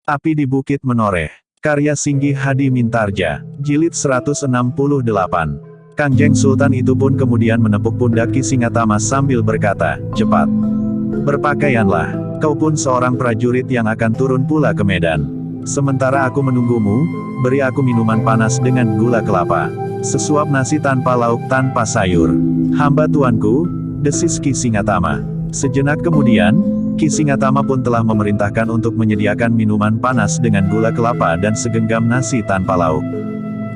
Api di Bukit Menoreh. Karya Singgi Hadi Mintarja. Jilid 168. Kangjeng Sultan itu pun kemudian menepuk pundak Ki Singatama sambil berkata, "Cepat. Berpakaianlah. Kau pun seorang prajurit yang akan turun pula ke medan. Sementara aku menunggumu, beri aku minuman panas dengan gula kelapa. Sesuap nasi tanpa lauk tanpa sayur. Hamba tuanku," desis Ki Singatama. Sejenak kemudian, Ki Singatama pun telah memerintahkan untuk menyediakan minuman panas dengan gula kelapa dan segenggam nasi tanpa lauk.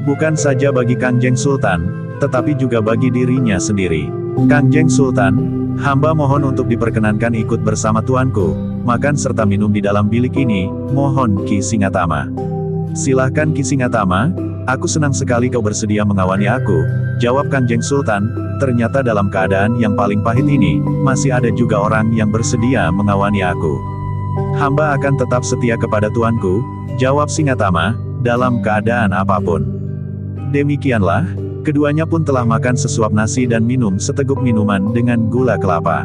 Bukan saja bagi Kangjeng Sultan, tetapi juga bagi dirinya sendiri. "Kangjeng Sultan, hamba mohon untuk diperkenankan ikut bersama tuanku, makan serta minum di dalam bilik ini, mohon Ki Singatama." "Silahkan Ki Singatama, aku senang sekali kau bersedia mengawani aku," jawab Kangjeng Sultan. "Ternyata dalam keadaan yang paling pahit ini, masih ada juga orang yang bersedia mengawani aku." "Hamba akan tetap setia kepada tuanku," jawab Singatama, "dalam keadaan apapun." Demikianlah, keduanya pun telah makan sesuap nasi dan minum seteguk minuman dengan gula kelapa.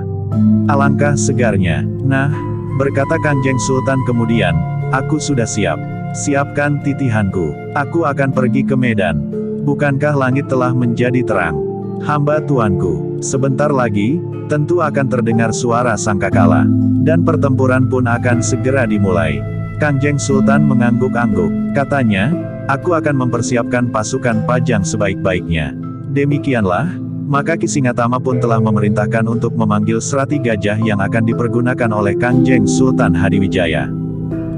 "Alangkah segarnya. Nah," berkata Kangjeng Sultan kemudian, "aku sudah siap. Siapkan titihanku. Aku akan pergi ke medan. Bukankah langit telah menjadi terang? Hamba tuanku, sebentar lagi, tentu akan terdengar suara sangkakala. Dan pertempuran pun akan segera dimulai." Kangjeng Sultan mengangguk-angguk. Katanya, "Aku akan mempersiapkan pasukan pajang sebaik-baiknya." Demikianlah, maka Ki Singatama pun telah memerintahkan untuk memanggil serati gajah yang akan dipergunakan oleh Kangjeng Sultan Hadiwijaya.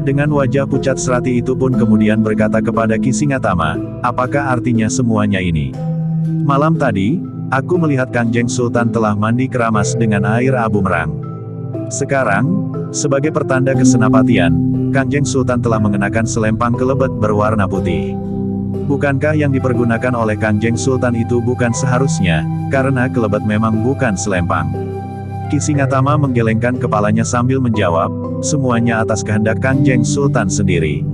Dengan wajah pucat serati itu pun kemudian berkata kepada Ki Singatama, "Apakah artinya semuanya ini? Malam tadi, aku melihat Kangjeng Sultan telah mandi keramas dengan air abu merang. Sekarang, sebagai pertanda kesenapatian, Kangjeng Sultan telah mengenakan selempang kelebet berwarna putih. Bukankah yang dipergunakan oleh Kangjeng Sultan itu bukan seharusnya, karena kelebet memang bukan selempang?" Ki Singatama menggelengkan kepalanya sambil menjawab, "Semuanya atas kehendak Kangjeng Sultan sendiri.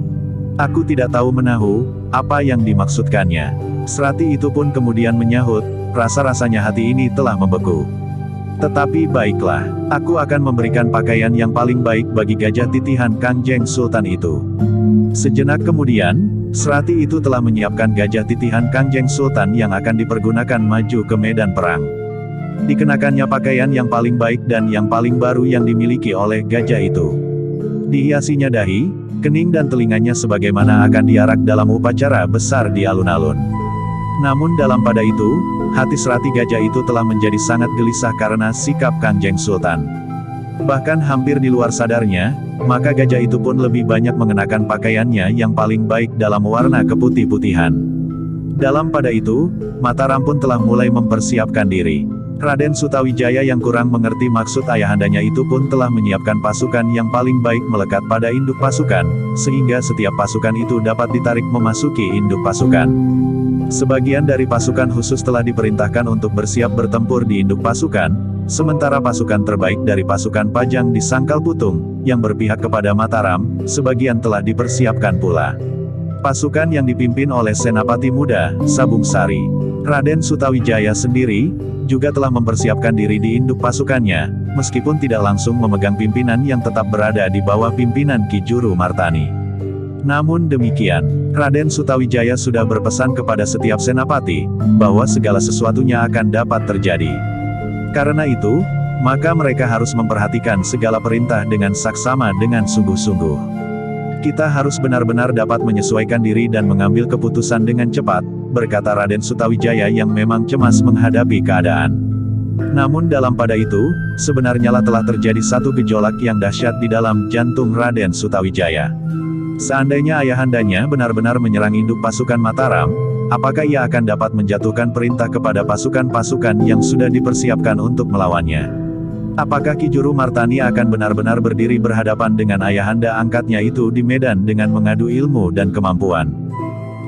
Aku tidak tahu menahu, apa yang dimaksudkannya." Serati itu pun kemudian menyahut, "Rasa-rasanya hati ini telah membeku. Tetapi baiklah, aku akan memberikan pakaian yang paling baik bagi gajah titihan Kangjeng Sultan itu." Sejenak kemudian, serati itu telah menyiapkan gajah titihan Kangjeng Sultan yang akan dipergunakan maju ke medan perang. Dikenakannya pakaian yang paling baik dan yang paling baru yang dimiliki oleh gajah itu. Dihiasinya dahi, kening dan telinganya sebagaimana akan diarak dalam upacara besar di alun-alun. Namun dalam pada itu, hati serati gajah itu telah menjadi sangat gelisah karena sikap Kangjeng Sultan. Bahkan hampir di luar sadarnya, maka gajah itu pun lebih banyak mengenakan pakaiannya yang paling baik dalam warna keputih-putihan. Dalam pada itu, Mataram pun telah mulai mempersiapkan diri. Raden Sutawijaya yang kurang mengerti maksud ayahandanya itu pun telah menyiapkan pasukan yang paling baik melekat pada induk pasukan, sehingga setiap pasukan itu dapat ditarik memasuki induk pasukan. Sebagian dari pasukan khusus telah diperintahkan untuk bersiap bertempur di induk pasukan, sementara pasukan terbaik dari pasukan pajang di Sangkal Putung, yang berpihak kepada Mataram, sebagian telah dipersiapkan pula. Pasukan yang dipimpin oleh Senapati Muda, Sabung Sari, Raden Sutawijaya sendiri, juga telah mempersiapkan diri di induk pasukannya, meskipun tidak langsung memegang pimpinan yang tetap berada di bawah pimpinan Ki Juru Martani. Namun demikian, Raden Sutawijaya sudah berpesan kepada setiap senapati, bahwa segala sesuatunya akan dapat terjadi. Karena itu, maka mereka harus memperhatikan segala perintah dengan saksama dengan sungguh-sungguh. "Kita harus benar-benar dapat menyesuaikan diri dan mengambil keputusan dengan cepat," berkata Raden Sutawijaya yang memang cemas menghadapi keadaan. Namun dalam pada itu, sebenarnya telah terjadi satu gejolak yang dahsyat di dalam jantung Raden Sutawijaya. Seandainya ayahandanya benar-benar menyerang induk pasukan Mataram, apakah ia akan dapat menjatuhkan perintah kepada pasukan-pasukan yang sudah dipersiapkan untuk melawannya? Apakah Ki Juru Martani akan benar-benar berdiri berhadapan dengan ayahanda angkatnya itu di medan dengan mengadu ilmu dan kemampuan?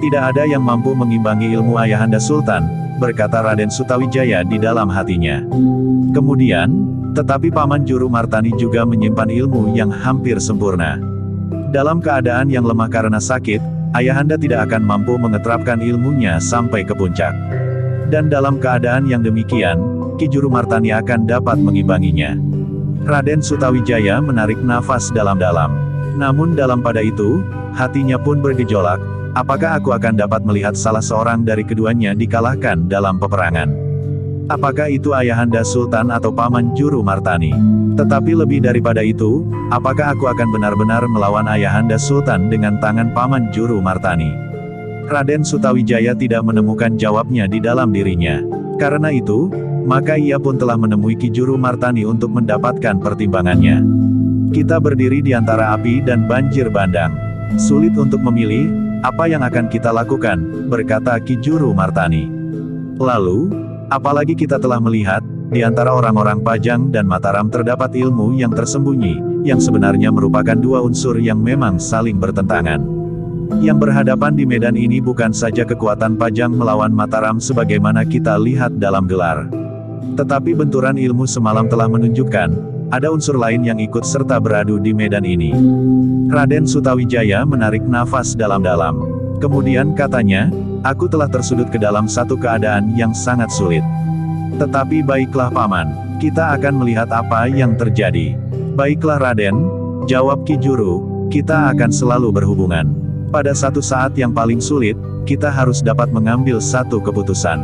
"Tidak ada yang mampu mengimbangi ilmu ayahanda Sultan," berkata Raden Sutawijaya di dalam hatinya. Kemudian, tetapi Paman Juru Martani juga menyimpan ilmu yang hampir sempurna. Dalam keadaan yang lemah karena sakit, ayahanda tidak akan mampu mengeterapkan ilmunya sampai ke puncak. Dan dalam keadaan yang demikian, Ki Juru Martani akan dapat mengimbanginya. Raden Sutawijaya menarik nafas dalam-dalam. Namun dalam pada itu, hatinya pun bergejolak, apakah aku akan dapat melihat salah seorang dari keduanya dikalahkan dalam peperangan? Apakah itu Ayahanda Sultan atau Paman Juru Martani? Tetapi lebih daripada itu, apakah aku akan benar-benar melawan Ayahanda Sultan dengan tangan Paman Juru Martani? Raden Sutawijaya tidak menemukan jawabnya di dalam dirinya. Karena itu, maka ia pun telah menemui Ki Juru Martani untuk mendapatkan pertimbangannya. Kita berdiri di antara api dan banjir bandang. Sulit untuk memilih, apa yang akan kita lakukan, berkata Ki Juru Martani. Lalu, apalagi kita telah melihat, di antara orang-orang Pajang dan Mataram terdapat ilmu yang tersembunyi, yang sebenarnya merupakan dua unsur yang memang saling bertentangan. Yang berhadapan di medan ini bukan saja kekuatan Pajang melawan Mataram sebagaimana kita lihat dalam gelar. Tetapi benturan ilmu semalam telah menunjukkan, ada unsur lain yang ikut serta beradu di medan ini. Raden Sutawijaya menarik nafas dalam-dalam. Kemudian katanya, aku telah tersudut ke dalam satu keadaan yang sangat sulit. Tetapi baiklah Paman, kita akan melihat apa yang terjadi. Baiklah Raden, jawab Ki Juru, kita akan selalu berhubungan. Pada satu saat yang paling sulit, kita harus dapat mengambil satu keputusan.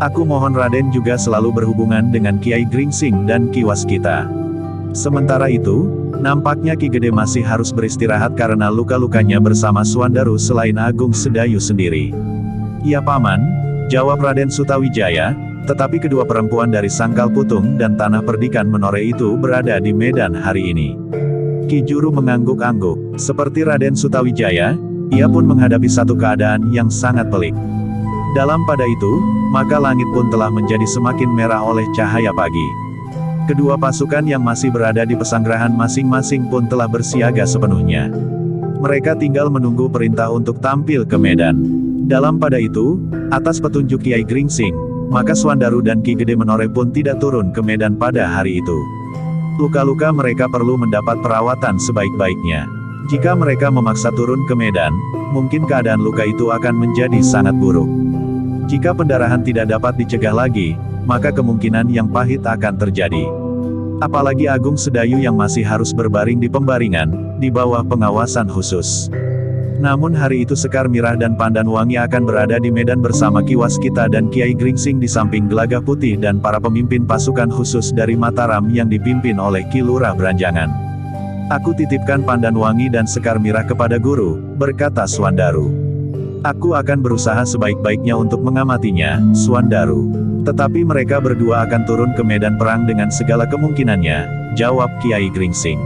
Aku mohon Raden juga selalu berhubungan dengan Kiai Gringsing dan Ki Waskita. Sementara itu, nampaknya Ki Gede masih harus beristirahat karena luka-lukanya bersama Swandaru selain Agung Sedayu sendiri. Ya Paman, jawab Raden Sutawijaya, tetapi kedua perempuan dari Sangkal Putung dan Tanah Perdikan Menore itu berada di medan hari ini. Ki Juru mengangguk-angguk. Seperti Raden Sutawijaya, ia pun menghadapi satu keadaan yang sangat pelik. Dalam pada itu, maka langit pun telah menjadi semakin merah oleh cahaya pagi. Kedua pasukan yang masih berada di pesanggerahan masing-masing pun telah bersiaga sepenuhnya. Mereka tinggal menunggu perintah untuk tampil ke medan. Dalam pada itu, atas petunjuk Kiai Gringsing, maka Swandaru dan Ki Gede Menore pun tidak turun ke medan pada hari itu. Luka-luka mereka perlu mendapat perawatan sebaik-baiknya. Jika mereka memaksa turun ke medan, mungkin keadaan luka itu akan menjadi sangat buruk. Jika pendarahan tidak dapat dicegah lagi, maka kemungkinan yang pahit akan terjadi. Apalagi Agung Sedayu yang masih harus berbaring di pembaringan, di bawah pengawasan khusus. Namun hari itu Sekar Mirah dan Pandan Wangi akan berada di medan bersama Ki Waskita dan Kiai Gringsing di samping Gelagah Putih dan para pemimpin pasukan khusus dari Mataram yang dipimpin oleh Ki Lurah Beranjangan. Aku titipkan Pandan Wangi dan Sekar Mirah kepada Guru, berkata Swandaru. Aku akan berusaha sebaik-baiknya untuk mengamatinya, Swandaru. Tetapi mereka berdua akan turun ke medan perang dengan segala kemungkinannya, jawab Kiai Gringsing.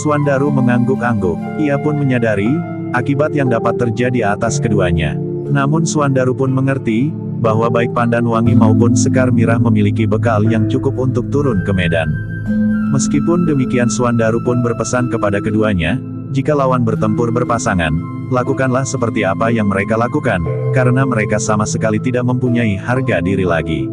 Swandaru mengangguk-angguk, ia pun menyadari akibat yang dapat terjadi atas keduanya. Namun Swandaru pun mengerti, bahwa baik Pandan Wangi maupun Sekar Mirah memiliki bekal yang cukup untuk turun ke medan. Meskipun demikian Swandaru pun berpesan kepada keduanya, jika lawan bertempur berpasangan, lakukanlah seperti apa yang mereka lakukan, karena mereka sama sekali tidak mempunyai harga diri lagi.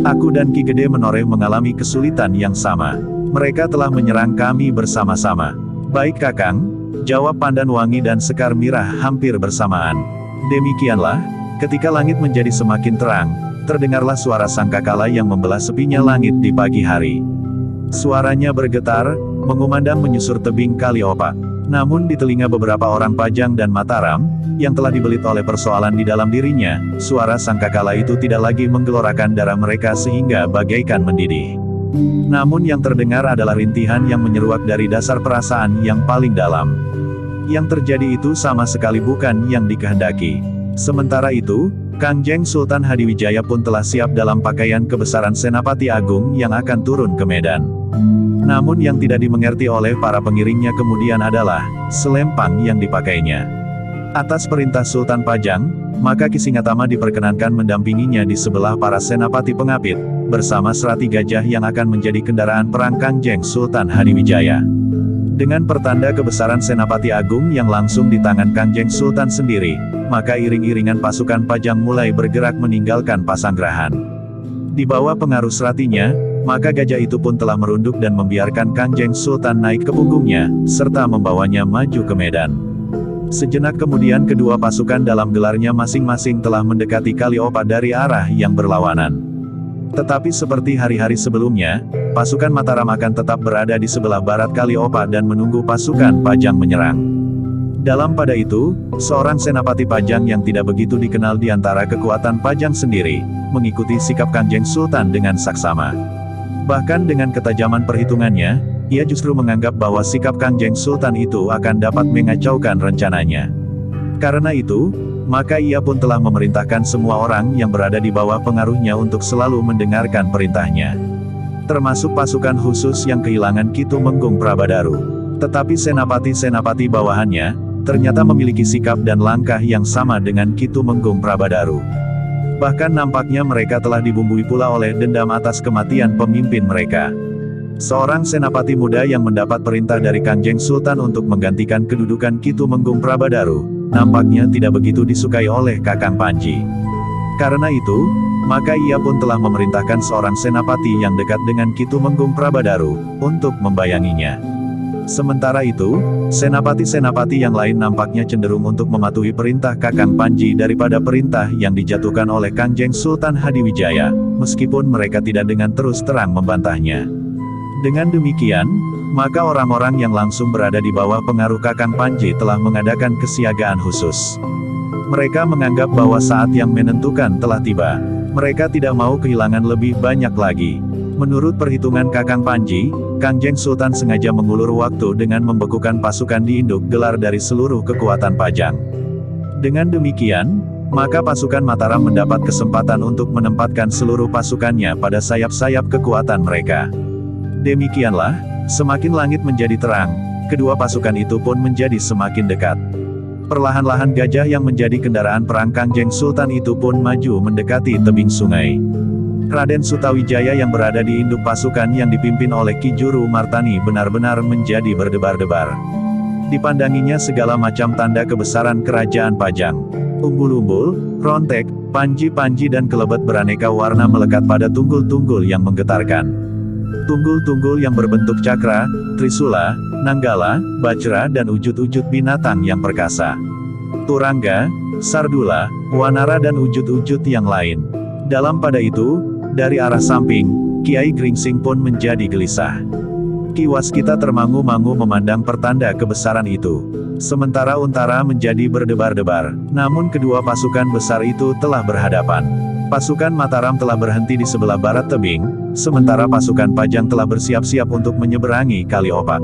Aku dan Ki Gede Menore mengalami kesulitan yang sama. Mereka telah menyerang kami bersama-sama. Baik Kakang, jawab Pandan Wangi dan Sekar Mirah hampir bersamaan. Demikianlah, ketika langit menjadi semakin terang, terdengarlah suara sangkakala yang membelah sepinya langit di pagi hari. Suaranya bergetar, mengumandang menyusur tebing Kali Opak. Namun di telinga beberapa orang Pajang dan Mataram, yang telah dibelit oleh persoalan di dalam dirinya, suara sangkakala itu tidak lagi menggelorakan darah mereka sehingga bagaikan mendidih. Namun yang terdengar adalah rintihan yang menyeruak dari dasar perasaan yang paling dalam. Yang terjadi itu sama sekali bukan yang dikehendaki. Sementara itu, Kangjeng Sultan Hadiwijaya pun telah siap dalam pakaian kebesaran Senapati Agung yang akan turun ke medan. Namun yang tidak dimengerti oleh para pengiringnya kemudian adalah selempang yang dipakainya. Atas perintah Sultan Pajang, maka Ki Singatama diperkenankan mendampinginya di sebelah para senapati pengapit, bersama serati gajah yang akan menjadi kendaraan perang Kangjeng Sultan Hadiwijaya. Dengan pertanda kebesaran Senapati Agung yang langsung di tangan Kangjeng Sultan sendiri, maka iring-iringan pasukan Pajang mulai bergerak meninggalkan pasanggerahan. Di bawah pengaruh seratinya, maka gajah itu pun telah merunduk dan membiarkan Kangjeng Sultan naik ke punggungnya, serta membawanya maju ke medan. Sejenak kemudian kedua pasukan dalam gelarnya masing-masing telah mendekati Kali Opak dari arah yang berlawanan. Tetapi seperti hari-hari sebelumnya, pasukan Mataram akan tetap berada di sebelah barat Kaliopa dan menunggu pasukan Pajang menyerang. Dalam pada itu, seorang senapati Pajang yang tidak begitu dikenal di antara kekuatan Pajang sendiri, mengikuti sikap Kanjeng Sultan dengan saksama. Bahkan dengan ketajaman perhitungannya, ia justru menganggap bahwa sikap Kanjeng Sultan itu akan dapat mengacaukan rencananya. Karena itu, maka ia pun telah memerintahkan semua orang yang berada di bawah pengaruhnya untuk selalu mendengarkan perintahnya. Termasuk pasukan khusus yang kehilangan Ki Tumenggung Prabadaru. Tetapi senapati-senapati bawahannya, ternyata memiliki sikap dan langkah yang sama dengan Ki Tumenggung Prabadaru. Bahkan nampaknya mereka telah dibumbui pula oleh dendam atas kematian pemimpin mereka. Seorang senapati muda yang mendapat perintah dari Kanjeng Sultan untuk menggantikan kedudukan Ki Tumenggung Prabadaru, nampaknya tidak begitu disukai oleh Kakang Panji. Karena itu, maka ia pun telah memerintahkan seorang senapati yang dekat dengan Ki Tumenggung Prabadaru, untuk membayanginya. Sementara itu, senapati-senapati yang lain nampaknya cenderung untuk mematuhi perintah Kakang Panji daripada perintah yang dijatuhkan oleh Kanjeng Sultan Hadiwijaya, meskipun mereka tidak dengan terus terang membantahnya. Dengan demikian, maka orang-orang yang langsung berada di bawah pengaruh Kakang Panji telah mengadakan kesiagaan khusus. Mereka menganggap bahwa saat yang menentukan telah tiba. Mereka tidak mau kehilangan lebih banyak lagi. Menurut perhitungan Kakang Panji, Kanjeng Sultan sengaja mengulur waktu dengan membekukan pasukan di induk gelar dari seluruh kekuatan Pajang. Dengan demikian, maka pasukan Mataram mendapat kesempatan untuk menempatkan seluruh pasukannya pada sayap-sayap kekuatan mereka. Demikianlah, semakin langit menjadi terang, kedua pasukan itu pun menjadi semakin dekat. Perlahan-lahan gajah yang menjadi kendaraan perang Kanjeng Sultan itu pun maju mendekati tebing sungai. Raden Sutawijaya yang berada di induk pasukan yang dipimpin oleh Ki Juru Martani benar-benar menjadi berdebar-debar. Dipandanginya segala macam tanda kebesaran kerajaan Pajang. Umbul-umbul, rontek, panji-panji dan kelebet beraneka warna melekat pada tunggul-tunggul yang menggetarkan. Tunggul-tunggul yang berbentuk cakra, trisula, nanggala, bajra dan wujud-wujud binatang yang perkasa. Turangga, sardula, wanara dan wujud-wujud yang lain. Dalam pada itu, dari arah samping, Kiai Gringsing pun menjadi gelisah. Ki Waskita termangu-mangu memandang pertanda kebesaran itu. Sementara Untara menjadi berdebar-debar, namun kedua pasukan besar itu telah berhadapan. Pasukan Mataram telah berhenti di sebelah barat tebing, sementara pasukan Pajang telah bersiap-siap untuk menyeberangi Kaliopak.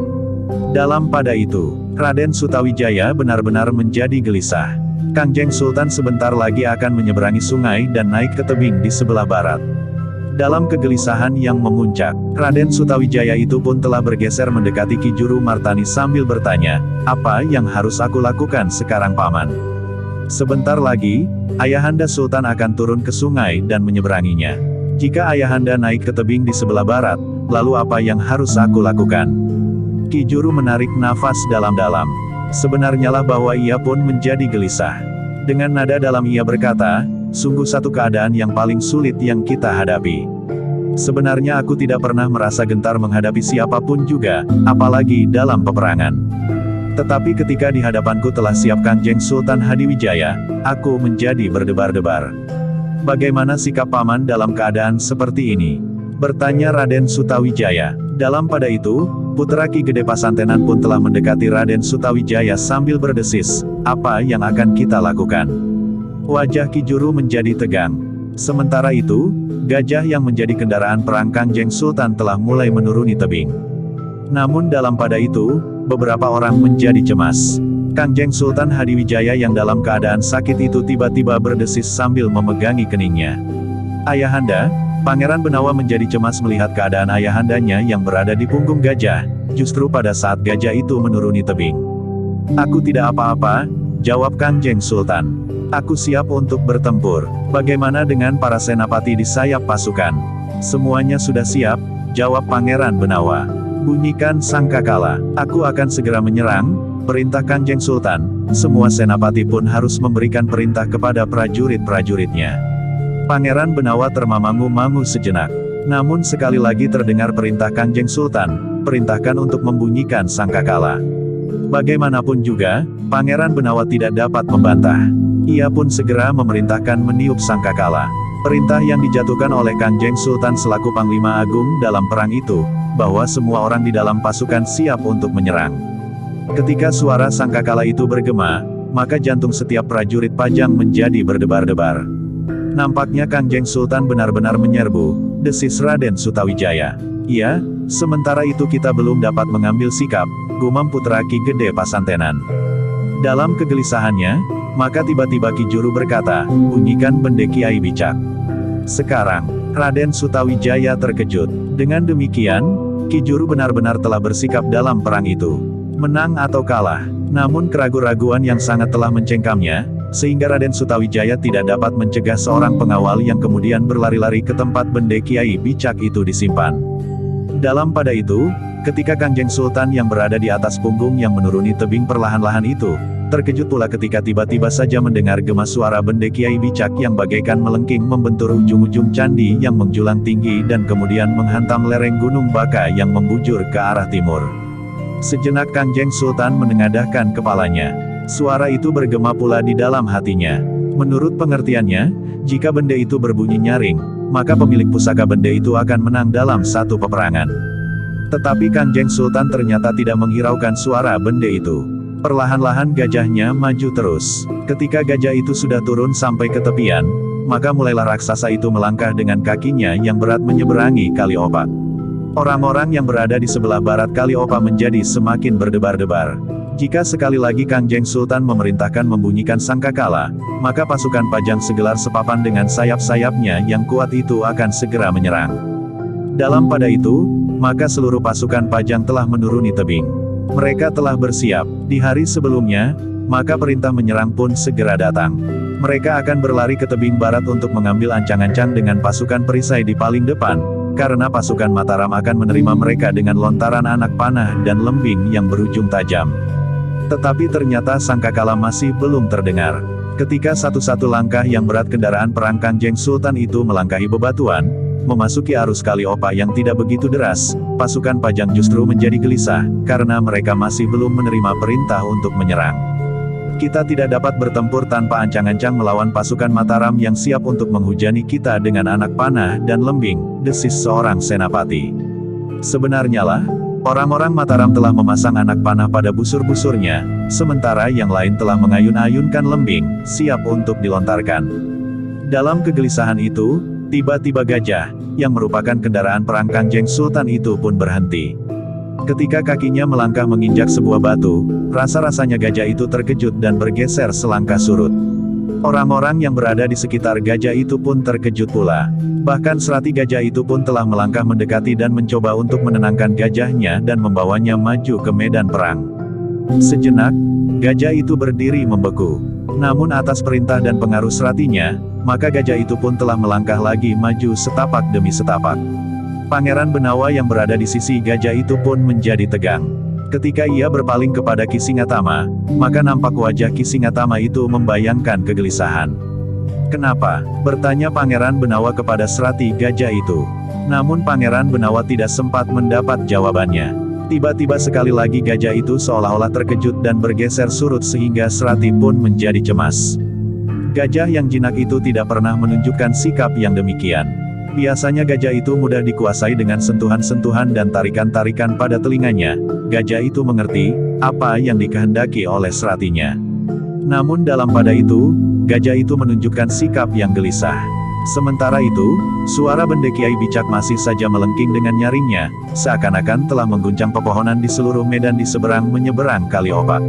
Dalam pada itu, Raden Sutawijaya benar-benar menjadi gelisah. Kanjeng Sultan sebentar lagi akan menyeberangi sungai dan naik ke tebing di sebelah barat. Dalam kegelisahan yang memuncak, Raden Sutawijaya itu pun telah bergeser mendekati Ki Juru Martani sambil bertanya, "Apa yang harus aku lakukan sekarang, Paman?" Sebentar lagi, Ayahanda Sultan akan turun ke sungai dan menyeberanginya. Jika Ayahanda naik ke tebing di sebelah barat, lalu apa yang harus aku lakukan? Ki Juru menarik nafas dalam-dalam. Sebenarnya lah bahwa ia pun menjadi gelisah. Dengan nada dalam ia berkata, "Sungguh satu keadaan yang paling sulit yang kita hadapi. Sebenarnya aku tidak pernah merasa gentar menghadapi siapapun juga, apalagi dalam peperangan. Tetapi ketika di hadapanku telah siap Kanjeng Sultan Hadiwijaya, aku menjadi berdebar-debar. Bagaimana sikap Paman dalam keadaan seperti ini?" bertanya Raden Sutawijaya. Dalam pada itu, putra Ki Gede Pasantenan pun telah mendekati Raden Sutawijaya sambil berdesis, "Apa yang akan kita lakukan?" Wajah Ki Juru menjadi tegang. Sementara itu, gajah yang menjadi kendaraan perang Kanjeng Sultan telah mulai menuruni tebing. Namun dalam pada itu, beberapa orang menjadi cemas. Kanjeng Sultan Hadiwijaya yang dalam keadaan sakit itu tiba-tiba berdesis sambil memegangi keningnya. "Ayahanda," Pangeran Benawa menjadi cemas melihat keadaan ayahandanya yang berada di punggung gajah, justru pada saat gajah itu menuruni tebing. "Aku tidak apa-apa," jawab Kanjeng Sultan. "Aku siap untuk bertempur. Bagaimana dengan para senapati di sayap pasukan?" "Semuanya sudah siap," jawab Pangeran Benawa. "Bunyikan sangkakala. Aku akan segera menyerang," perintah Kanjeng Sultan. Semua senapati pun harus memberikan perintah kepada prajurit-prajuritnya. Pangeran Benawa termangu-mangu sejenak. Namun sekali lagi terdengar perintah Kanjeng Sultan, perintahkan untuk membunyikan sangkakala. Bagaimanapun juga, Pangeran Benawa tidak dapat membantah. Ia pun segera memerintahkan meniup sangkakala. Perintah yang dijatuhkan oleh Kangjeng Sultan selaku Panglima Agung dalam perang itu, bahwa semua orang di dalam pasukan siap untuk menyerang. Ketika suara sangkakala itu bergema, maka jantung setiap prajurit Pajang menjadi berdebar-debar. Nampaknya Kangjeng Sultan benar-benar menyerbu, desis Raden Sutawijaya. Iya, sementara itu kita belum dapat mengambil sikap, gumam putra Ki Gede Pasantenan. Dalam kegelisahannya, maka tiba-tiba Ki Juru berkata, bunyikan bende Kiai Bicak. Sekarang, Raden Sutawijaya terkejut. Dengan demikian, Ki Juru benar-benar telah bersikap dalam perang itu. Menang atau kalah, namun keraguan-raguan yang sangat telah mencengkamnya, sehingga Raden Sutawijaya tidak dapat mencegah seorang pengawal yang kemudian berlari-lari ke tempat bende Kiai Bicak itu disimpan. Dalam pada itu, ketika Kangjeng Sultan yang berada di atas punggung yang menuruni tebing perlahan-lahan itu, terkejut pula ketika tiba-tiba saja mendengar gema suara bende Kiai Bicak yang bagaikan melengking membentur ujung-ujung candi yang menjulang tinggi dan kemudian menghantam lereng Gunung Baka yang membujur ke arah timur. Sejenak Kangjeng Sultan menengadahkan kepalanya. Suara itu bergema pula di dalam hatinya. Menurut pengertiannya, jika bende itu berbunyi nyaring, maka pemilik pusaka bende itu akan menang dalam satu peperangan. Tetapi Kangjeng Sultan ternyata tidak menghiraukan suara bende itu. Perlahan-lahan gajahnya maju terus. Ketika gajah itu sudah turun sampai ke tepian, maka mulailah raksasa itu melangkah dengan kakinya yang berat menyeberangi Kali Opak. Orang-orang yang berada di sebelah barat Kali Opak menjadi semakin berdebar-debar. Jika sekali lagi Kangjeng Sultan memerintahkan membunyikan sangkakala, maka pasukan Pajang segelar sepapan dengan sayap-sayapnya yang kuat itu akan segera menyerang. Dalam pada itu, maka seluruh pasukan Pajang telah menuruni tebing. Mereka telah bersiap. Di hari sebelumnya, maka perintah menyerang pun segera datang. Mereka akan berlari ke tebing barat untuk mengambil ancang-ancang dengan pasukan perisai di paling depan, karena pasukan Mataram akan menerima mereka dengan lontaran anak panah dan lembing yang berujung tajam. Tetapi ternyata sangkakala masih belum terdengar. Ketika satu-satu langkah yang berat kendaraan perang Kangjeng Sultan itu melangkahi bebatuan, memasuki arus Kali Opak yang tidak begitu deras, pasukan Pajang justru menjadi gelisah, karena mereka masih belum menerima perintah untuk menyerang. Kita tidak dapat bertempur tanpa ancang-ancang melawan pasukan Mataram yang siap untuk menghujani kita dengan anak panah dan lembing, desis seorang senapati. Sebenarnya lah, orang-orang Mataram telah memasang anak panah pada busur-busurnya, sementara yang lain telah mengayun-ayunkan lembing, siap untuk dilontarkan. Dalam kegelisahan itu, tiba-tiba gajah, yang merupakan kendaraan perang Kangjeng Sultan itu pun berhenti. Ketika kakinya melangkah menginjak sebuah batu, rasa-rasanya gajah itu terkejut dan bergeser selangkah surut. Orang-orang yang berada di sekitar gajah itu pun terkejut pula. Bahkan serati gajah itu pun telah melangkah mendekati dan mencoba untuk menenangkan gajahnya dan membawanya maju ke medan perang. Sejenak, gajah itu berdiri membeku. Namun atas perintah dan pengaruh seratinya, maka gajah itu pun telah melangkah lagi maju setapak demi setapak. Pangeran Benawa yang berada di sisi gajah itu pun menjadi tegang. Ketika ia berpaling kepada Ki Singatama, maka nampak wajah Ki Singatama itu membayangkan kegelisahan. "Kenapa?" bertanya Pangeran Benawa kepada serati gajah itu. Namun Pangeran Benawa tidak sempat mendapat jawabannya. Tiba-tiba sekali lagi gajah itu seolah-olah terkejut dan bergeser surut sehingga serati pun menjadi cemas. Gajah yang jinak itu tidak pernah menunjukkan sikap yang demikian. Biasanya gajah itu mudah dikuasai dengan sentuhan-sentuhan dan tarikan-tarikan pada telinganya. Gajah itu mengerti apa yang dikehendaki oleh seratinya. Namun dalam pada itu, gajah itu menunjukkan sikap yang gelisah. Sementara itu, suara bende Kiai Bicak masih saja melengking dengan nyaringnya, seakan-akan telah mengguncang pepohonan di seluruh medan di seberang menyeberang Kali Opak.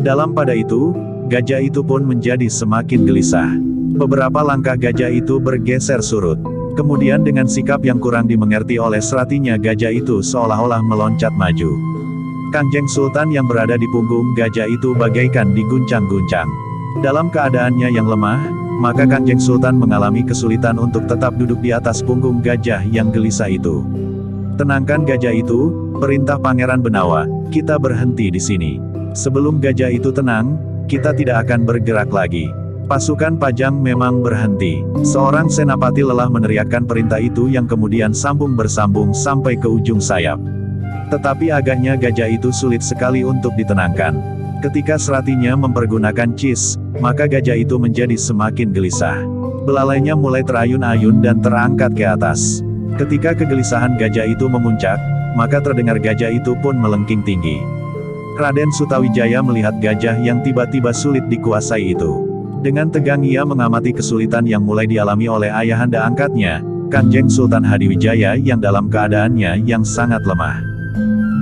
Dalam pada itu, gajah itu pun menjadi semakin gelisah. Beberapa langkah gajah itu bergeser surut. Kemudian dengan sikap yang kurang dimengerti oleh seratinya gajah itu seolah-olah meloncat maju. Kangjeng Sultan yang berada di punggung gajah itu bagaikan diguncang-guncang. Dalam keadaannya yang lemah, maka Kangjeng Sultan mengalami kesulitan untuk tetap duduk di atas punggung gajah yang gelisah itu. "Tenangkan gajah itu," perintah Pangeran Benawa, "kita berhenti di sini. Sebelum gajah itu tenang, kita tidak akan bergerak lagi." Pasukan Pajang memang berhenti. Seorang senapati lelah meneriakkan perintah itu yang kemudian sambung bersambung sampai ke ujung sayap. Tetapi agaknya gajah itu sulit sekali untuk ditenangkan. Ketika Seratinya mempergunakan cis, maka gajah itu menjadi semakin gelisah. Belalainya mulai terayun-ayun dan terangkat ke atas. Ketika kegelisahan gajah itu memuncak, maka terdengar gajah itu pun melengking tinggi. Raden Sutawijaya melihat gajah yang tiba-tiba sulit dikuasai itu. Dengan tegang ia mengamati kesulitan yang mulai dialami oleh ayahanda angkatnya, Kanjeng Sultan Hadiwijaya yang dalam keadaannya yang sangat lemah.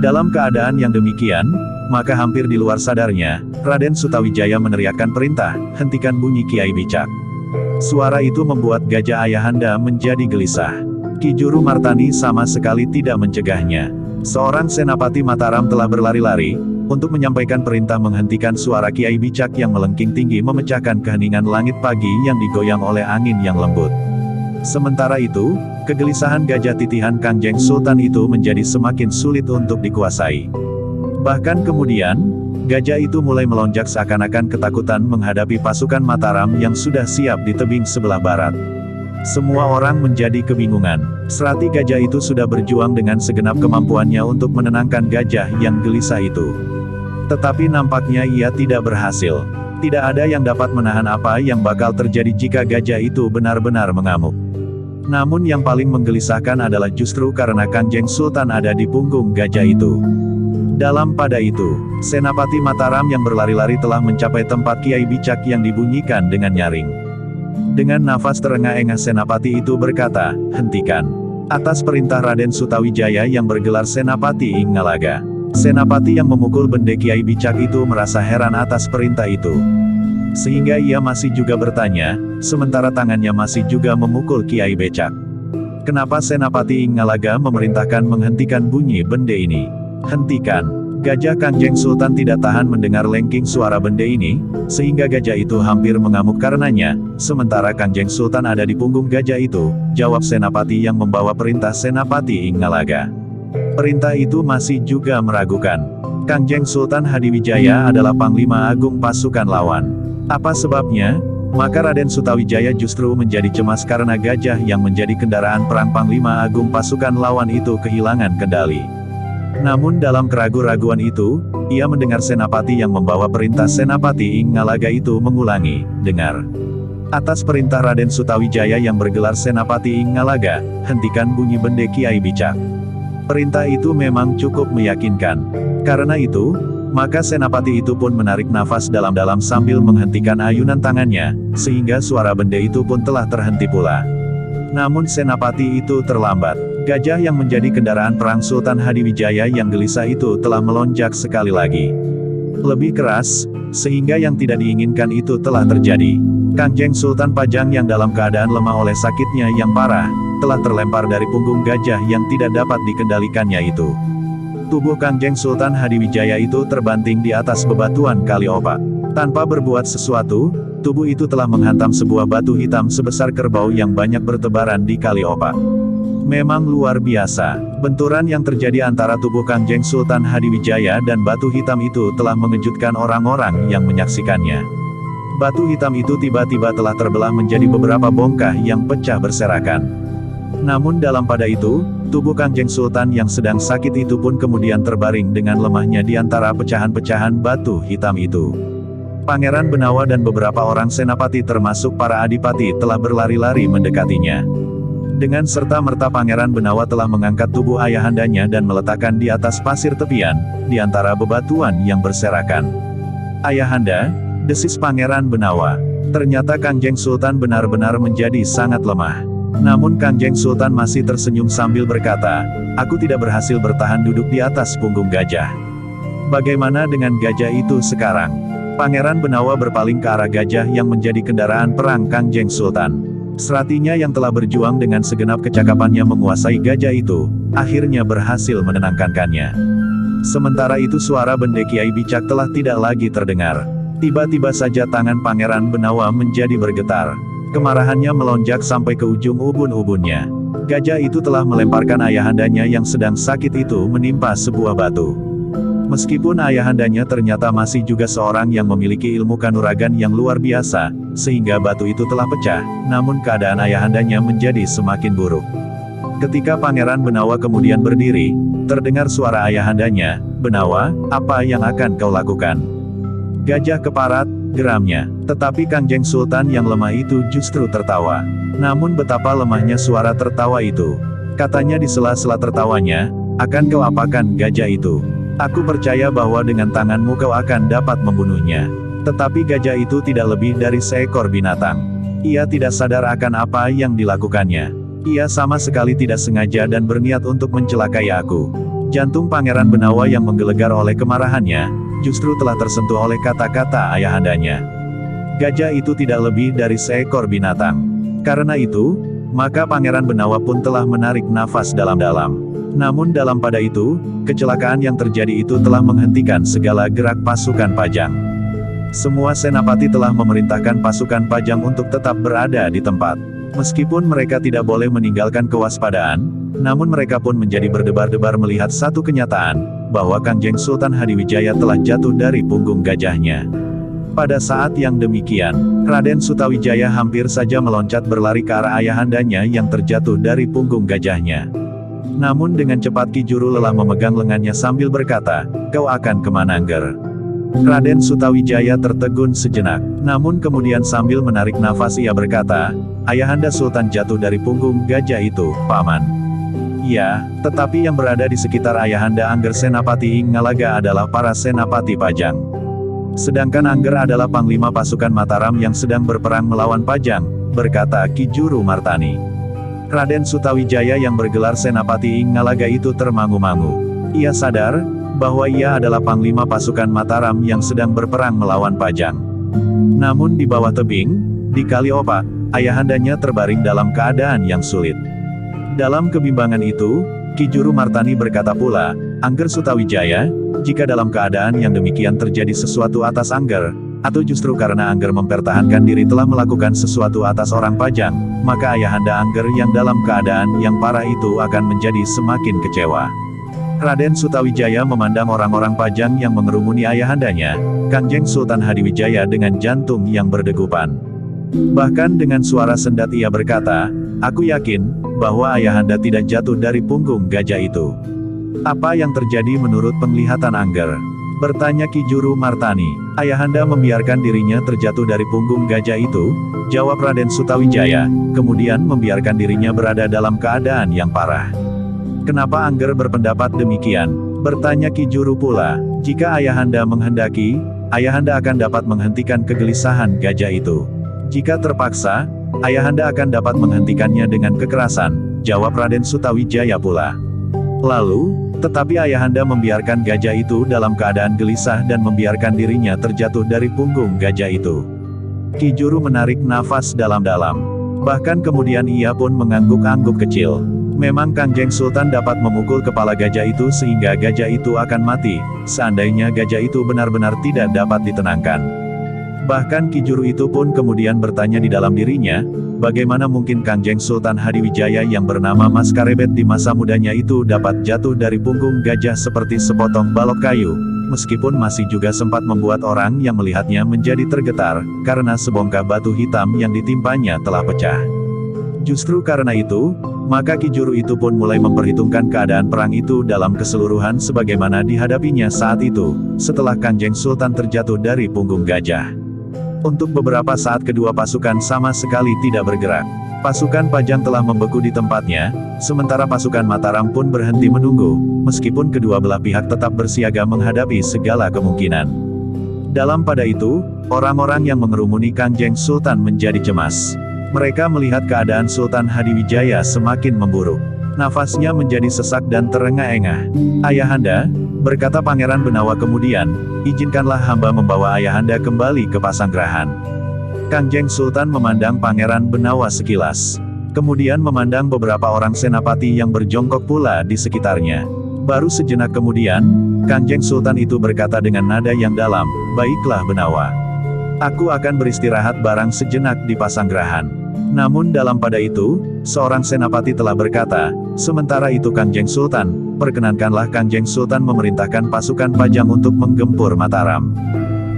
Dalam keadaan yang demikian, maka hampir di luar sadarnya, Raden Sutawijaya meneriakkan perintah, "Hentikan bunyi Kiai Bicak." Suara itu membuat gajah ayahanda menjadi gelisah. Ki Juru Martani sama sekali tidak mencegahnya. Seorang Senapati Mataram telah berlari-lari, untuk menyampaikan perintah menghentikan suara Kiai Bicak yang melengking tinggi memecahkan keheningan langit pagi yang digoyang oleh angin yang lembut. Sementara itu, kegelisahan gajah titihan Kanjeng Sultan itu menjadi semakin sulit untuk dikuasai. Bahkan kemudian, gajah itu mulai melonjak seakan-akan ketakutan menghadapi pasukan Mataram yang sudah siap di tebing sebelah barat. Semua orang menjadi kebingungan. Serati gajah itu sudah berjuang dengan segenap kemampuannya untuk menenangkan gajah yang gelisah itu. Tetapi nampaknya ia tidak berhasil. Tidak ada yang dapat menahan apa yang bakal terjadi jika gajah itu benar-benar mengamuk. Namun yang paling menggelisahkan adalah justru karena Kanjeng Sultan ada di punggung gajah itu. Dalam pada itu, Senapati Mataram yang berlari-lari telah mencapai tempat Kiai Bicak yang dibunyikan dengan nyaring. Dengan nafas terengah-engah Senapati itu berkata, "Hentikan." Atas perintah Raden Sutawijaya yang bergelar Senapati Inggalaga. Senapati yang memukul bende Kiai Bicak itu merasa heran atas perintah itu. Sehingga ia masih juga bertanya, sementara tangannya masih juga memukul Kiai Bicak. Kenapa Senapati Inggalaga memerintahkan menghentikan bunyi bende ini? "Hentikan." Gajah Kanjeng Sultan tidak tahan mendengar lengking suara bende ini, sehingga gajah itu hampir mengamuk karenanya, sementara Kanjeng Sultan ada di punggung gajah itu, jawab Senapati yang membawa perintah Senapati Inggalaga. Perintah itu masih juga meragukan. Kanjeng Sultan Hadiwijaya adalah Panglima Agung pasukan lawan. Apa sebabnya? Maka Raden Sutawijaya justru menjadi cemas karena gajah yang menjadi kendaraan perang Panglima Agung pasukan lawan itu kehilangan kendali. Namun dalam keraguan-raguan itu, ia mendengar Senapati yang membawa perintah Senapati Inggalaga itu mengulangi, "Dengar. Atas perintah Raden Sutawijaya yang bergelar Senapati Inggalaga, hentikan bunyi bende Kiai Bicak." Perintah itu memang cukup meyakinkan. Karena itu, maka Senapati itu pun menarik nafas dalam-dalam sambil menghentikan ayunan tangannya, sehingga suara bende itu pun telah terhenti pula. Namun Senapati itu terlambat. Gajah yang menjadi kendaraan perang Sultan Hadiwijaya yang gelisah itu telah melonjak sekali lagi. Lebih keras, sehingga yang tidak diinginkan itu telah terjadi. Kanjeng Sultan Pajang yang dalam keadaan lemah oleh sakitnya yang parah, telah terlempar dari punggung gajah yang tidak dapat dikendalikannya itu. Tubuh Kanjeng Sultan Hadiwijaya itu terbanting di atas bebatuan Kali Opak. Tanpa berbuat sesuatu, tubuh itu telah menghantam sebuah batu hitam sebesar kerbau yang banyak bertebaran di Kali Opak. Memang luar biasa. Benturan yang terjadi antara tubuh Kanjeng Sultan Hadiwijaya dan batu hitam itu telah mengejutkan orang-orang yang menyaksikannya. Batu hitam itu tiba-tiba telah terbelah menjadi beberapa bongkah yang pecah berserakan. Namun dalam pada itu, tubuh Kanjeng Sultan yang sedang sakit itu pun kemudian terbaring dengan lemahnya di antara pecahan-pecahan batu hitam itu. Pangeran Benawa dan beberapa orang senapati termasuk para adipati telah berlari-lari mendekatinya. Dengan serta-merta Pangeran Benawa telah mengangkat tubuh ayahandanya dan meletakkan di atas pasir tepian, di antara bebatuan yang berserakan. "Ayahanda," desis Pangeran Benawa. Ternyata Kanjeng Sultan benar-benar menjadi sangat lemah. Namun Kanjeng Sultan masih tersenyum sambil berkata, "Aku tidak berhasil bertahan duduk di atas punggung gajah. Bagaimana dengan gajah itu sekarang?" Pangeran Benawa berpaling ke arah gajah yang menjadi kendaraan perang Kanjeng Sultan. Seratinya yang telah berjuang dengan segenap kecakapannya menguasai gajah itu, akhirnya berhasil menenangkannya. Sementara itu suara bende Kiai Bicak telah tidak lagi terdengar. Tiba-tiba saja tangan Pangeran Benawa menjadi bergetar. Kemarahannya melonjak sampai ke ujung ubun-ubunnya. Gajah itu telah melemparkan ayahandanya yang sedang sakit itu menimpa sebuah batu. Meskipun ayahandanya ternyata masih juga seorang yang memiliki ilmu kanuragan yang luar biasa, sehingga batu itu telah pecah, namun keadaan ayahandanya menjadi semakin buruk. Ketika Pangeran Benawa kemudian berdiri, terdengar suara ayahandanya, "Benawa, apa yang akan kau lakukan?" Gajah keparat, geramnya. Tetapi Kangjeng Sultan yang lemah itu justru tertawa. Namun betapa lemahnya suara tertawa itu. Katanya di sela-sela tertawanya, akan kau apakan gajah itu? Aku percaya bahwa dengan tanganmu kau akan dapat membunuhnya. Tetapi gajah itu tidak lebih dari seekor binatang. Ia tidak sadar akan apa yang dilakukannya. Ia sama sekali tidak sengaja dan berniat untuk mencelakai aku. Jantung Pangeran Benawa yang menggelegar oleh kemarahannya, justru telah tersentuh oleh kata-kata ayahandanya. Gajah itu tidak lebih dari seekor binatang. Karena itu, maka Pangeran Benawa pun telah menarik nafas dalam-dalam. Namun dalam pada itu, kecelakaan yang terjadi itu telah menghentikan segala gerak pasukan Pajang. Semua senapati telah memerintahkan pasukan Pajang untuk tetap berada di tempat. Meskipun mereka tidak boleh meninggalkan kewaspadaan, namun mereka pun menjadi berdebar-debar melihat satu kenyataan, bahwa Kangjeng Sultan Hadiwijaya telah jatuh dari punggung gajahnya. Pada saat yang demikian, Raden Sutawijaya hampir saja meloncat berlari ke arah ayahandanya yang terjatuh dari punggung gajahnya. Namun dengan cepat Ki Juru lelah memegang lengannya sambil berkata, "Kau akan kemana, Angger?" Raden Sutawijaya tertegun sejenak, namun kemudian sambil menarik nafas ia berkata, "Ayahanda Sultan jatuh dari punggung gajah itu, Paman." Ya, tetapi yang berada di sekitar Ayahanda Angger Senapati Inggalaga adalah para senapati Pajang. Sedangkan Angger adalah panglima pasukan Mataram yang sedang berperang melawan Pajang, berkata Ki Juru Martani. Raden Sutawijaya yang bergelar Senapati Inggalaga itu termangu-mangu. Ia sadar bahwa ia adalah panglima pasukan Mataram yang sedang berperang melawan Pajang. Namun di bawah tebing, di Kali Opak, ayahandanya terbaring dalam keadaan yang sulit. Dalam kebimbangan itu, Ki Juru Martani berkata pula, "Angger Sutawijaya, jika dalam keadaan yang demikian terjadi sesuatu atas Angger, atau justru karena Angger mempertahankan diri telah melakukan sesuatu atas orang Pajang, maka ayahanda Angger yang dalam keadaan yang parah itu akan menjadi semakin kecewa." Raden Sutawijaya memandang orang-orang Pajang yang mengerumuni ayahandanya, Kangjeng Sultan Hadiwijaya dengan jantung yang berdegupan. Bahkan dengan suara sendat ia berkata, "Aku yakin, bahwa ayahanda tidak jatuh dari punggung gajah itu." "Apa yang terjadi menurut penglihatan Angger?" bertanya Ki Juru Martani. "Ayahanda membiarkan dirinya terjatuh dari punggung gajah itu," jawab Raden Sutawijaya, "kemudian membiarkan dirinya berada dalam keadaan yang parah." "Kenapa Angger berpendapat demikian?" bertanya Ki Juru pula. "Jika ayahanda menghendaki, ayahanda akan dapat menghentikan kegelisahan gajah itu. Jika terpaksa, ayahanda akan dapat menghentikannya dengan kekerasan," jawab Raden Sutawijaya pula. "Lalu, tetapi ayahanda membiarkan gajah itu dalam keadaan gelisah dan membiarkan dirinya terjatuh dari punggung gajah itu." Ki Juru menarik nafas dalam-dalam. Bahkan kemudian ia pun mengangguk-angguk kecil. Memang Kangjeng Sultan dapat memukul kepala gajah itu sehingga gajah itu akan mati, seandainya gajah itu benar-benar tidak dapat ditenangkan. Bahkan Ki Juru itu pun kemudian bertanya di dalam dirinya, bagaimana mungkin Kangjeng Sultan Hadiwijaya yang bernama Mas Karebet di masa mudanya itu dapat jatuh dari punggung gajah seperti sepotong balok kayu, meskipun masih juga sempat membuat orang yang melihatnya menjadi tergetar, karena sebongkah batu hitam yang ditimpanya telah pecah. Justru karena itu, maka Ki Juru itu pun mulai memperhitungkan keadaan perang itu dalam keseluruhan sebagaimana dihadapinya saat itu, setelah Kangjeng Sultan terjatuh dari punggung gajah. Untuk beberapa saat kedua pasukan sama sekali tidak bergerak. Pasukan Pajang telah membeku di tempatnya, sementara pasukan Mataram pun berhenti menunggu, meskipun kedua belah pihak tetap bersiaga menghadapi segala kemungkinan. Dalam pada itu, orang-orang yang mengerumuni Kangjeng Sultan menjadi cemas. Mereka melihat keadaan Sultan Hadiwijaya semakin memburuk. Nafasnya menjadi sesak dan terengah-engah. "Ayahanda," berkata Pangeran Benawa kemudian, "izinkanlah hamba membawa ayahanda kembali ke Pasanggerahan." Kangjeng Sultan memandang Pangeran Benawa sekilas. Kemudian memandang beberapa orang senapati yang berjongkok pula di sekitarnya. Baru sejenak kemudian, Kangjeng Sultan itu berkata dengan nada yang dalam, "Baiklah Benawa. Aku akan beristirahat barang sejenak di Pasanggerahan." Namun dalam pada itu, seorang senapati telah berkata, "Sementara itu Kangjeng Sultan, perkenankanlah Kangjeng Sultan memerintahkan pasukan Pajang untuk menggempur Mataram."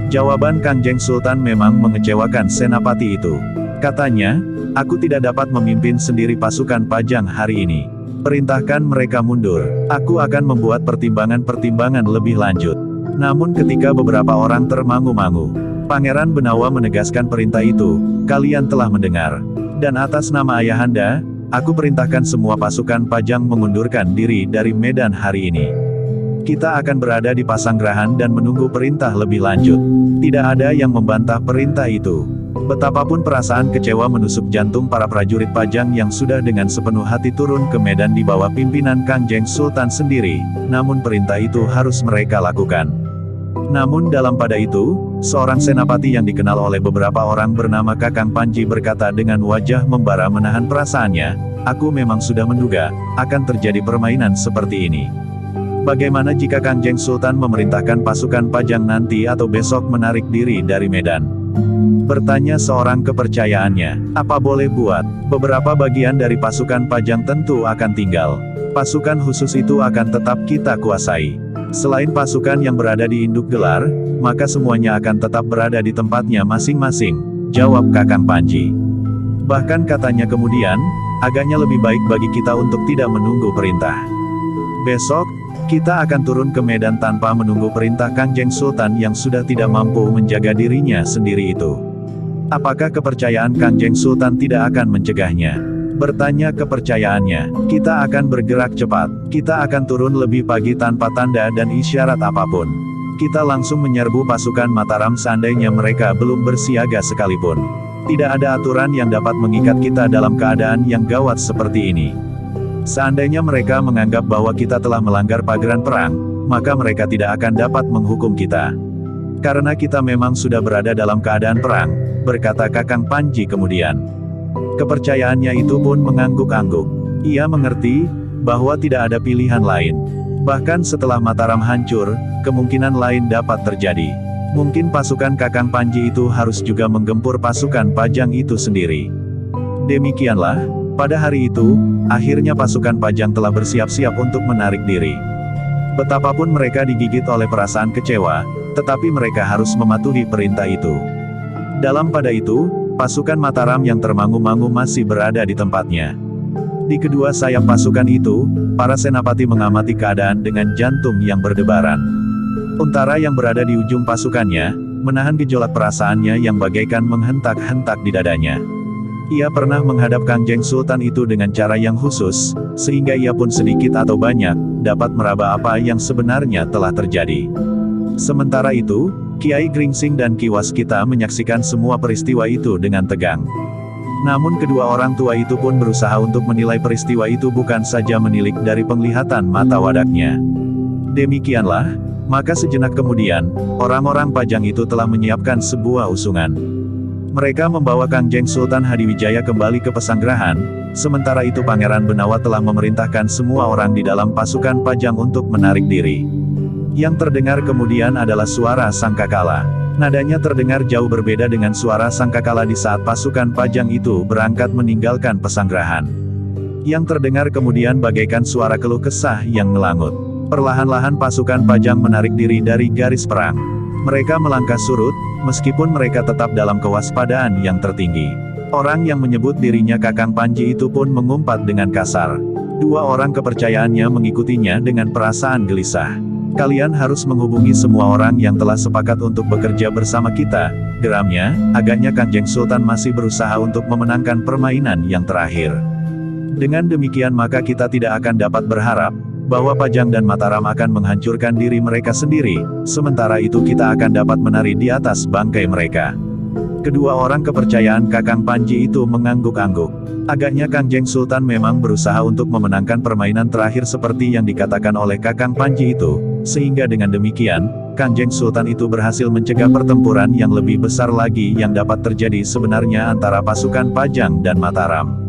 Jawaban Kangjeng Sultan memang mengecewakan senapati itu. Katanya, "Aku tidak dapat memimpin sendiri pasukan Pajang hari ini. Perintahkan mereka mundur. Aku akan membuat pertimbangan-pertimbangan lebih lanjut." Namun ketika beberapa orang termangu-mangu, Pangeran Benawa menegaskan perintah itu, kalian telah mendengar. Dan atas nama Ayahanda, aku perintahkan semua pasukan Pajang mengundurkan diri dari medan hari ini. Kita akan berada di Pasanggerahan dan menunggu perintah lebih lanjut. Tidak ada yang membantah perintah itu. Betapapun perasaan kecewa menusuk jantung para prajurit Pajang yang sudah dengan sepenuh hati turun ke medan di bawah pimpinan Kangjeng Sultan sendiri, namun perintah itu harus mereka lakukan. Namun dalam pada itu, seorang senapati yang dikenal oleh beberapa orang bernama Kakang Panji berkata dengan wajah membara menahan perasaannya, aku memang sudah menduga, akan terjadi permainan seperti ini. Bagaimana jika Kangjeng Sultan memerintahkan pasukan Pajang nanti atau besok menarik diri dari medan? Bertanya seorang kepercayaannya, apa boleh buat, beberapa bagian dari pasukan Pajang tentu akan tinggal. Pasukan khusus itu akan tetap kita kuasai. Selain pasukan yang berada di Induk Gelar, maka semuanya akan tetap berada di tempatnya masing-masing, jawab Kakang Panji. Bahkan katanya kemudian, agaknya lebih baik bagi kita untuk tidak menunggu perintah. Besok, kita akan turun ke medan tanpa menunggu perintah Kangjeng Sultan yang sudah tidak mampu menjaga dirinya sendiri itu. Apakah kepercayaan Kangjeng Sultan tidak akan mencegahnya? Bertanya kepercayaannya, kita akan bergerak cepat, kita akan turun lebih pagi tanpa tanda dan isyarat apapun. Kita langsung menyerbu pasukan Mataram seandainya mereka belum bersiaga sekalipun. Tidak ada aturan yang dapat mengikat kita dalam keadaan yang gawat seperti ini. Seandainya mereka menganggap bahwa kita telah melanggar pageran perang, maka mereka tidak akan dapat menghukum kita. Karena kita memang sudah berada dalam keadaan perang, berkata Kakang Panji kemudian. Kepercayaannya itu pun mengangguk-angguk. Ia mengerti, bahwa tidak ada pilihan lain. Bahkan setelah Mataram hancur, kemungkinan lain dapat terjadi. Mungkin pasukan Kakang Panji itu harus juga menggempur pasukan Pajang itu sendiri. Demikianlah, pada hari itu, akhirnya pasukan Pajang telah bersiap-siap untuk menarik diri. Betapapun mereka digigit oleh perasaan kecewa, tetapi mereka harus mematuhi perintah itu. Dalam pada itu, pasukan Mataram yang termangu-mangu masih berada di tempatnya. Di kedua sayap pasukan itu, para senapati mengamati keadaan dengan jantung yang berdebaran. Untara yang berada di ujung pasukannya, menahan gejolak perasaannya yang bagaikan menghentak-hentak di dadanya. Ia pernah menghadap Kangjeng Sultan itu dengan cara yang khusus, sehingga ia pun sedikit atau banyak, dapat meraba apa yang sebenarnya telah terjadi. Sementara itu, Kiai Gringsing dan Ki Waskita menyaksikan semua peristiwa itu dengan tegang. Namun kedua orang tua itu pun berusaha untuk menilai peristiwa itu bukan saja menilik dari penglihatan mata wadaknya. Demikianlah, maka sejenak kemudian, orang-orang Pajang itu telah menyiapkan sebuah usungan. Mereka membawa Kangjeng Sultan Hadiwijaya kembali ke Pasanggerahan, sementara itu Pangeran Benawa telah memerintahkan semua orang di dalam pasukan Pajang untuk menarik diri. Yang terdengar kemudian adalah suara sangkakala. Nadanya terdengar jauh berbeda dengan suara sangkakala di saat pasukan Pajang itu berangkat meninggalkan Pasanggerahan. Yang terdengar kemudian bagaikan suara keluh kesah yang melangut. Perlahan-lahan pasukan Pajang menarik diri dari garis perang. Mereka melangkah surut, meskipun mereka tetap dalam kewaspadaan yang tertinggi. Orang yang menyebut dirinya Kakang Panji itu pun mengumpat dengan kasar. Dua orang kepercayaannya mengikutinya dengan perasaan gelisah. Kalian harus menghubungi semua orang yang telah sepakat untuk bekerja bersama kita, geramnya. Agaknya Kangjeng Sultan masih berusaha untuk memenangkan permainan yang terakhir. Dengan demikian maka kita tidak akan dapat berharap bahwa Pajang dan Mataram akan menghancurkan diri mereka sendiri, sementara itu kita akan dapat menari di atas bangkai mereka. Kedua orang kepercayaan Kakang Panji itu mengangguk-angguk. Agaknya Kangjeng Sultan memang berusaha untuk memenangkan permainan terakhir seperti yang dikatakan oleh Kakang Panji itu, sehingga dengan demikian, Kangjeng Sultan itu berhasil mencegah pertempuran yang lebih besar lagi yang dapat terjadi sebenarnya antara pasukan Pajang dan Mataram.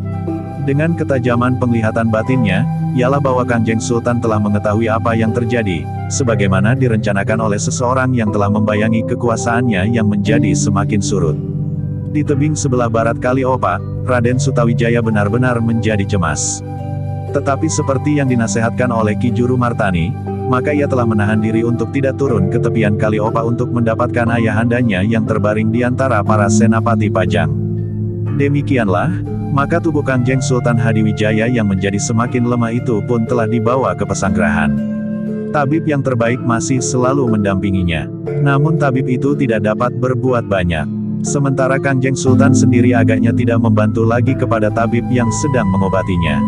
Dengan ketajaman penglihatan batinnya, ialah bahwa Kangjeng Sultan telah mengetahui apa yang terjadi, sebagaimana direncanakan oleh seseorang yang telah membayangi kekuasaannya yang menjadi semakin surut. Di tebing sebelah barat Kaliopa, Raden Sutawijaya benar-benar menjadi cemas. Tetapi seperti yang dinasehatkan oleh Ki Juru Martani, maka ia telah menahan diri untuk tidak turun ke tepian Kaliopa untuk mendapatkan ayahandanya yang terbaring di antara para senapati Pajang. Demikianlah, maka tubuh Kangjeng Sultan Hadiwijaya yang menjadi semakin lemah itu pun telah dibawa ke Pasanggerahan. Tabib yang terbaik masih selalu mendampinginya. Namun tabib itu tidak dapat berbuat banyak. Sementara Kangjeng Sultan sendiri agaknya tidak membantu lagi kepada tabib yang sedang mengobatinya.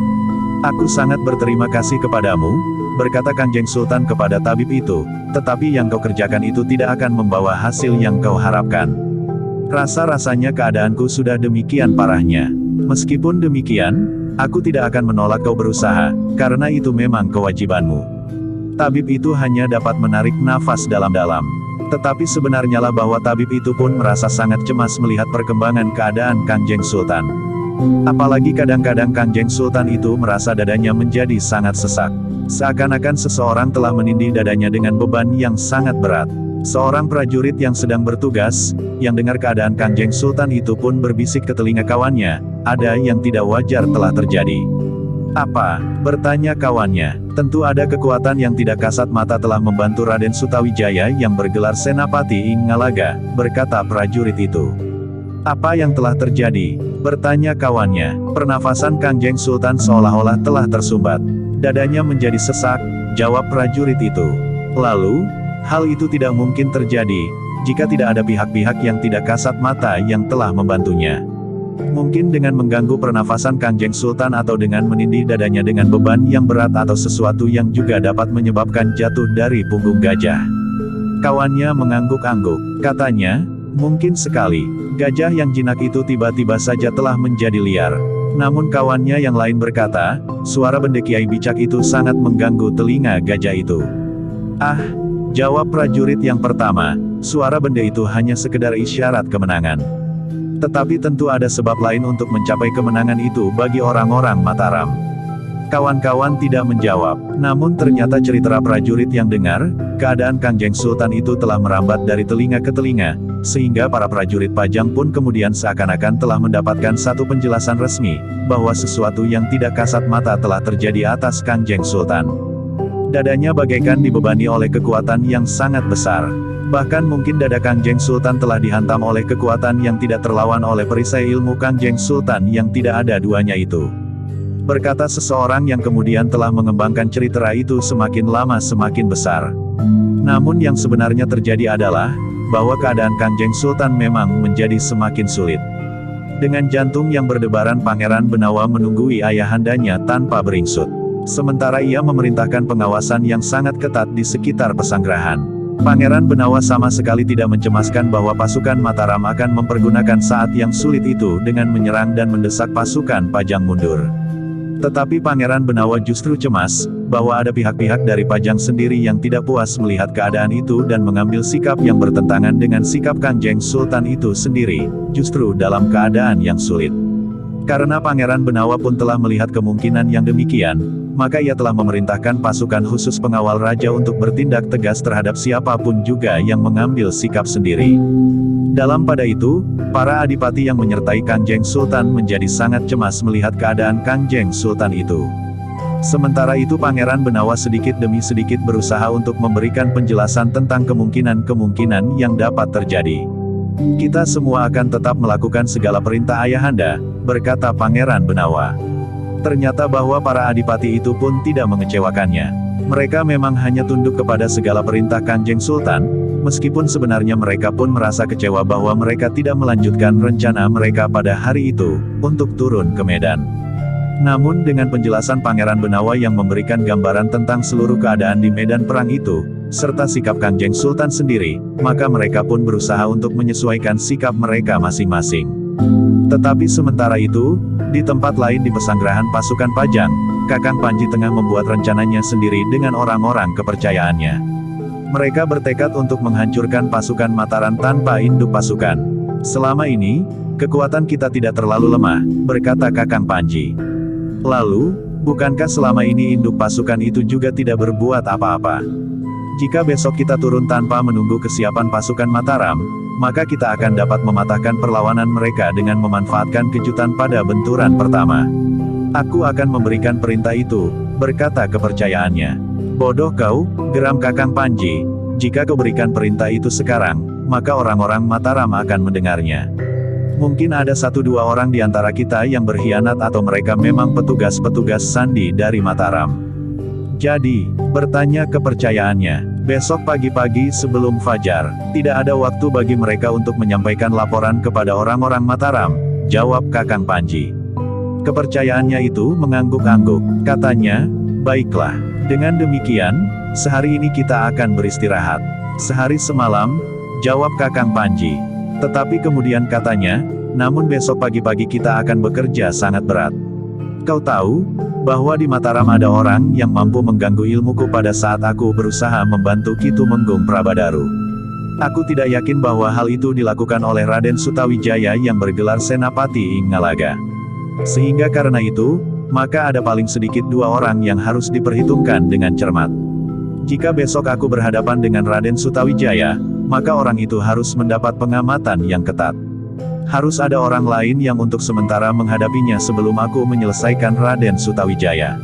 "Aku sangat berterima kasih kepadamu," berkata Kangjeng Sultan kepada tabib itu, "tetapi yang kau kerjakan itu tidak akan membawa hasil yang kau harapkan. Rasa-rasanya keadaanku sudah demikian parahnya. Meskipun demikian, aku tidak akan menolak kau berusaha, karena itu memang kewajibanmu." Tabib itu hanya dapat menarik nafas dalam-dalam. Tetapi sebenarnya lah bahwa tabib itu pun merasa sangat cemas melihat perkembangan keadaan Kangjeng Sultan. Apalagi kadang-kadang Kangjeng Sultan itu merasa dadanya menjadi sangat sesak. Seakan-akan seseorang telah menindih dadanya dengan beban yang sangat berat. Seorang prajurit yang sedang bertugas, yang dengar keadaan Kangjeng Sultan itu pun berbisik ke telinga kawannya, "Ada yang tidak wajar telah terjadi." "Apa?" bertanya kawannya. "Tentu ada kekuatan yang tidak kasat mata telah membantu Raden Sutawijaya yang bergelar Senapati Ing Ngalaga," berkata prajurit itu. "Apa yang telah terjadi?" bertanya kawannya. Pernafasan Kangjeng Sultan seolah-olah telah tersumbat. Dadanya menjadi sesak, jawab prajurit itu. "Lalu, hal itu tidak mungkin terjadi, jika tidak ada pihak-pihak yang tidak kasat mata yang telah membantunya. Mungkin dengan mengganggu pernafasan Kangjeng Sultan atau dengan menindih dadanya dengan beban yang berat atau sesuatu yang juga dapat menyebabkan jatuh dari punggung gajah." Kawannya mengangguk-angguk. Katanya, "Mungkin sekali, gajah yang jinak itu tiba-tiba saja telah menjadi liar." Namun kawannya yang lain berkata, "Suara bende Kiai Bicak itu sangat mengganggu telinga gajah itu." "Ah," jawab prajurit yang pertama, "suara bende itu hanya sekedar isyarat kemenangan. Tetapi tentu ada sebab lain untuk mencapai kemenangan itu bagi orang-orang Mataram." Kawan-kawan tidak menjawab. Namun ternyata cerita prajurit yang dengar, keadaan Kangjeng Sultan itu telah merambat dari telinga ke telinga, sehingga para prajurit Pajang pun kemudian seakan-akan telah mendapatkan satu penjelasan resmi, bahwa sesuatu yang tidak kasat mata telah terjadi atas Kangjeng Sultan. Dadanya bagaikan dibebani oleh kekuatan yang sangat besar. Bahkan mungkin dada Kangjeng Sultan telah dihantam oleh kekuatan yang tidak terlawan oleh perisai ilmu Kangjeng Sultan yang tidak ada duanya itu. Berkata seseorang yang kemudian telah mengembangkan cerita itu semakin lama semakin besar. Namun yang sebenarnya terjadi adalah, bahwa keadaan Kangjeng Sultan memang menjadi semakin sulit. Dengan jantung yang berdebaran Pangeran Benawa menunggui ayahandanya tanpa beringsut. Sementara ia memerintahkan pengawasan yang sangat ketat di sekitar pesanggerahan. Pangeran Benawa sama sekali tidak mencemaskan bahwa pasukan Mataram akan mempergunakan saat yang sulit itu dengan menyerang dan mendesak pasukan Pajang mundur. Tetapi Pangeran Benawa justru cemas, bahwa ada pihak-pihak dari Pajang sendiri yang tidak puas melihat keadaan itu dan mengambil sikap yang bertentangan dengan sikap Kangjeng Sultan itu sendiri, justru dalam keadaan yang sulit. Karena Pangeran Benawa pun telah melihat kemungkinan yang demikian, maka ia telah memerintahkan pasukan khusus pengawal raja untuk bertindak tegas terhadap siapapun juga yang mengambil sikap sendiri. Dalam pada itu, para adipati yang menyertai Kangjeng Sultan menjadi sangat cemas melihat keadaan Kangjeng Sultan itu. Sementara itu Pangeran Benawa sedikit demi sedikit berusaha untuk memberikan penjelasan tentang kemungkinan-kemungkinan yang dapat terjadi. "Kita semua akan tetap melakukan segala perintah Ayahanda," berkata Pangeran Benawa. Ternyata bahwa para adipati itu pun tidak mengecewakannya. Mereka memang hanya tunduk kepada segala perintah Kangjeng Sultan, meskipun sebenarnya mereka pun merasa kecewa bahwa mereka tidak melanjutkan rencana mereka pada hari itu, untuk turun ke medan. Namun dengan penjelasan Pangeran Benawa yang memberikan gambaran tentang seluruh keadaan di medan perang itu, serta sikap Kangjeng Sultan sendiri, maka mereka pun berusaha untuk menyesuaikan sikap mereka masing-masing. Tetapi sementara itu, di tempat lain di pesanggerahan pasukan Pajang, Kakang Panji tengah membuat rencananya sendiri dengan orang-orang kepercayaannya. Mereka bertekad untuk menghancurkan pasukan Mataram tanpa induk pasukan. "Selama ini, kekuatan kita tidak terlalu lemah," berkata Kakang Panji. "Lalu, bukankah selama ini induk pasukan itu juga tidak berbuat apa-apa? Jika besok kita turun tanpa menunggu kesiapan pasukan Mataram, maka kita akan dapat mematahkan perlawanan mereka dengan memanfaatkan kejutan pada benturan pertama. Aku akan memberikan perintah itu," berkata kepercayaannya. "Bodoh kau," geram Kakang Panji, "jika kau berikan perintah itu sekarang, maka orang-orang Mataram akan mendengarnya. Mungkin ada 1-2 orang di antara kita yang berkhianat atau mereka memang petugas-petugas sandi dari Mataram. Jadi, bertanya kepercayaannya, besok pagi-pagi sebelum fajar, tidak ada waktu bagi mereka untuk menyampaikan laporan kepada orang-orang Mataram, jawab Kakang Panji. Kepercayaannya itu mengangguk-angguk, katanya, baiklah, dengan demikian, sehari ini kita akan beristirahat. Sehari semalam, jawab Kakang Panji. Tetapi kemudian katanya, namun besok pagi-pagi kita akan bekerja sangat berat. Kau tahu, bahwa di Mataram ada orang yang mampu mengganggu ilmuku pada saat aku berusaha membantu Ki Tumenggung Prabadaru. Aku tidak yakin bahwa hal itu dilakukan oleh Raden Sutawijaya yang bergelar Senapati Inggalaga. Sehingga karena itu, maka ada paling sedikit 2 orang yang harus diperhitungkan dengan cermat. Jika besok aku berhadapan dengan Raden Sutawijaya, maka orang itu harus mendapat pengamatan yang ketat. Harus ada orang lain yang untuk sementara menghadapinya sebelum aku menyelesaikan Raden Sutawijaya.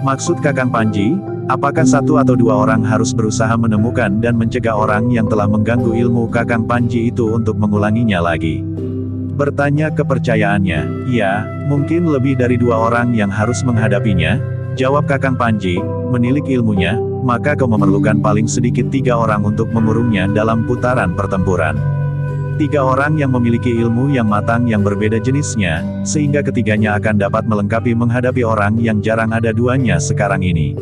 Maksud Kakang Panji, apakah 1 atau 2 orang harus berusaha menemukan dan mencegah orang yang telah mengganggu ilmu Kakang Panji itu untuk mengulanginya lagi? Bertanya kepercayaannya, ya, mungkin lebih dari 2 orang yang harus menghadapinya, jawab Kakang Panji, menilik ilmunya, maka kau memerlukan paling sedikit 3 orang untuk mengurungnya dalam putaran pertempuran. 3 orang yang memiliki ilmu yang matang yang berbeda jenisnya, sehingga ketiganya akan dapat melengkapi menghadapi orang yang jarang ada duanya sekarang ini.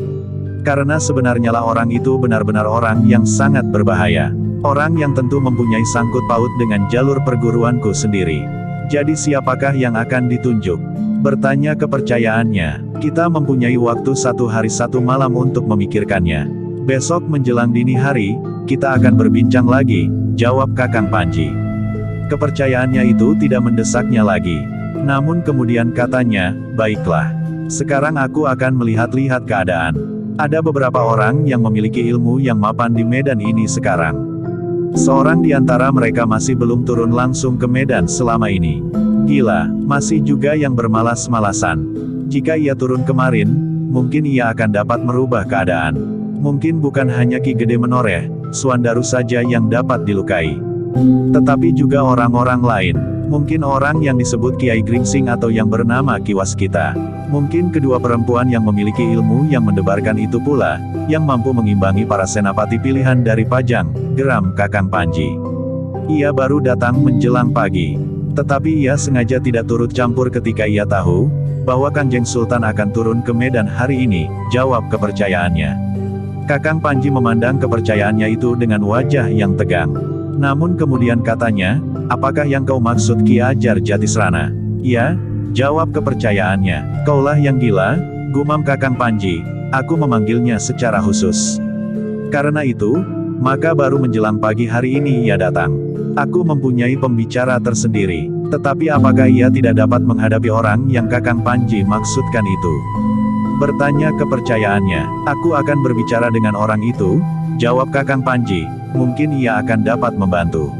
Karena sebenarnya lah orang itu benar-benar orang yang sangat berbahaya. Orang yang tentu mempunyai sangkut paut dengan jalur perguruanku sendiri. Jadi siapakah yang akan ditunjuk? Bertanya kepercayaannya, kita mempunyai waktu 1 hari 1 malam untuk memikirkannya. Besok menjelang dini hari, kita akan berbincang lagi, jawab Kakang Panji. Kepercayaannya itu tidak mendesaknya lagi. Namun kemudian katanya, baiklah. Sekarang aku akan melihat-lihat keadaan. Ada beberapa orang yang memiliki ilmu yang mapan di medan ini sekarang. Seorang di antara mereka masih belum turun langsung ke medan selama ini. Gila, masih juga yang bermalas-malasan. Jika ia turun kemarin, mungkin ia akan dapat merubah keadaan. Mungkin bukan hanya Ki Gede Menoreh, Suandaru saja yang dapat dilukai. Tetapi juga orang-orang lain. Mungkin orang yang disebut Kiai Gringsing atau yang bernama Ki Waskita. Mungkin kedua perempuan yang memiliki ilmu yang mendebarkan itu pula, yang mampu mengimbangi para senapati pilihan dari Pajang, geram Kakang Panji. Ia baru datang menjelang pagi. Tetapi ia sengaja tidak turut campur ketika ia tahu, bahwa Kanjeng Sultan akan turun ke medan hari ini, jawab kepercayaannya. Kakang Panji memandang kepercayaannya itu dengan wajah yang tegang. Namun kemudian katanya, apakah yang kau maksud Ki Ajar Jatisrana? Ya, jawab kepercayaannya. Kaulah yang gila, gumam Kakang Panji, aku memanggilnya secara khusus. Karena itu, maka baru menjelang pagi hari ini ia datang. Aku mempunyai pembicara tersendiri, tetapi apakah ia tidak dapat menghadapi orang yang Kakang Panji maksudkan itu? Bertanya kepercayaannya, aku akan berbicara dengan orang itu, jawab Kakang Panji, mungkin ia akan dapat membantu.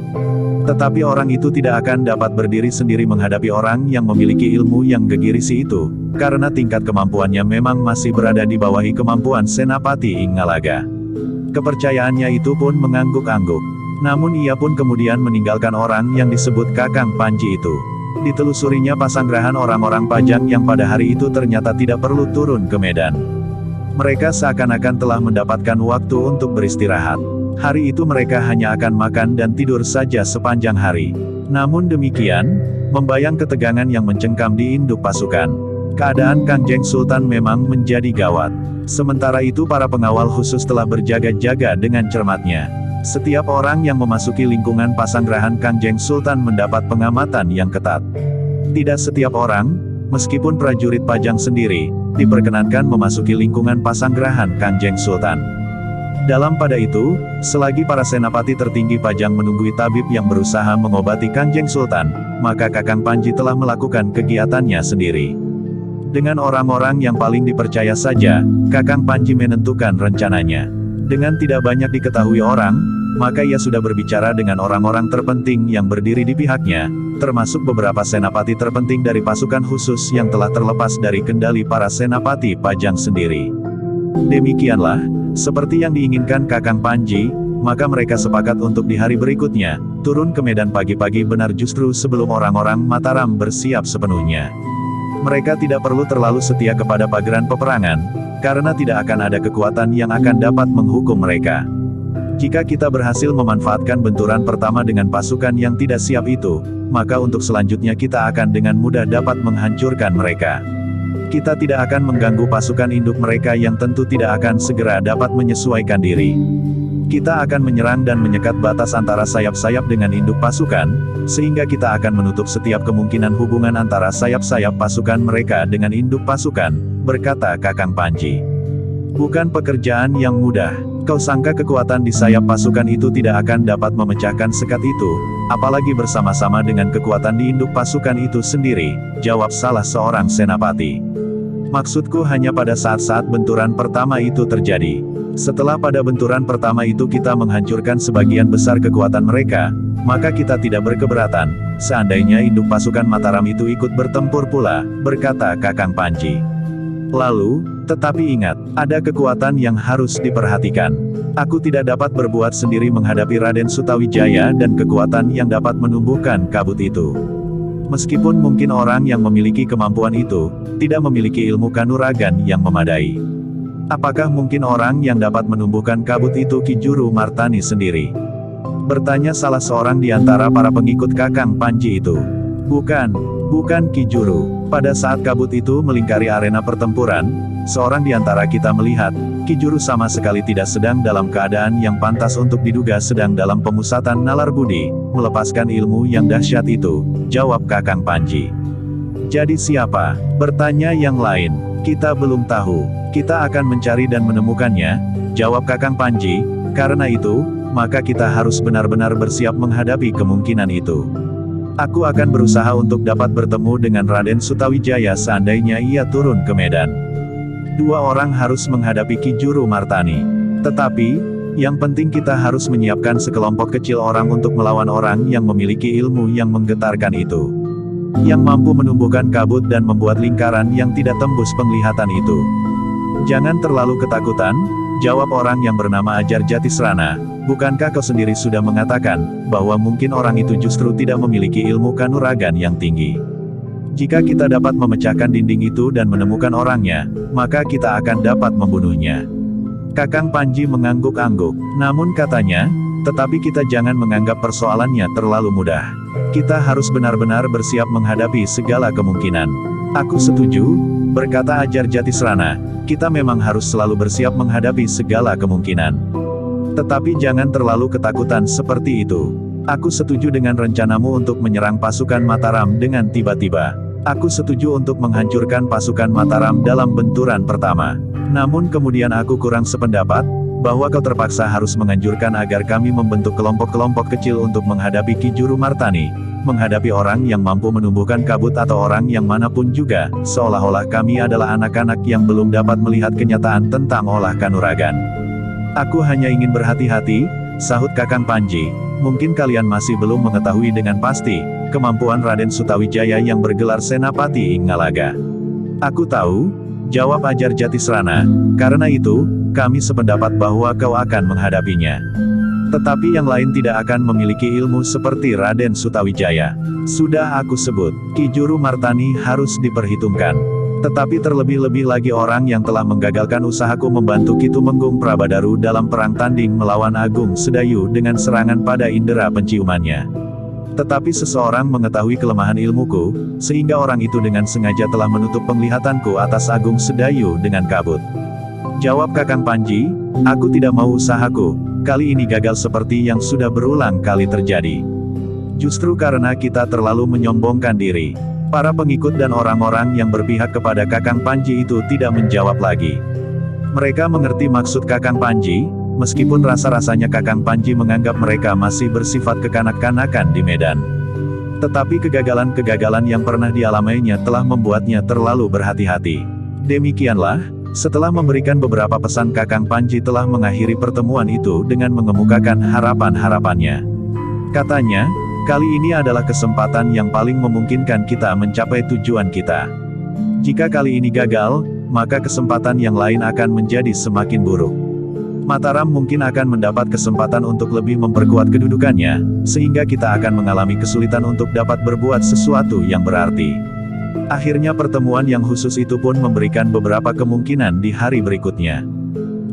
Tetapi orang itu tidak akan dapat berdiri sendiri menghadapi orang yang memiliki ilmu yang gegirisi itu, karena tingkat kemampuannya memang masih berada di bawahi kemampuan Senapati Inggalaga. Kepercayaannya itu pun mengangguk-angguk. Namun ia pun kemudian meninggalkan orang yang disebut Kakang Panji itu. Ditelusurinya pasanggerahan orang-orang Pajang yang pada hari itu ternyata tidak perlu turun ke medan. Mereka seakan-akan telah mendapatkan waktu untuk beristirahat. Hari itu mereka hanya akan makan dan tidur saja sepanjang hari. Namun demikian, membayang ketegangan yang mencengkam di induk pasukan. Keadaan Kanjeng Sultan memang menjadi gawat. Sementara itu para pengawal khusus telah berjaga-jaga dengan cermatnya. Setiap orang yang memasuki lingkungan pasanggerahan Kanjeng Sultan mendapat pengamatan yang ketat. Tidak setiap orang, meskipun prajurit Pajang sendiri, diperkenankan memasuki lingkungan pasanggerahan Kanjeng Sultan. Dalam pada itu, selagi para senapati tertinggi Pajang menunggui tabib yang berusaha mengobati Kanjeng Sultan, maka Kakang Panji telah melakukan kegiatannya sendiri. Dengan orang-orang yang paling dipercaya saja, Kakang Panji menentukan rencananya. Dengan tidak banyak diketahui orang, maka ia sudah berbicara dengan orang-orang terpenting yang berdiri di pihaknya, termasuk beberapa senapati terpenting dari pasukan khusus yang telah terlepas dari kendali para senapati Pajang sendiri. Demikianlah, seperti yang diinginkan Kakang Panji, maka mereka sepakat untuk di hari berikutnya, turun ke medan pagi-pagi benar justru sebelum orang-orang Mataram bersiap sepenuhnya. Mereka tidak perlu terlalu setia kepada pageran peperangan, karena tidak akan ada kekuatan yang akan dapat menghukum mereka. Jika kita berhasil memanfaatkan benturan pertama dengan pasukan yang tidak siap itu, maka untuk selanjutnya kita akan dengan mudah dapat menghancurkan mereka. Kita tidak akan mengganggu pasukan induk mereka yang tentu tidak akan segera dapat menyesuaikan diri. Kita akan menyerang dan menyekat batas antara sayap-sayap dengan induk pasukan, sehingga kita akan menutup setiap kemungkinan hubungan antara sayap-sayap pasukan mereka dengan induk pasukan, berkata Kakang Panji. Bukan pekerjaan yang mudah. Kau sangka kekuatan di sayap pasukan itu tidak akan dapat memecahkan sekat itu, apalagi bersama-sama dengan kekuatan di induk pasukan itu sendiri, jawab salah seorang senapati. Maksudku hanya pada saat-saat benturan pertama itu terjadi. Setelah pada benturan pertama itu kita menghancurkan sebagian besar kekuatan mereka, maka kita tidak berkeberatan, seandainya induk pasukan Mataram itu ikut bertempur pula, berkata Kakang Panji. Lalu, tetapi ingat, ada kekuatan yang harus diperhatikan. Aku tidak dapat berbuat sendiri menghadapi Raden Sutawijaya dan kekuatan yang dapat menumbuhkan kabut itu. Meskipun mungkin orang yang memiliki kemampuan itu, tidak memiliki ilmu kanuragan yang memadai. Apakah mungkin orang yang dapat menumbuhkan kabut itu Ki Juru Martani sendiri? Bertanya salah seorang di antara para pengikut Kakang Panji itu. Bukan Ki Juru. Pada saat kabut itu melingkari arena pertempuran, seorang di antara kita melihat, Ki Juru sama sekali tidak sedang dalam keadaan yang pantas untuk diduga sedang dalam pemusatan nalar budi, melepaskan ilmu yang dahsyat itu, jawab Kakang Panji. Jadi siapa? Bertanya yang lain. Kita belum tahu. Kita akan mencari dan menemukannya, jawab Kakang Panji. Karena itu, maka kita harus benar-benar bersiap menghadapi kemungkinan itu. Aku akan berusaha untuk dapat bertemu dengan Raden Sutawijaya seandainya ia turun ke medan. Dua orang harus menghadapi Ki Juru Martani. Tetapi, yang penting kita harus menyiapkan sekelompok kecil orang untuk melawan orang yang memiliki ilmu yang menggetarkan itu. Yang mampu menumbuhkan kabut dan membuat lingkaran yang tidak tembus penglihatan itu. Jangan terlalu ketakutan, jawab orang yang bernama Ajar Jatisrana. Bukankah kau sendiri sudah mengatakan, bahwa mungkin orang itu justru tidak memiliki ilmu kanuragan yang tinggi? Jika kita dapat memecahkan dinding itu dan menemukan orangnya, maka kita akan dapat membunuhnya. Kakang Panji mengangguk-angguk. Namun katanya, tetapi kita jangan menganggap persoalannya terlalu mudah. Kita harus benar-benar bersiap menghadapi segala kemungkinan. Aku setuju, berkata Ajar Jatisrana, kita memang harus selalu bersiap menghadapi segala kemungkinan. Tetapi jangan terlalu ketakutan seperti itu. Aku setuju dengan rencanamu untuk menyerang pasukan Mataram dengan tiba-tiba. Aku setuju untuk menghancurkan pasukan Mataram dalam benturan pertama. Namun kemudian aku kurang sependapat, bahwa kau terpaksa harus menganjurkan agar kami membentuk kelompok-kelompok kecil untuk menghadapi Ki Juru Martani, menghadapi orang yang mampu menumbuhkan kabut atau orang yang manapun juga, seolah-olah kami adalah anak-anak yang belum dapat melihat kenyataan tentang olah kanuragan. Aku hanya ingin berhati-hati, sahut Kakang Panji, mungkin kalian masih belum mengetahui dengan pasti, kemampuan Raden Sutawijaya yang bergelar Senapati Inggalaga. Aku tahu, jawab Ajar Jatisrana, karena itu, kami sependapat bahwa kau akan menghadapinya. Tetapi yang lain tidak akan memiliki ilmu seperti Raden Sutawijaya. Sudah aku sebut, Ki Juru Martani harus diperhitungkan. Tetapi terlebih-lebih lagi orang yang telah menggagalkan usahaku membantu Ki Tumenggung Prabadaru dalam perang tanding melawan Agung Sedayu dengan serangan pada indera penciumannya. Tetapi seseorang mengetahui kelemahan ilmuku, sehingga orang itu dengan sengaja telah menutup penglihatanku atas Agung Sedayu dengan kabut. Jawab Kakang Panji, aku tidak mau usahaku kali ini gagal seperti yang sudah berulang kali terjadi. Justru karena kita terlalu menyombongkan diri. Para pengikut dan orang-orang yang berpihak kepada Kakang Panji itu tidak menjawab lagi. Mereka mengerti maksud Kakang Panji, meskipun rasa-rasanya Kakang Panji menganggap mereka masih bersifat kekanak-kanakan di medan. Tetapi kegagalan-kegagalan yang pernah dialaminya telah membuatnya terlalu berhati-hati. Demikianlah, setelah memberikan beberapa pesan Kakang Panji telah mengakhiri pertemuan itu dengan mengemukakan harapan-harapannya. Katanya, kali ini adalah kesempatan yang paling memungkinkan kita mencapai tujuan kita. Jika kali ini gagal, maka kesempatan yang lain akan menjadi semakin buruk. Mataram mungkin akan mendapat kesempatan untuk lebih memperkuat kedudukannya, sehingga kita akan mengalami kesulitan untuk dapat berbuat sesuatu yang berarti. Akhirnya pertemuan yang khusus itu pun memberikan beberapa kemungkinan di hari berikutnya.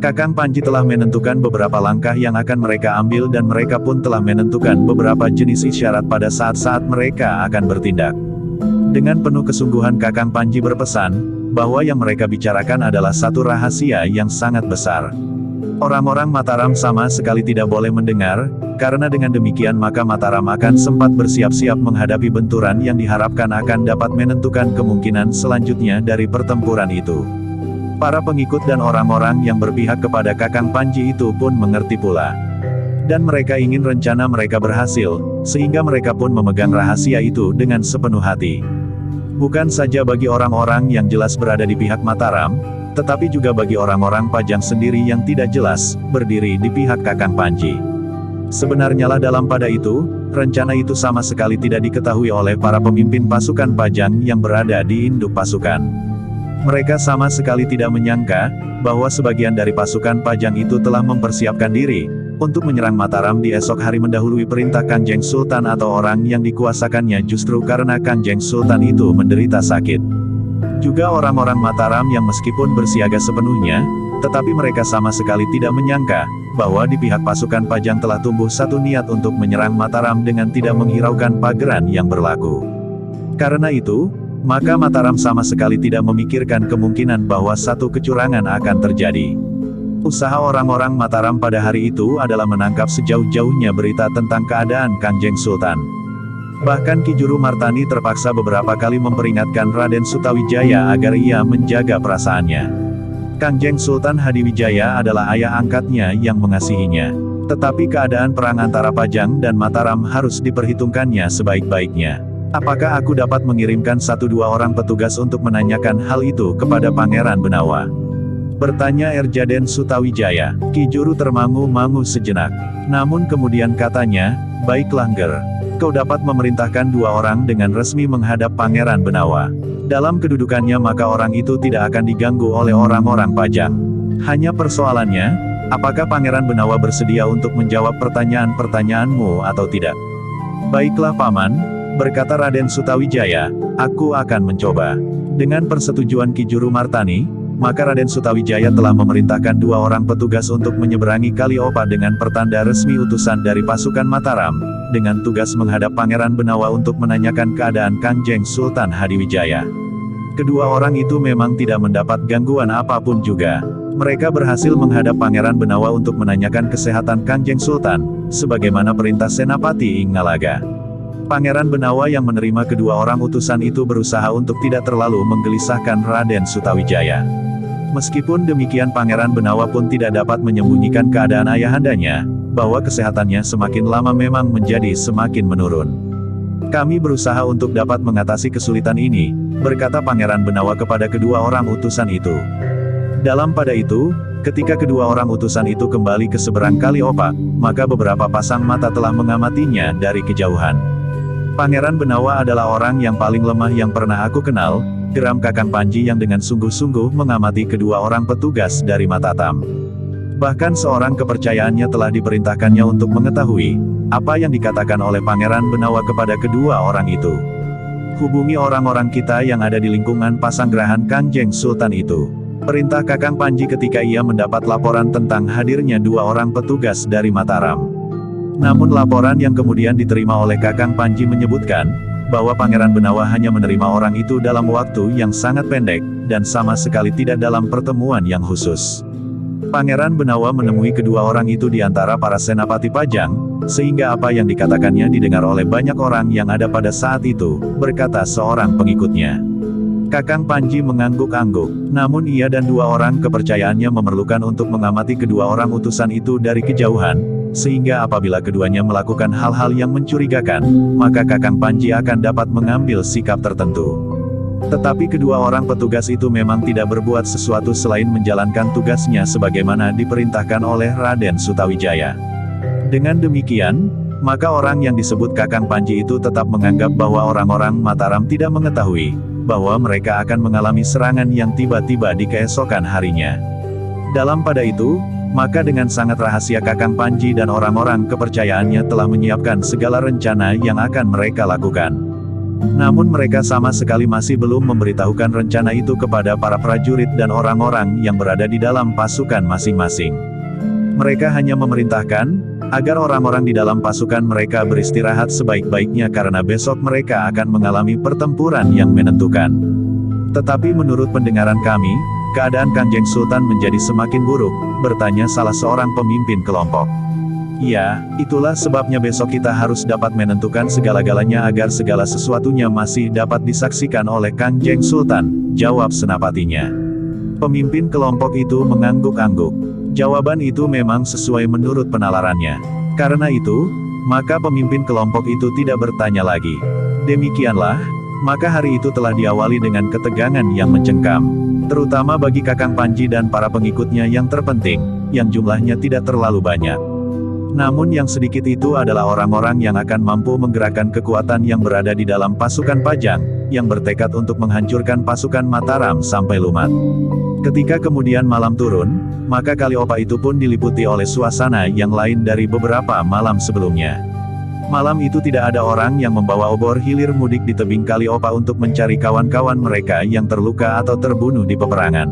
Kakang Panji telah menentukan beberapa langkah yang akan mereka ambil dan mereka pun telah menentukan beberapa jenis isyarat pada saat-saat mereka akan bertindak. Dengan penuh kesungguhan Kakang Panji berpesan, bahwa yang mereka bicarakan adalah satu rahasia yang sangat besar. Orang-orang Mataram sama sekali tidak boleh mendengar, karena dengan demikian maka Mataram akan sempat bersiap-siap menghadapi benturan yang diharapkan akan dapat menentukan kemungkinan selanjutnya dari pertempuran itu. Para pengikut dan orang-orang yang berpihak kepada Kakang Panji itu pun mengerti pula. Dan mereka ingin rencana mereka berhasil, sehingga mereka pun memegang rahasia itu dengan sepenuh hati. Bukan saja bagi orang-orang yang jelas berada di pihak Mataram, tetapi juga bagi orang-orang Pajang sendiri yang tidak jelas, berdiri di pihak Kakang Panji. Sebenarnya lah dalam pada itu, rencana itu sama sekali tidak diketahui oleh para pemimpin pasukan Pajang yang berada di induk pasukan. Mereka sama sekali tidak menyangka, bahwa sebagian dari pasukan Pajang itu telah mempersiapkan diri, untuk menyerang Mataram di esok hari mendahului perintah Kangjeng Sultan atau orang yang dikuasakannya justru karena Kangjeng Sultan itu menderita sakit. Juga orang-orang Mataram yang meskipun bersiaga sepenuhnya, tetapi mereka sama sekali tidak menyangka, bahwa di pihak pasukan Pajang telah tumbuh satu niat untuk menyerang Mataram dengan tidak menghiraukan pageran yang berlaku. Karena itu, maka Mataram sama sekali tidak memikirkan kemungkinan bahwa satu kecurangan akan terjadi. Usaha orang-orang Mataram pada hari itu adalah menangkap sejauh-jauhnya berita tentang keadaan Kangjeng Sultan. Bahkan Ki Juru Martani terpaksa beberapa kali memperingatkan Raden Sutawijaya agar ia menjaga perasaannya. Kangjeng Sultan Hadiwijaya adalah ayah angkatnya yang mengasihinya. Tetapi keadaan perang antara Pajang dan Mataram harus diperhitungkannya sebaik-baiknya. Apakah aku dapat mengirimkan 1-2 orang petugas untuk menanyakan hal itu kepada Pangeran Benawa? Bertanya Erjaden Sutawijaya. Ki Juru termangu-mangu sejenak. Namun kemudian katanya, baiklah Nger. Kau dapat memerintahkan 2 orang dengan resmi menghadap Pangeran Benawa. Dalam kedudukannya maka orang itu tidak akan diganggu oleh orang-orang Pajang. Hanya persoalannya, apakah Pangeran Benawa bersedia untuk menjawab pertanyaan-pertanyaanmu atau tidak? Baiklah Paman, berkata Raden Sutawijaya, aku akan mencoba. Dengan persetujuan Ki Juru Martani, maka Raden Sutawijaya telah memerintahkan 2 orang petugas untuk menyeberangi Kali Opa dengan pertanda resmi utusan dari pasukan Mataram, dengan tugas menghadap Pangeran Benawa untuk menanyakan keadaan Kangjeng Sultan Hadiwijaya. Kedua orang itu memang tidak mendapat gangguan apapun juga. Mereka berhasil menghadap Pangeran Benawa untuk menanyakan kesehatan Kangjeng Sultan, sebagaimana perintah Senapati Ingnalaga. Pangeran Benawa yang menerima kedua orang utusan itu berusaha untuk tidak terlalu menggelisahkan Raden Sutawijaya. Meskipun demikian Pangeran Benawa pun tidak dapat menyembunyikan keadaan ayahandanya, bahwa kesehatannya semakin lama memang menjadi semakin menurun. Kami berusaha untuk dapat mengatasi kesulitan ini, berkata Pangeran Benawa kepada kedua orang utusan itu. Dalam pada itu, ketika kedua orang utusan itu kembali ke seberang Kali Opa, maka beberapa pasang mata telah mengamatinya dari kejauhan. Pangeran Benawa adalah orang yang paling lemah yang pernah aku kenal, geram Kakang Panji yang dengan sungguh-sungguh mengamati kedua orang petugas dari Matatam. Bahkan seorang kepercayaannya telah diperintahkannya untuk mengetahui, apa yang dikatakan oleh Pangeran Benawa kepada kedua orang itu. Hubungi orang-orang kita yang ada di lingkungan Pasanggerahan Kangjeng Sultan itu. Perintah Kakang Panji ketika ia mendapat laporan tentang hadirnya 2 orang petugas dari Mataram. Namun laporan yang kemudian diterima oleh Kakang Panji menyebutkan, bahwa Pangeran Benawa hanya menerima orang itu dalam waktu yang sangat pendek, dan sama sekali tidak dalam pertemuan yang khusus. Pangeran Benawa menemui kedua orang itu di antara para senapati Pajang, sehingga apa yang dikatakannya didengar oleh banyak orang yang ada pada saat itu, berkata seorang pengikutnya. Kakang Panji mengangguk-angguk, namun ia dan 2 orang kepercayaannya memerlukan untuk mengamati kedua orang utusan itu dari kejauhan, sehingga apabila keduanya melakukan hal-hal yang mencurigakan, maka Kakang Panji akan dapat mengambil sikap tertentu. Tetapi kedua orang petugas itu memang tidak berbuat sesuatu selain menjalankan tugasnya sebagaimana diperintahkan oleh Raden Sutawijaya. Dengan demikian, maka orang yang disebut Kakang Panji itu tetap menganggap bahwa orang-orang Mataram tidak mengetahui, bahwa mereka akan mengalami serangan yang tiba-tiba di keesokan harinya. Dalam pada itu, maka dengan sangat rahasia Kakang Panji dan orang-orang kepercayaannya telah menyiapkan segala rencana yang akan mereka lakukan. Namun mereka sama sekali masih belum memberitahukan rencana itu kepada para prajurit dan orang-orang yang berada di dalam pasukan masing-masing. Mereka hanya memerintahkan agar orang-orang di dalam pasukan mereka beristirahat sebaik-baiknya karena besok mereka akan mengalami pertempuran yang menentukan. Tetapi menurut pendengaran kami, keadaan Kangjeng Sultan menjadi semakin buruk, bertanya salah seorang pemimpin kelompok. Ya, itulah sebabnya besok kita harus dapat menentukan segala-galanya agar segala sesuatunya masih dapat disaksikan oleh Kangjeng Sultan, jawab senapatinya. Pemimpin kelompok itu mengangguk-angguk. Jawaban itu memang sesuai menurut penalarannya. Karena itu, maka pemimpin kelompok itu tidak bertanya lagi. Demikianlah, maka hari itu telah diawali dengan ketegangan yang mencengkam. Terutama bagi Kakang Panji dan para pengikutnya yang terpenting, yang jumlahnya tidak terlalu banyak. Namun yang sedikit itu adalah orang-orang yang akan mampu menggerakkan kekuatan yang berada di dalam pasukan Pajang, yang bertekad untuk menghancurkan pasukan Mataram sampai lumat. Ketika kemudian malam turun, maka Kaliopa itu pun diliputi oleh suasana yang lain dari beberapa malam sebelumnya. Malam itu tidak ada orang yang membawa obor hilir mudik di tebing Kaliopa untuk mencari kawan-kawan mereka yang terluka atau terbunuh di peperangan.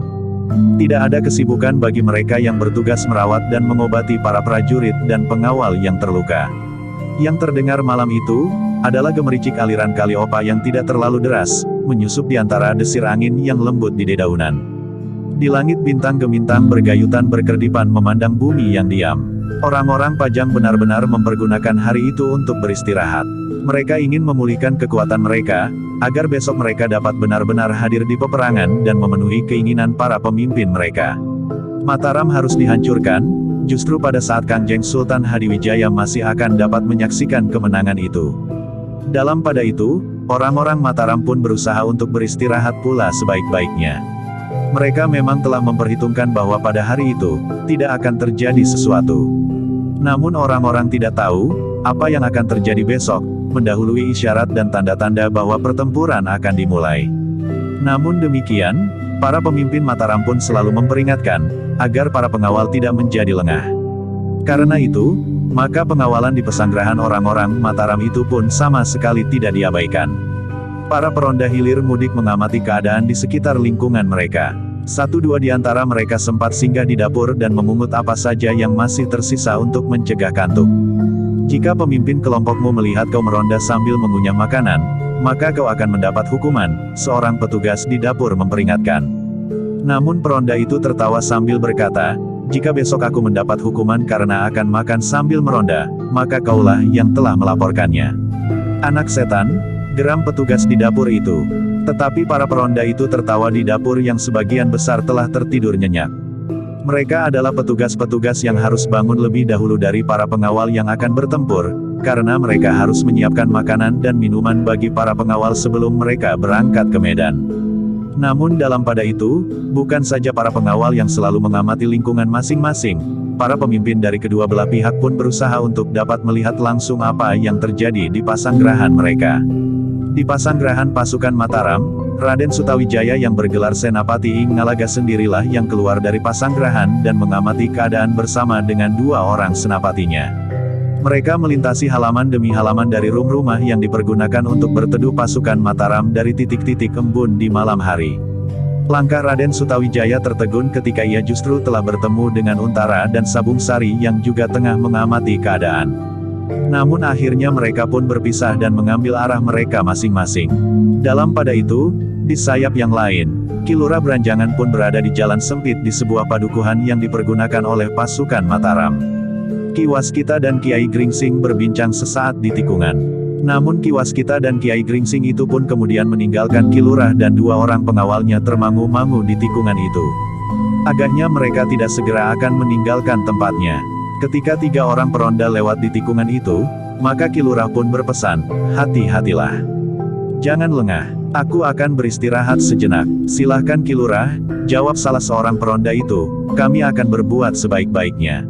Tidak ada kesibukan bagi mereka yang bertugas merawat dan mengobati para prajurit dan pengawal yang terluka. Yang terdengar malam itu, adalah gemericik aliran Kaliopa yang tidak terlalu deras, menyusup di antara desir angin yang lembut di dedaunan. Di langit bintang gemintang bergayutan berkerdipan memandang bumi yang diam. Orang-orang Pajang benar-benar mempergunakan hari itu untuk beristirahat. Mereka ingin memulihkan kekuatan mereka, agar besok mereka dapat benar-benar hadir di peperangan dan memenuhi keinginan para pemimpin mereka. Mataram harus dihancurkan, justru pada saat Kangjeng Sultan Hadiwijaya masih akan dapat menyaksikan kemenangan itu. Dalam pada itu, orang-orang Mataram pun berusaha untuk beristirahat pula sebaik-baiknya. Mereka memang telah memperhitungkan bahwa pada hari itu, tidak akan terjadi sesuatu. Namun orang-orang tidak tahu, apa yang akan terjadi besok, mendahului isyarat dan tanda-tanda bahwa pertempuran akan dimulai. Namun demikian, para pemimpin Mataram pun selalu memperingatkan, agar para pengawal tidak menjadi lengah. Karena itu, maka pengawalan di pesanggerahan orang-orang Mataram itu pun sama sekali tidak diabaikan. Para peronda hilir mudik mengamati keadaan di sekitar lingkungan mereka. Satu dua di antara mereka sempat singgah di dapur dan memungut apa saja yang masih tersisa untuk mencegah kantuk. Jika pemimpin kelompokmu melihat kau meronda sambil mengunyah makanan, maka kau akan mendapat hukuman, seorang petugas di dapur memperingatkan. Namun peronda itu tertawa sambil berkata, jika besok aku mendapat hukuman karena akan makan sambil meronda, maka kaulah yang telah melaporkannya. Anak setan, geram petugas di dapur itu. Tetapi para peronda itu tertawa di dapur yang sebagian besar telah tertidur nyenyak. Mereka adalah petugas-petugas yang harus bangun lebih dahulu dari para pengawal yang akan bertempur, karena mereka harus menyiapkan makanan dan minuman bagi para pengawal sebelum mereka berangkat ke medan. Namun dalam pada itu, bukan saja para pengawal yang selalu mengamati lingkungan masing-masing, para pemimpin dari kedua belah pihak pun berusaha untuk dapat melihat langsung apa yang terjadi di pasanggerahan mereka. Di pasanggerahan pasukan Mataram, Raden Sutawijaya yang bergelar Senapati Ing Ngalaga sendirilah yang keluar dari pasanggerahan dan mengamati keadaan bersama dengan dua orang senapatinya. Mereka melintasi halaman demi halaman dari rumah yang dipergunakan untuk berteduh pasukan Mataram dari titik-titik embun di malam hari. Langkah Raden Sutawijaya tertegun ketika ia justru telah bertemu dengan Untara dan Sabung Sari yang juga tengah mengamati keadaan. Namun akhirnya mereka pun berpisah dan mengambil arah mereka masing-masing. Dalam pada itu, di sayap yang lain, Ki Lurah Branjangan pun berada di jalan sempit di sebuah padukuhan yang dipergunakan oleh pasukan Mataram. Ki Waskita dan Kiai Gringsing berbincang sesaat di tikungan. Namun Ki Waskita dan Kiai Gringsing itu pun kemudian meninggalkan Ki Lurah dan dua orang pengawalnya termangu-mangu di tikungan itu. Agaknya mereka tidak segera akan meninggalkan tempatnya. Ketika tiga orang peronda lewat di tikungan itu, maka Ki Lurah pun berpesan, hati-hatilah. Jangan lengah, aku akan beristirahat sejenak. Silahkan Ki Lurah, jawab salah seorang peronda itu, kami akan berbuat sebaik-baiknya.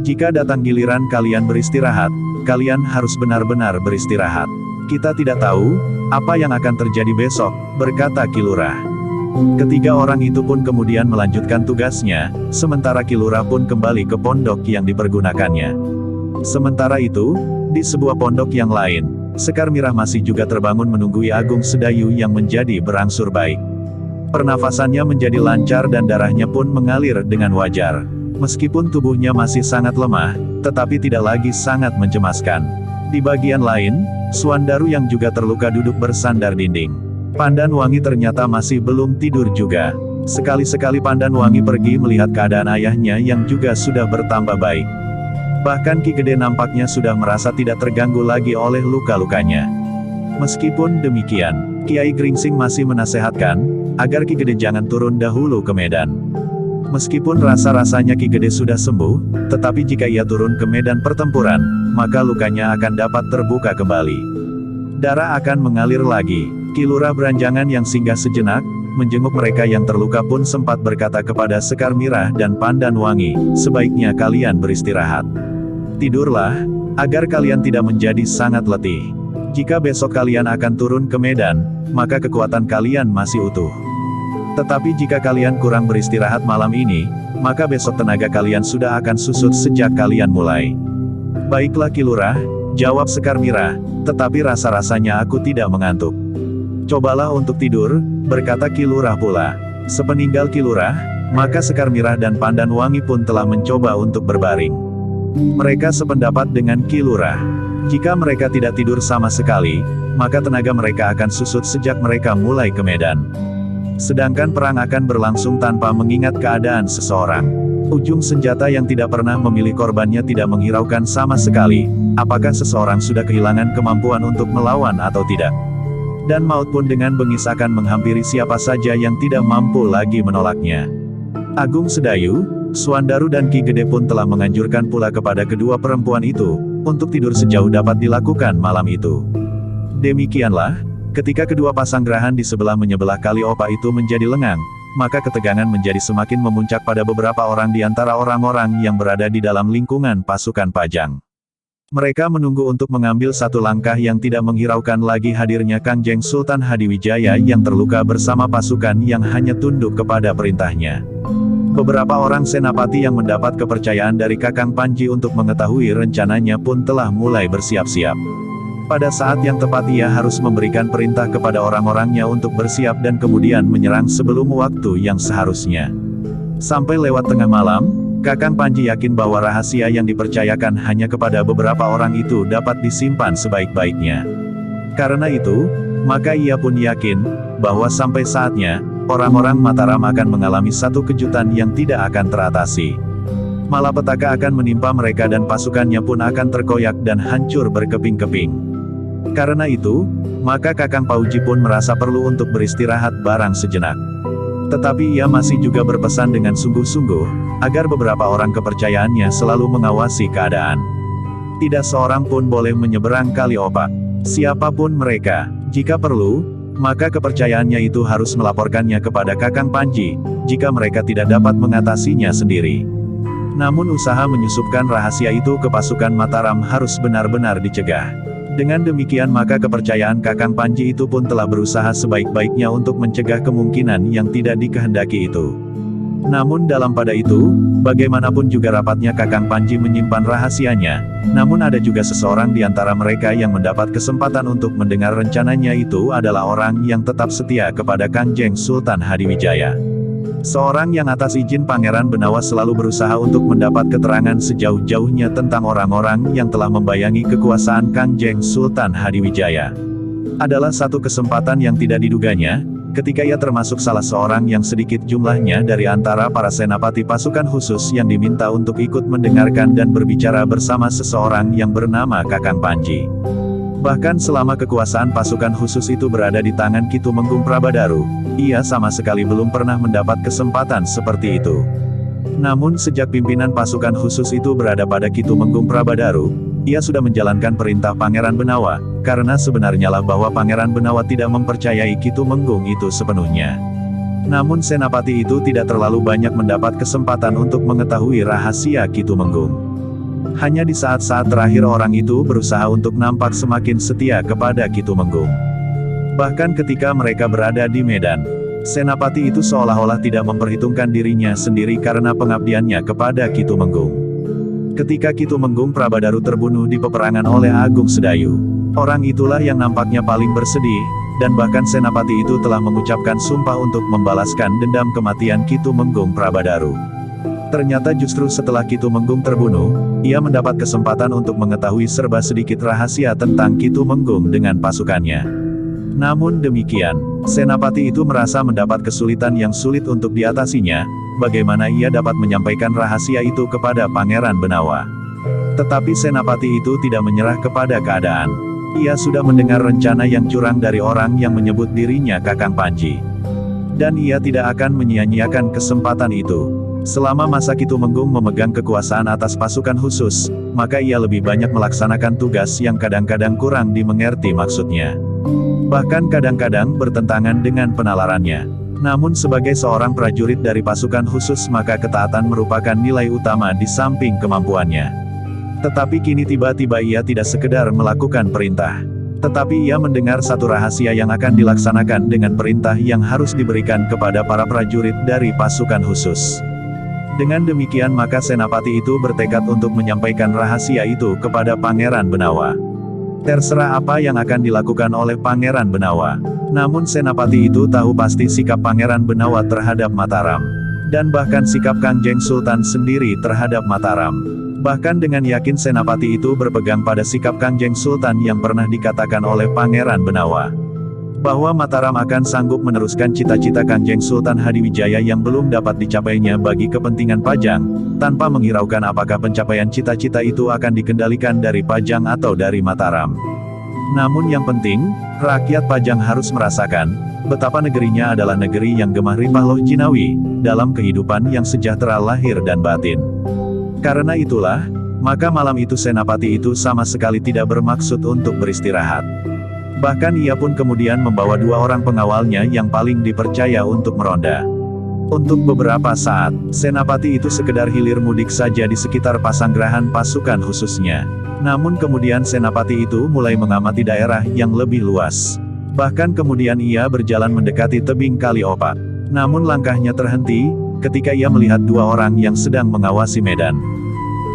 Jika datang giliran kalian beristirahat, kalian harus benar-benar beristirahat. Kita tidak tahu, apa yang akan terjadi besok, berkata Ki Lurah. Ketiga orang itu pun kemudian melanjutkan tugasnya, sementara Ki Lurah pun kembali ke pondok yang dipergunakannya. Sementara itu, di sebuah pondok yang lain, Sekar Mirah masih juga terbangun menunggu Ki Agung Sedayu yang menjadi berangsur baik. Pernafasannya menjadi lancar dan darahnya pun mengalir dengan wajar. Meskipun tubuhnya masih sangat lemah, tetapi tidak lagi sangat mencemaskan. Di bagian lain, Suandaru yang juga terluka duduk bersandar dinding. Pandan Wangi ternyata masih belum tidur juga. Sekali-sekali Pandan Wangi pergi melihat keadaan ayahnya yang juga sudah bertambah baik. Bahkan Ki Gede nampaknya sudah merasa tidak terganggu lagi oleh luka-lukanya. Meskipun demikian, Kiai Gringsing masih menasehatkan agar Ki Gede jangan turun dahulu ke medan. Meskipun rasa-rasanya Ki Gede sudah sembuh, tetapi jika ia turun ke medan pertempuran, maka lukanya akan dapat terbuka kembali. Darah akan mengalir lagi. Ki Lurah Beranjangan yang singgah sejenak, menjenguk mereka yang terluka pun sempat berkata kepada Sekar Mirah dan Pandan Wangi, sebaiknya kalian beristirahat. Tidurlah, agar kalian tidak menjadi sangat letih. Jika besok kalian akan turun ke medan, maka kekuatan kalian masih utuh. Tetapi jika kalian kurang beristirahat malam ini, maka besok tenaga kalian sudah akan susut sejak kalian mulai. Baiklah Ki Lurah, jawab Sekar Mirah, tetapi rasa-rasanya aku tidak mengantuk. Cobalah untuk tidur, berkata Ki Lurah pula. Sepeninggal Ki Lurah, maka Sekar Mirah dan Pandan Wangi pun telah mencoba untuk berbaring. Mereka sependapat dengan Ki Lurah. Jika mereka tidak tidur sama sekali, maka tenaga mereka akan susut sejak mereka mulai ke medan. Sedangkan perang akan berlangsung tanpa mengingat keadaan seseorang. Ujung senjata yang tidak pernah memilih korbannya tidak menghiraukan sama sekali, apakah seseorang sudah kehilangan kemampuan untuk melawan atau tidak. Dan maut pun dengan bengis akan menghampiri siapa saja yang tidak mampu lagi menolaknya. Agung Sedayu, Suandaru dan Ki Gede pun telah menganjurkan pula kepada kedua perempuan itu, untuk tidur sejauh dapat dilakukan malam itu. Demikianlah, ketika kedua pasang gerahan di sebelah-menyebelah Kali Opa itu menjadi lengang, maka ketegangan menjadi semakin memuncak pada beberapa orang di antara orang-orang yang berada di dalam lingkungan pasukan Pajang. Mereka menunggu untuk mengambil satu langkah yang tidak menghiraukan lagi hadirnya Kangjeng Sultan Hadiwijaya yang terluka bersama pasukan yang hanya tunduk kepada perintahnya. Beberapa orang senapati yang mendapat kepercayaan dari Kakang Panji untuk mengetahui rencananya pun telah mulai bersiap-siap. Pada saat yang tepat ia harus memberikan perintah kepada orang-orangnya untuk bersiap dan kemudian menyerang sebelum waktu yang seharusnya. Sampai lewat tengah malam, Kakang Panji yakin bahwa rahasia yang dipercayakan hanya kepada beberapa orang itu dapat disimpan sebaik-baiknya. Karena itu, maka ia pun yakin bahwa sampai saatnya, orang-orang Mataram akan mengalami satu kejutan yang tidak akan teratasi. Malapetaka akan menimpa mereka dan pasukannya pun akan terkoyak dan hancur berkeping-keping. Karena itu, maka Kakang Pauji pun merasa perlu untuk beristirahat barang sejenak. Tetapi ia masih juga berpesan dengan sungguh-sungguh, agar beberapa orang kepercayaannya selalu mengawasi keadaan. Tidak seorang pun boleh menyeberang Kali Opa. Siapapun mereka, jika perlu, maka kepercayaannya itu harus melaporkannya kepada Kakang Panji, jika mereka tidak dapat mengatasinya sendiri. Namun usaha menyusupkan rahasia itu ke pasukan Mataram harus benar-benar dicegah. Dengan demikian maka kepercayaan Kakang Panji itu pun telah berusaha sebaik-baiknya untuk mencegah kemungkinan yang tidak dikehendaki itu. Namun dalam pada itu, bagaimanapun juga rapatnya Kakang Panji menyimpan rahasianya, namun ada juga seseorang di antara mereka yang mendapat kesempatan untuk mendengar rencananya itu adalah orang yang tetap setia kepada Kangjeng Sultan Hadiwijaya. Seorang yang atas izin Pangeran Benawa selalu berusaha untuk mendapat keterangan sejauh-jauhnya tentang orang-orang yang telah membayangi kekuasaan Kangjeng Sultan Hadiwijaya. Adalah satu kesempatan yang tidak diduganya, ketika ia termasuk salah seorang yang sedikit jumlahnya dari antara para senapati pasukan khusus yang diminta untuk ikut mendengarkan dan berbicara bersama seseorang yang bernama Kakang Panji. Bahkan selama kekuasaan pasukan khusus itu berada di tangan Ki Tumenggung Prabadaru, ia sama sekali belum pernah mendapat kesempatan seperti itu. Namun sejak pimpinan pasukan khusus itu berada pada Ki Tumenggung Prabadaru, ia sudah menjalankan perintah Pangeran Benawa, karena sebenarnya lah bahwa Pangeran Benawa tidak mempercayai Ki Tumenggung itu sepenuhnya. Namun senapati itu tidak terlalu banyak mendapat kesempatan untuk mengetahui rahasia Ki Tumenggung. Hanya di saat-saat terakhir orang itu berusaha untuk nampak semakin setia kepada Ki Tumenggung. Bahkan ketika mereka berada di medan, senapati itu seolah-olah tidak memperhitungkan dirinya sendiri karena pengabdiannya kepada Ki Tumenggung. Ketika Ki Tumenggung Prabadaru terbunuh di peperangan oleh Agung Sedayu, Orang itulah yang nampaknya paling bersedih, dan bahkan Senapati itu telah mengucapkan sumpah untuk membalaskan dendam kematian Ki Tumenggung Prabadaru. Ternyata justru setelah Ki Tumenggung terbunuh, ia mendapat kesempatan untuk mengetahui serba sedikit rahasia tentang Ki Tumenggung dengan pasukannya. Namun demikian, Senapati itu merasa mendapat kesulitan yang sulit untuk diatasinya. Bagaimana ia dapat menyampaikan rahasia itu kepada Pangeran Benawa? Tetapi Senapati itu tidak menyerah kepada keadaan. Ia sudah mendengar rencana yang curang dari orang yang menyebut dirinya Kakang Panji. Dan ia tidak akan menyia-nyiakan kesempatan itu. Selama masa Ki Tumenggung memegang kekuasaan atas pasukan khusus, maka ia lebih banyak melaksanakan tugas yang kadang-kadang kurang dimengerti maksudnya. Bahkan kadang-kadang bertentangan dengan penalarannya. Namun sebagai seorang prajurit dari pasukan khusus maka ketaatan merupakan nilai utama di samping kemampuannya. Tetapi kini tiba-tiba ia tidak sekedar melakukan perintah. Tetapi ia mendengar satu rahasia yang akan dilaksanakan dengan perintah yang harus diberikan kepada para prajurit dari pasukan khusus. Dengan demikian maka Senapati itu bertekad untuk menyampaikan rahasia itu kepada Pangeran Benawa. Terserah apa yang akan dilakukan oleh Pangeran Benawa. Namun Senapati itu tahu pasti sikap Pangeran Benawa terhadap Mataram. Dan bahkan sikap Kangjeng Sultan sendiri terhadap Mataram. Bahkan dengan yakin Senapati itu berpegang pada sikap Kangjeng Sultan yang pernah dikatakan oleh Pangeran Benawa. Bahwa Mataram akan sanggup meneruskan cita-cita Kangjeng Sultan Hadiwijaya yang belum dapat dicapainya bagi kepentingan Pajang, tanpa menghiraukan apakah pencapaian cita-cita itu akan dikendalikan dari Pajang atau dari Mataram. Namun yang penting, rakyat Pajang harus merasakan, betapa negerinya adalah negeri yang gemah ripah loh jinawi, dalam kehidupan yang sejahtera lahir dan batin. Karena itulah, maka malam itu Senapati itu sama sekali tidak bermaksud untuk beristirahat. Bahkan ia pun kemudian membawa 2 orang pengawalnya yang paling dipercaya untuk meronda. Untuk beberapa saat, Senapati itu sekedar hilir mudik saja di sekitar pasanggerahan pasukan khususnya. Namun kemudian Senapati itu mulai mengamati daerah yang lebih luas. Bahkan kemudian ia berjalan mendekati tebing Kali Opak. Namun langkahnya terhenti, ketika ia melihat 2 orang yang sedang mengawasi medan.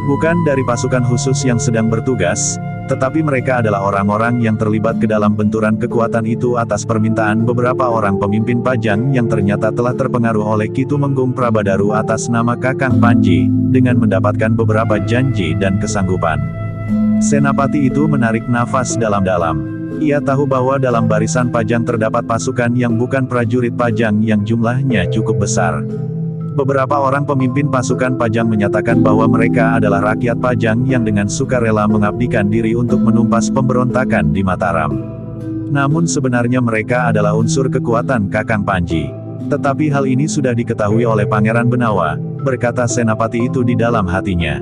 Bukan dari pasukan khusus yang sedang bertugas, tetapi mereka adalah orang-orang yang terlibat ke dalam benturan kekuatan itu atas permintaan beberapa orang pemimpin Pajang yang ternyata telah terpengaruh oleh Ki Tumenggung Prabadaru atas nama Kakang Panji, dengan mendapatkan beberapa janji dan kesanggupan. Senapati itu menarik nafas dalam-dalam. Ia tahu bahwa dalam barisan Pajang terdapat pasukan yang bukan prajurit Pajang yang jumlahnya cukup besar. Beberapa orang pemimpin pasukan Pajang menyatakan bahwa mereka adalah rakyat Pajang yang dengan sukarela mengabdikan diri untuk menumpas pemberontakan di Mataram. Namun sebenarnya mereka adalah unsur kekuatan Kakang Panji. Tetapi hal ini sudah diketahui oleh Pangeran Benawa, berkata Senapati itu di dalam hatinya.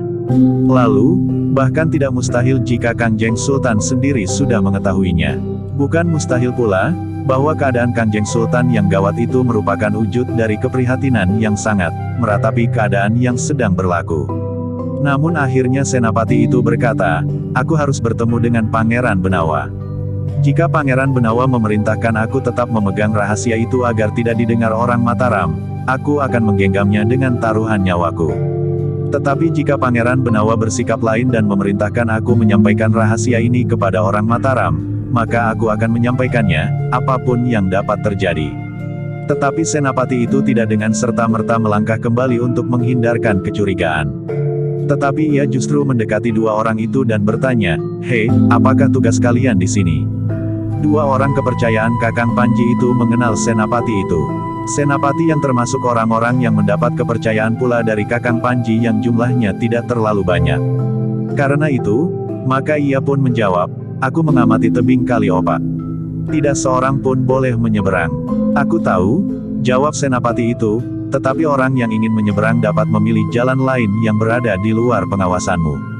Lalu, bahkan tidak mustahil jika Kangjeng Sultan sendiri sudah mengetahuinya. Bukan mustahil pula, bahwa keadaan Kangjeng Sultan yang gawat itu merupakan wujud dari keprihatinan yang sangat meratapi keadaan yang sedang berlaku. Namun akhirnya Senapati itu berkata, aku harus bertemu dengan Pangeran Benawa. Jika Pangeran Benawa memerintahkan aku tetap memegang rahasia itu agar tidak didengar orang Mataram, aku akan menggenggamnya dengan taruhan nyawaku. Tetapi jika Pangeran Benawa bersikap lain dan memerintahkan aku menyampaikan rahasia ini kepada orang Mataram, maka aku akan menyampaikannya, apapun yang dapat terjadi. Tetapi Senapati itu tidak dengan serta-merta melangkah kembali untuk menghindarkan kecurigaan. Tetapi ia justru mendekati 2 orang itu dan bertanya, hei, apakah tugas kalian di sini? 2 orang kepercayaan Kakang Panji itu mengenal Senapati itu. Senapati yang termasuk orang-orang yang mendapat kepercayaan pula dari Kakang Panji yang jumlahnya tidak terlalu banyak. Karena itu, maka ia pun menjawab, aku mengamati tebing Kali Opak. Tidak seorang pun boleh menyeberang. Aku tahu, jawab Senapati itu, tetapi orang yang ingin menyeberang dapat memilih jalan lain yang berada di luar pengawasanmu.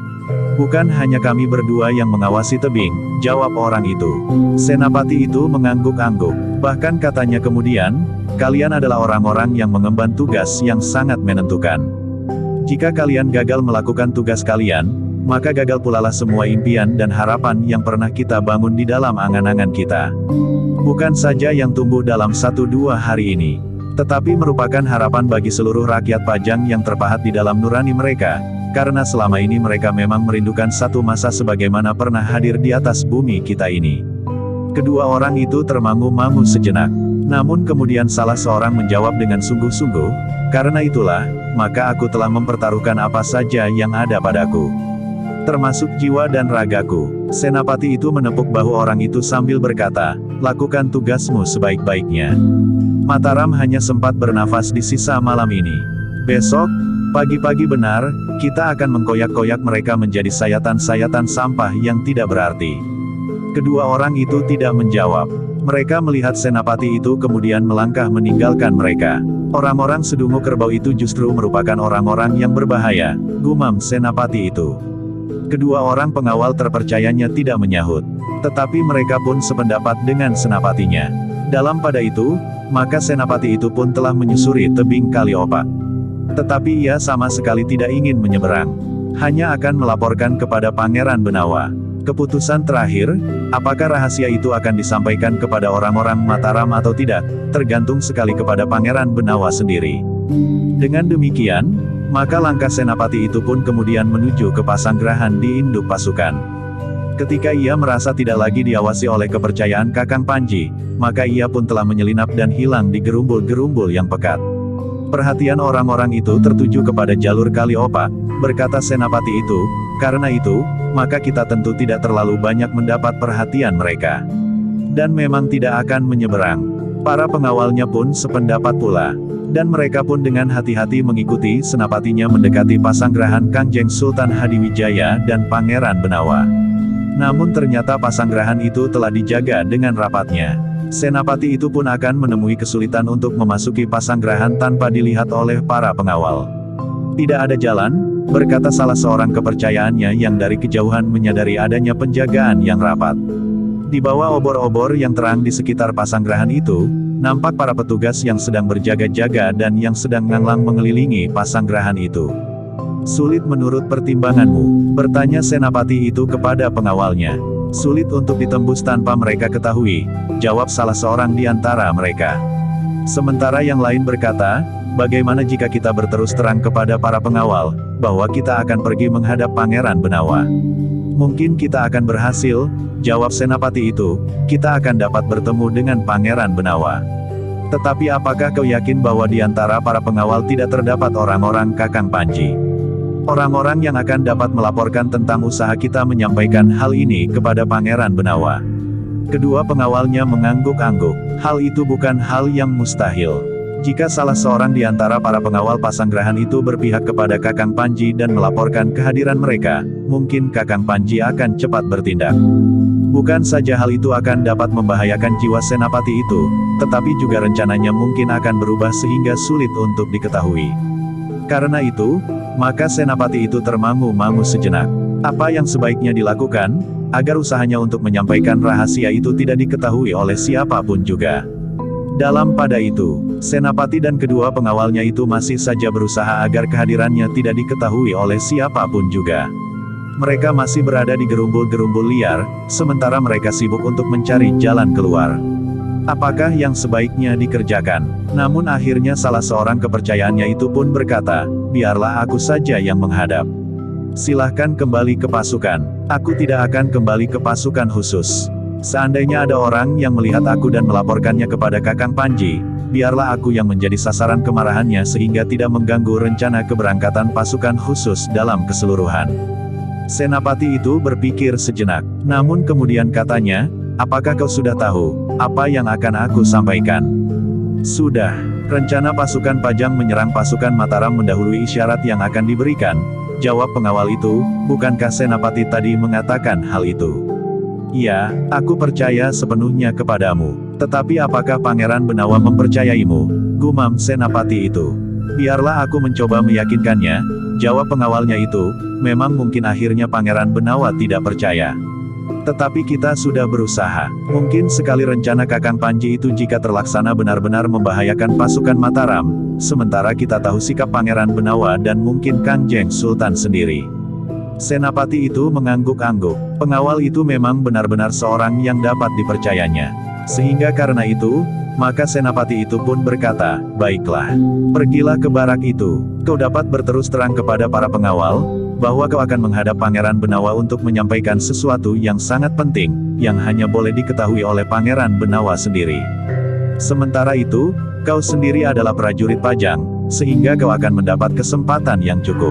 Bukan hanya kami berdua yang mengawasi tebing, jawab orang itu. Senapati itu mengangguk-angguk. Bahkan katanya kemudian, kalian adalah orang-orang yang mengemban tugas yang sangat menentukan. Jika kalian gagal melakukan tugas kalian, maka gagal pulalah semua impian dan harapan yang pernah kita bangun di dalam angan-angan kita. Bukan saja yang tumbuh dalam 1-2 hari ini, tetapi merupakan harapan bagi seluruh rakyat Pajang yang terpahat di dalam nurani mereka, karena selama ini mereka memang merindukan satu masa sebagaimana pernah hadir di atas bumi kita ini. Kedua orang itu termangu-mangu sejenak. Namun kemudian salah seorang menjawab dengan sungguh-sungguh, "Karena itulah, maka aku telah mempertaruhkan apa saja yang ada padaku, termasuk jiwa dan ragaku." Senapati itu menepuk bahu orang itu sambil berkata, "Lakukan tugasmu sebaik-baiknya." Mataram hanya sempat bernafas di sisa malam ini. Besok, pagi-pagi benar, kita akan mengkoyak-koyak mereka menjadi sayatan-sayatan sampah yang tidak berarti. Kedua orang itu tidak menjawab. Mereka melihat senapati itu kemudian melangkah meninggalkan mereka. Orang-orang sedungu kerbau itu justru merupakan orang-orang yang berbahaya, gumam senapati itu. Kedua orang pengawal terpercayanya tidak menyahut. Tetapi mereka pun sependapat dengan senapatinya. Dalam pada itu, maka senapati itu pun telah menyusuri tebing Kali Opak. Tetapi ia sama sekali tidak ingin menyeberang. Hanya akan melaporkan kepada Pangeran Benawa. Keputusan terakhir, apakah rahasia itu akan disampaikan kepada orang-orang Mataram atau tidak, tergantung sekali kepada Pangeran Benawa sendiri. Dengan demikian, maka langkah senapati itu pun kemudian menuju ke Pasanggerahan di induk pasukan. Ketika ia merasa tidak lagi diawasi oleh kepercayaan Kakang Panji, maka ia pun telah menyelinap dan hilang di gerumbul-gerumbul yang pekat. Perhatian orang-orang itu tertuju kepada jalur Kali Opak, berkata senapati itu, "Karena itu, maka kita tentu tidak terlalu banyak mendapat perhatian mereka. Dan memang tidak akan menyeberang." Para pengawalnya pun sependapat pula. Dan mereka pun dengan hati-hati mengikuti senapatinya mendekati Pasanggerahan Kangjeng Sultan Hadiwijaya dan Pangeran Benawa. Namun ternyata pasanggerahan itu telah dijaga dengan rapatnya. Senapati itu pun akan menemui kesulitan untuk memasuki pasanggerahan tanpa dilihat oleh para pengawal. "Tidak ada jalan," berkata salah seorang kepercayaannya yang dari kejauhan menyadari adanya penjagaan yang rapat. Di bawah obor-obor yang terang di sekitar pasanggerahan itu, nampak para petugas yang sedang berjaga-jaga dan yang sedang nganglang mengelilingi pasanggerahan itu. "Sulit menurut pertimbanganmu?" bertanya senapati itu kepada pengawalnya. "Sulit untuk ditembus tanpa mereka ketahui," jawab salah seorang di antara mereka. Sementara yang lain berkata, "Bagaimana jika kita berterus terang kepada para pengawal, bahwa kita akan pergi menghadap Pangeran Benawa? Mungkin kita akan berhasil," jawab senapati itu, "kita akan dapat bertemu dengan Pangeran Benawa. Tetapi apakah kau yakin bahwa di antara para pengawal tidak terdapat orang-orang Kakang Panji? Orang-orang yang akan dapat melaporkan tentang usaha kita menyampaikan hal ini kepada Pangeran Benawa?" Kedua pengawalnya mengangguk-angguk. Hal itu bukan hal yang mustahil. Jika salah seorang di antara para pengawal pasanggerahan itu berpihak kepada Kakang Panji dan melaporkan kehadiran mereka, mungkin Kakang Panji akan cepat bertindak. Bukan saja hal itu akan dapat membahayakan jiwa senapati itu, tetapi juga rencananya mungkin akan berubah sehingga sulit untuk diketahui. Karena itu, maka senapati itu termangu-mangu sejenak. Apa yang sebaiknya dilakukan, agar usahanya untuk menyampaikan rahasia itu tidak diketahui oleh siapapun juga. Dalam pada itu, senapati dan kedua pengawalnya itu masih saja berusaha agar kehadirannya tidak diketahui oleh siapapun juga. Mereka masih berada di gerumbul-gerumbul liar, sementara mereka sibuk untuk mencari jalan keluar. Apakah yang sebaiknya dikerjakan? Namun akhirnya salah seorang kepercayaannya itu pun berkata, "Biarlah aku saja yang menghadap. Silahkan kembali ke pasukan. Aku tidak akan kembali ke pasukan khusus. Seandainya ada orang yang melihat aku dan melaporkannya kepada Kakang Panji, biarlah aku yang menjadi sasaran kemarahannya sehingga tidak mengganggu rencana keberangkatan pasukan khusus dalam keseluruhan." Senapati itu berpikir sejenak. Namun kemudian katanya, "Apakah kau sudah tahu apa yang akan aku sampaikan?" "Sudah. Rencana pasukan Pajang menyerang pasukan Mataram mendahului isyarat yang akan diberikan," jawab pengawal itu. "Bukankah Senapati tadi mengatakan hal itu?" "Ya, aku percaya sepenuhnya kepadamu. Tetapi apakah Pangeran Benawa mempercayaimu?" gumam Senapati itu. "Biarlah aku mencoba meyakinkannya," jawab pengawalnya itu. "Memang mungkin akhirnya Pangeran Benawa tidak percaya. Tetapi kita sudah berusaha. Mungkin sekali rencana Kakang Panji itu jika terlaksana benar-benar membahayakan pasukan Mataram, sementara kita tahu sikap Pangeran Benawa dan mungkin Kangjeng Sultan sendiri." Senapati itu mengangguk-angguk. Pengawal itu memang benar-benar seorang yang dapat dipercayanya. Sehingga karena itu, maka senapati itu pun berkata, "Baiklah. Pergilah ke barak itu. Kau dapat berterus terang kepada para pengawal, bahwa kau akan menghadap Pangeran Benawa untuk menyampaikan sesuatu yang sangat penting, yang hanya boleh diketahui oleh Pangeran Benawa sendiri. Sementara itu, kau sendiri adalah prajurit Pajang, sehingga kau akan mendapat kesempatan yang cukup.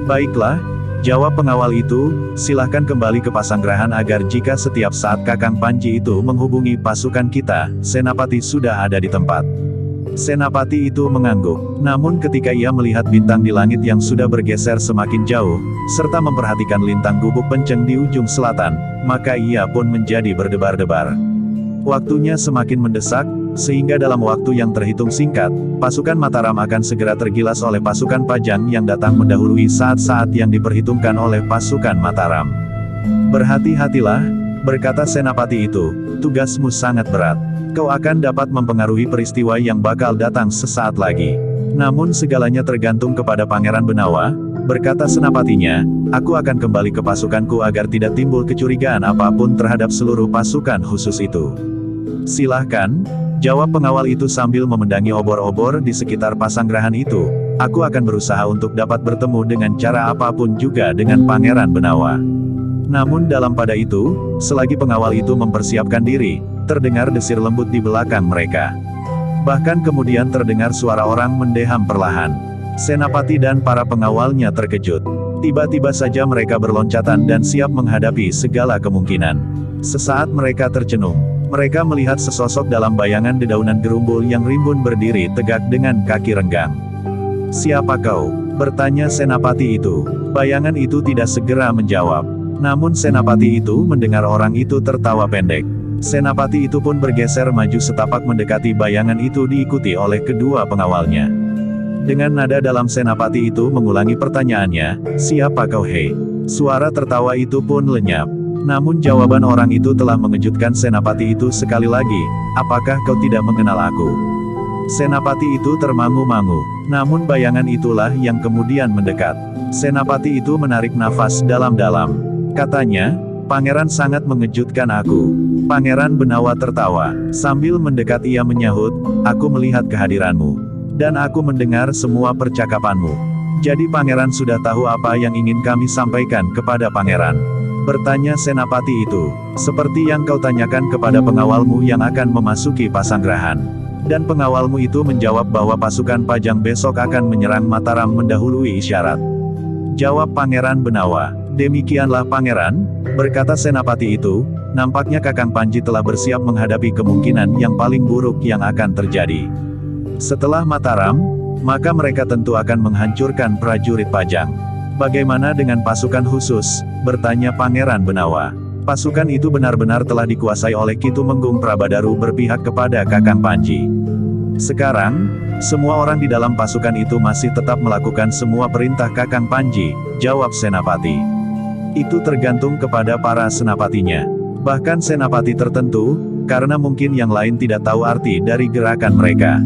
Baiklah, jawab pengawal itu, silahkan kembali ke Pasanggerahan agar jika setiap saat Kakang Panji itu menghubungi pasukan kita, Senapati sudah ada di tempat. Senapati itu mengangguk, namun ketika ia melihat bintang di langit yang sudah bergeser semakin jauh, serta memperhatikan lintang gubuk penceng di ujung selatan, maka ia pun menjadi berdebar-debar. Waktunya semakin mendesak, sehingga dalam waktu yang terhitung singkat, pasukan Mataram akan segera tergilas oleh pasukan Pajang yang datang mendahului saat-saat yang diperhitungkan oleh pasukan Mataram. Berhati-hatilah, berkata Senapati itu, tugasmu sangat berat. Kau akan dapat mempengaruhi peristiwa yang bakal datang sesaat lagi. Namun segalanya tergantung kepada Pangeran Benawa, berkata senapatinya, aku akan kembali ke pasukanku agar tidak timbul kecurigaan apapun terhadap seluruh pasukan khusus itu. Silahkan, jawab pengawal itu sambil memendangi obor-obor di sekitar Pasanggerahan itu, aku akan berusaha untuk dapat bertemu dengan cara apapun juga dengan Pangeran Benawa. Namun dalam pada itu, selagi pengawal itu mempersiapkan diri, terdengar desir lembut di belakang mereka. Bahkan kemudian terdengar suara orang mendeham perlahan. Senapati dan para pengawalnya terkejut. Tiba-tiba saja mereka berloncatan dan siap menghadapi segala kemungkinan. Sesaat mereka tercenung. Mereka melihat sesosok dalam bayangan dedaunan gerumbul yang rimbun berdiri tegak dengan kaki renggang. Siapa kau? Bertanya Senapati itu. Bayangan itu tidak segera menjawab. Namun Senapati itu mendengar orang itu tertawa pendek. Senapati itu pun bergeser maju setapak mendekati bayangan itu diikuti oleh kedua pengawalnya. Dengan nada dalam Senapati itu mengulangi pertanyaannya, siapa kau hei? Suara tertawa itu pun lenyap. Namun jawaban orang itu telah mengejutkan Senapati itu sekali lagi, apakah kau tidak mengenal aku? Senapati itu termangu-mangu, namun bayangan itulah yang kemudian mendekat. Senapati itu menarik nafas dalam-dalam. Katanya, Pangeran sangat mengejutkan aku. Pangeran Benawa tertawa. Sambil mendekat ia menyahut, aku melihat kehadiranmu. Dan aku mendengar semua percakapanmu. Jadi Pangeran sudah tahu apa yang ingin kami sampaikan kepada Pangeran. Bertanya Senapati itu. Seperti yang kau tanyakan kepada pengawalmu yang akan memasuki Pasanggerahan. Dan pengawalmu itu menjawab bahwa pasukan Pajang besok akan menyerang Mataram mendahului isyarat. Jawab Pangeran Benawa. Demikianlah Pangeran, berkata Senapati itu, nampaknya Kakang Panji telah bersiap menghadapi kemungkinan yang paling buruk yang akan terjadi. Setelah Mataram, maka mereka tentu akan menghancurkan prajurit Pajang. Bagaimana dengan pasukan khusus? Bertanya Pangeran Benawa. Pasukan itu benar-benar telah dikuasai oleh Ki Tumenggung Prabadaru berpihak kepada Kakang Panji. Sekarang, semua orang di dalam pasukan itu masih tetap melakukan semua perintah Kakang Panji, jawab Senapati. Itu tergantung kepada para senapatinya. Bahkan senapati tertentu, karena mungkin yang lain tidak tahu arti dari gerakan mereka.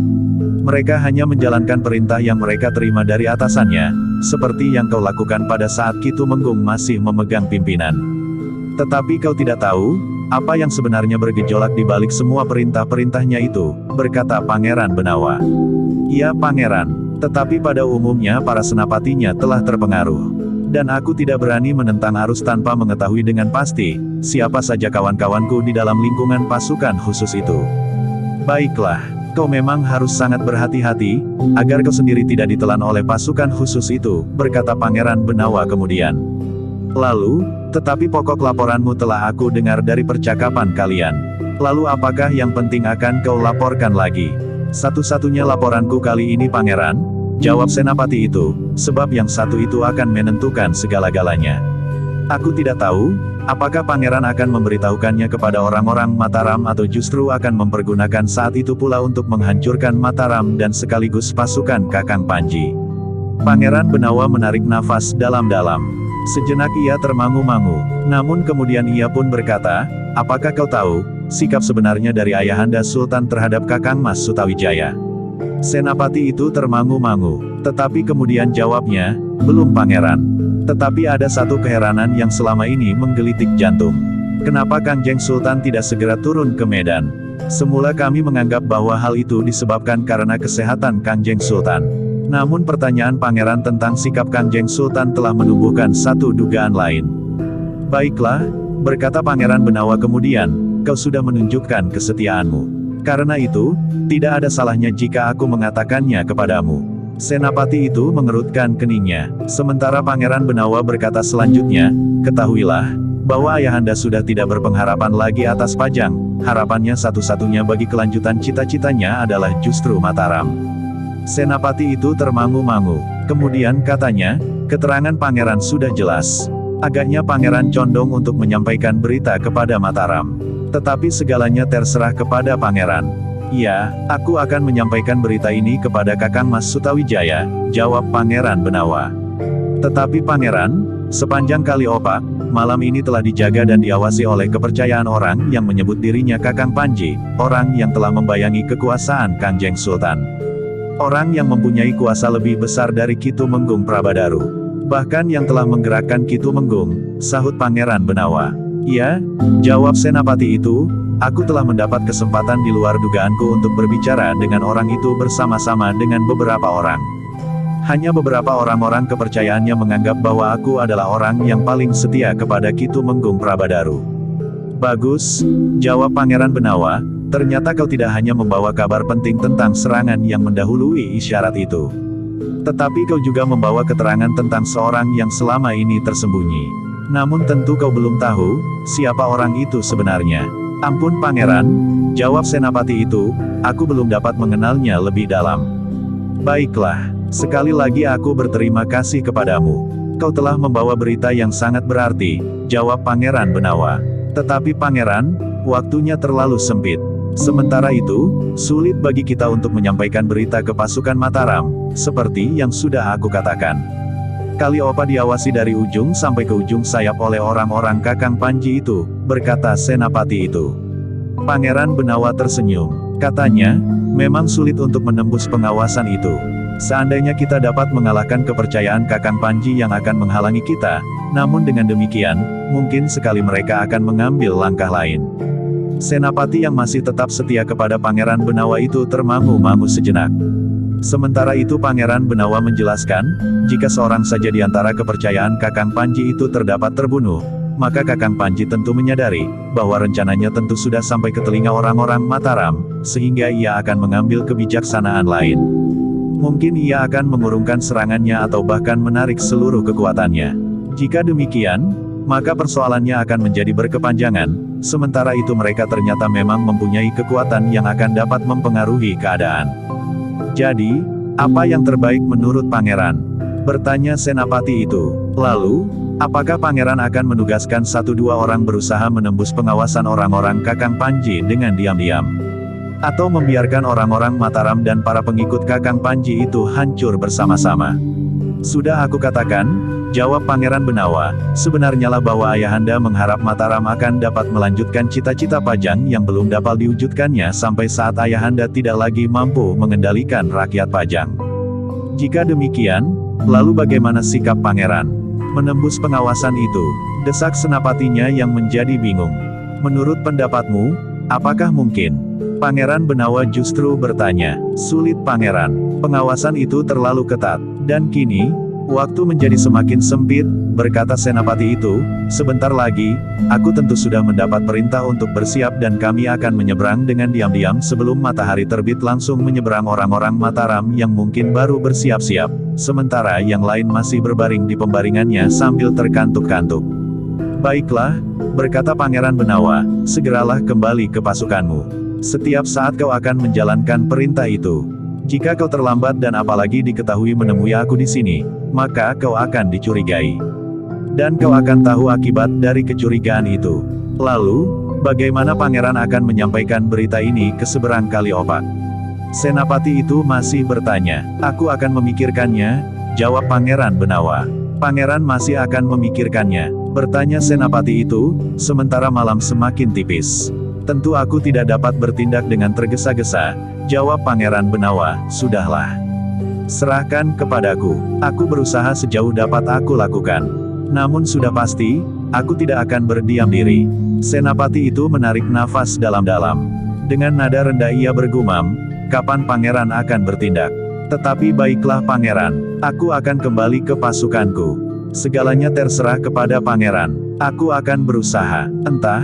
Mereka hanya menjalankan perintah yang mereka terima dari atasannya, seperti yang kau lakukan pada saat Ki Tumenggung masih memegang pimpinan. Tetapi kau tidak tahu, apa yang sebenarnya bergejolak di balik semua perintah-perintahnya itu, berkata Pangeran Benawa. Iya Pangeran, tetapi pada umumnya para senapatinya telah terpengaruh. Dan aku tidak berani menentang arus tanpa mengetahui dengan pasti, siapa saja kawan-kawanku di dalam lingkungan pasukan khusus itu. Baiklah, kau memang harus sangat berhati-hati, agar kau sendiri tidak ditelan oleh pasukan khusus itu, berkata Pangeran Benawa kemudian. Lalu, tetapi pokok laporanmu telah aku dengar dari percakapan kalian. Lalu apakah yang penting akan kau laporkan lagi? Satu-satunya laporanku kali ini Pangeran, jawab Senapati itu, sebab yang satu itu akan menentukan segala-galanya. Aku tidak tahu, apakah Pangeran akan memberitahukannya kepada orang-orang Mataram atau justru akan mempergunakan saat itu pula untuk menghancurkan Mataram dan sekaligus pasukan Kakang Panji. Pangeran Benawa menarik nafas dalam-dalam. Sejenak ia termangu-mangu, namun kemudian ia pun berkata, apakah kau tahu, sikap sebenarnya dari Ayahanda Sultan terhadap Kakang Mas Sutawijaya? Senapati itu termangu-mangu, tetapi kemudian jawabnya, belum Pangeran. Tetapi ada satu keheranan yang selama ini menggelitik jantung. Kenapa Kangjeng Sultan tidak segera turun ke medan? Semula kami menganggap bahwa hal itu disebabkan karena kesehatan Kangjeng Sultan. Namun pertanyaan pangeran tentang sikap Kangjeng Sultan telah menumbuhkan satu dugaan lain. Baiklah, berkata Pangeran Benawa kemudian, kau sudah menunjukkan kesetiaanmu. Karena itu, tidak ada salahnya jika aku mengatakannya kepadamu. Senapati itu mengerutkan keningnya. Sementara Pangeran Benawa berkata selanjutnya, ketahuilah, bahwa ayahanda sudah tidak berpengharapan lagi atas Pajang. Harapannya satu-satunya bagi kelanjutan cita-citanya adalah justru Mataram. Senapati itu termangu-mangu. Kemudian katanya, keterangan pangeran sudah jelas. Agaknya pangeran condong untuk menyampaikan berita kepada Mataram. Tetapi segalanya terserah kepada pangeran. Ya, aku akan menyampaikan berita ini kepada Kakang Mas Sutawijaya, jawab Pangeran Benawa. Tetapi pangeran, sepanjang kali opak, malam ini telah dijaga dan diawasi oleh kepercayaan orang yang menyebut dirinya Kakang Panji, orang yang telah membayangi kekuasaan Kangjeng Sultan. Orang yang mempunyai kuasa lebih besar dari Kitu Menggung Prabadaru. Bahkan yang telah menggerakkan Kitu Menggung, sahut Pangeran Benawa. Ya, jawab senapati itu, aku telah mendapat kesempatan di luar dugaanku untuk berbicara dengan orang itu bersama-sama dengan beberapa orang. Hanya beberapa orang-orang kepercayaannya menganggap bahwa aku adalah orang yang paling setia kepada Kitu Menggung Prabadaru. Bagus, jawab Pangeran Benawa. Ternyata kau tidak hanya membawa kabar penting tentang serangan yang mendahului isyarat itu. Tetapi kau juga membawa keterangan tentang seorang yang selama ini tersembunyi. Namun tentu kau belum tahu, siapa orang itu sebenarnya. Ampun pangeran, jawab senapati itu, aku belum dapat mengenalnya lebih dalam. Baiklah, sekali lagi aku berterima kasih kepadamu. Kau telah membawa berita yang sangat berarti, jawab Pangeran Benawa. Tetapi pangeran, waktunya terlalu sempit. Sementara itu, sulit bagi kita untuk menyampaikan berita ke pasukan Mataram, seperti yang sudah aku katakan. Kaliopa diawasi dari ujung sampai ke ujung sayap oleh orang-orang Kakang Panji itu, berkata senapati itu. Pangeran Benawa tersenyum. Katanya, memang sulit untuk menembus pengawasan itu. Seandainya kita dapat mengalahkan kepercayaan Kakang Panji yang akan menghalangi kita, namun dengan demikian, mungkin sekali mereka akan mengambil langkah lain. Senapati yang masih tetap setia kepada Pangeran Benawa itu termangu-mangu sejenak. Sementara itu Pangeran Benawa menjelaskan, jika seorang saja di antara kepercayaan Kakang Panji itu terdapat terbunuh, maka Kakang Panji tentu menyadari, bahwa rencananya tentu sudah sampai ke telinga orang-orang Mataram, sehingga ia akan mengambil kebijaksanaan lain. Mungkin ia akan mengurungkan serangannya atau bahkan menarik seluruh kekuatannya. Jika demikian, maka persoalannya akan menjadi berkepanjangan, sementara itu mereka ternyata memang mempunyai kekuatan yang akan dapat mempengaruhi keadaan. Jadi, apa yang terbaik menurut pangeran? Bertanya senapati itu. Lalu, apakah pangeran akan menugaskan 1-2 orang berusaha menembus pengawasan orang-orang Kakang Panji dengan diam-diam? Atau membiarkan orang-orang Mataram dan para pengikut Kakang Panji itu hancur bersama-sama? Sudah aku katakan, jawab Pangeran Benawa, sebenarnya lah bahwa ayahanda mengharap Mataram akan dapat melanjutkan cita-cita Pajang yang belum dapat diwujudkannya sampai saat ayahanda tidak lagi mampu mengendalikan rakyat Pajang. Jika demikian, lalu bagaimana sikap pangeran? Menembus pengawasan itu, desak senapatinya yang menjadi bingung. Menurut pendapatmu, apakah mungkin? Pangeran Benawa justru bertanya, sulit pangeran, pengawasan itu terlalu ketat, dan kini, waktu menjadi semakin sempit, berkata senapati itu, sebentar lagi, aku tentu sudah mendapat perintah untuk bersiap dan kami akan menyeberang dengan diam-diam sebelum matahari terbit langsung menyeberang orang-orang Mataram yang mungkin baru bersiap-siap, sementara yang lain masih berbaring di pembaringannya sambil terkantuk-kantuk. Baiklah, berkata Pangeran Benawa, segeralah kembali ke pasukanmu. Setiap saat kau akan menjalankan perintah itu. Jika kau terlambat dan apalagi diketahui menemui aku di sini, maka kau akan dicurigai. Dan kau akan tahu akibat dari kecurigaan itu. Lalu, bagaimana pangeran akan menyampaikan berita ini ke seberang Kaliopa? Senapati itu masih bertanya. Aku akan memikirkannya, jawab Pangeran Benawa. Pangeran masih akan memikirkannya, bertanya senapati itu, sementara malam semakin tipis. Tentu aku tidak dapat bertindak dengan tergesa-gesa, jawab Pangeran Benawa, sudahlah. Serahkan kepadaku, aku berusaha sejauh dapat aku lakukan. Namun sudah pasti, aku tidak akan berdiam diri. Senapati itu menarik nafas dalam-dalam. Dengan nada rendah ia bergumam, kapan pangeran akan bertindak? Tetapi baiklah pangeran, aku akan kembali ke pasukanku. Segalanya terserah kepada pangeran. Aku akan berusaha. Entah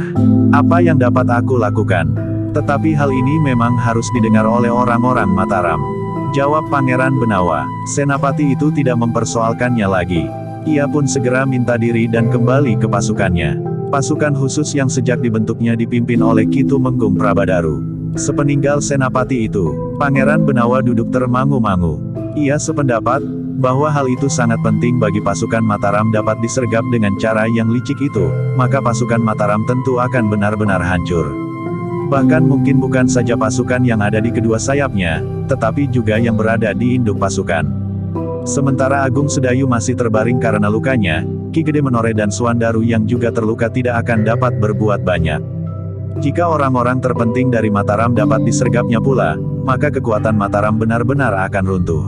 apa yang dapat aku lakukan. Tetapi hal ini memang harus didengar oleh orang-orang Mataram. Jawab Pangeran Benawa. Senapati itu tidak mempersoalkannya lagi. Ia pun segera minta diri dan kembali ke pasukannya. Pasukan khusus yang sejak dibentuknya dipimpin oleh Ki Tumenggung Prabadaru. Sepeninggal senapati itu, Pangeran Benawa duduk termangu-mangu. Ia sependapat bahwa hal itu sangat penting bagi pasukan Mataram dapat disergap dengan cara yang licik itu, maka pasukan Mataram tentu akan benar-benar hancur. Bahkan mungkin bukan saja pasukan yang ada di kedua sayapnya, tetapi juga yang berada di induk pasukan. Sementara Agung Sedayu masih terbaring karena lukanya, Ki Gede Menore dan Suwandaru yang juga terluka tidak akan dapat berbuat banyak. Jika orang-orang terpenting dari Mataram dapat disergapnya pula, maka kekuatan Mataram benar-benar akan runtuh.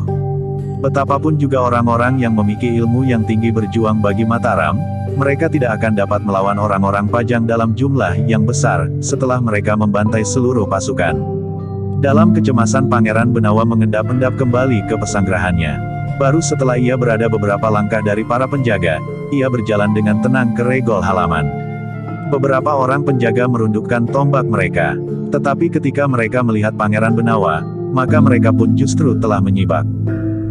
Betapapun juga orang-orang yang memiliki ilmu yang tinggi berjuang bagi Mataram, mereka tidak akan dapat melawan orang-orang Pajang dalam jumlah yang besar, setelah mereka membantai seluruh pasukan. Dalam kecemasan Pangeran Benawa mengendap-endap kembali ke pesanggrahannya. Baru setelah ia berada beberapa langkah dari para penjaga, ia berjalan dengan tenang ke regol halaman. Beberapa orang penjaga merundukkan tombak mereka. Tetapi ketika mereka melihat Pangeran Benawa, maka mereka pun justru telah menyibak.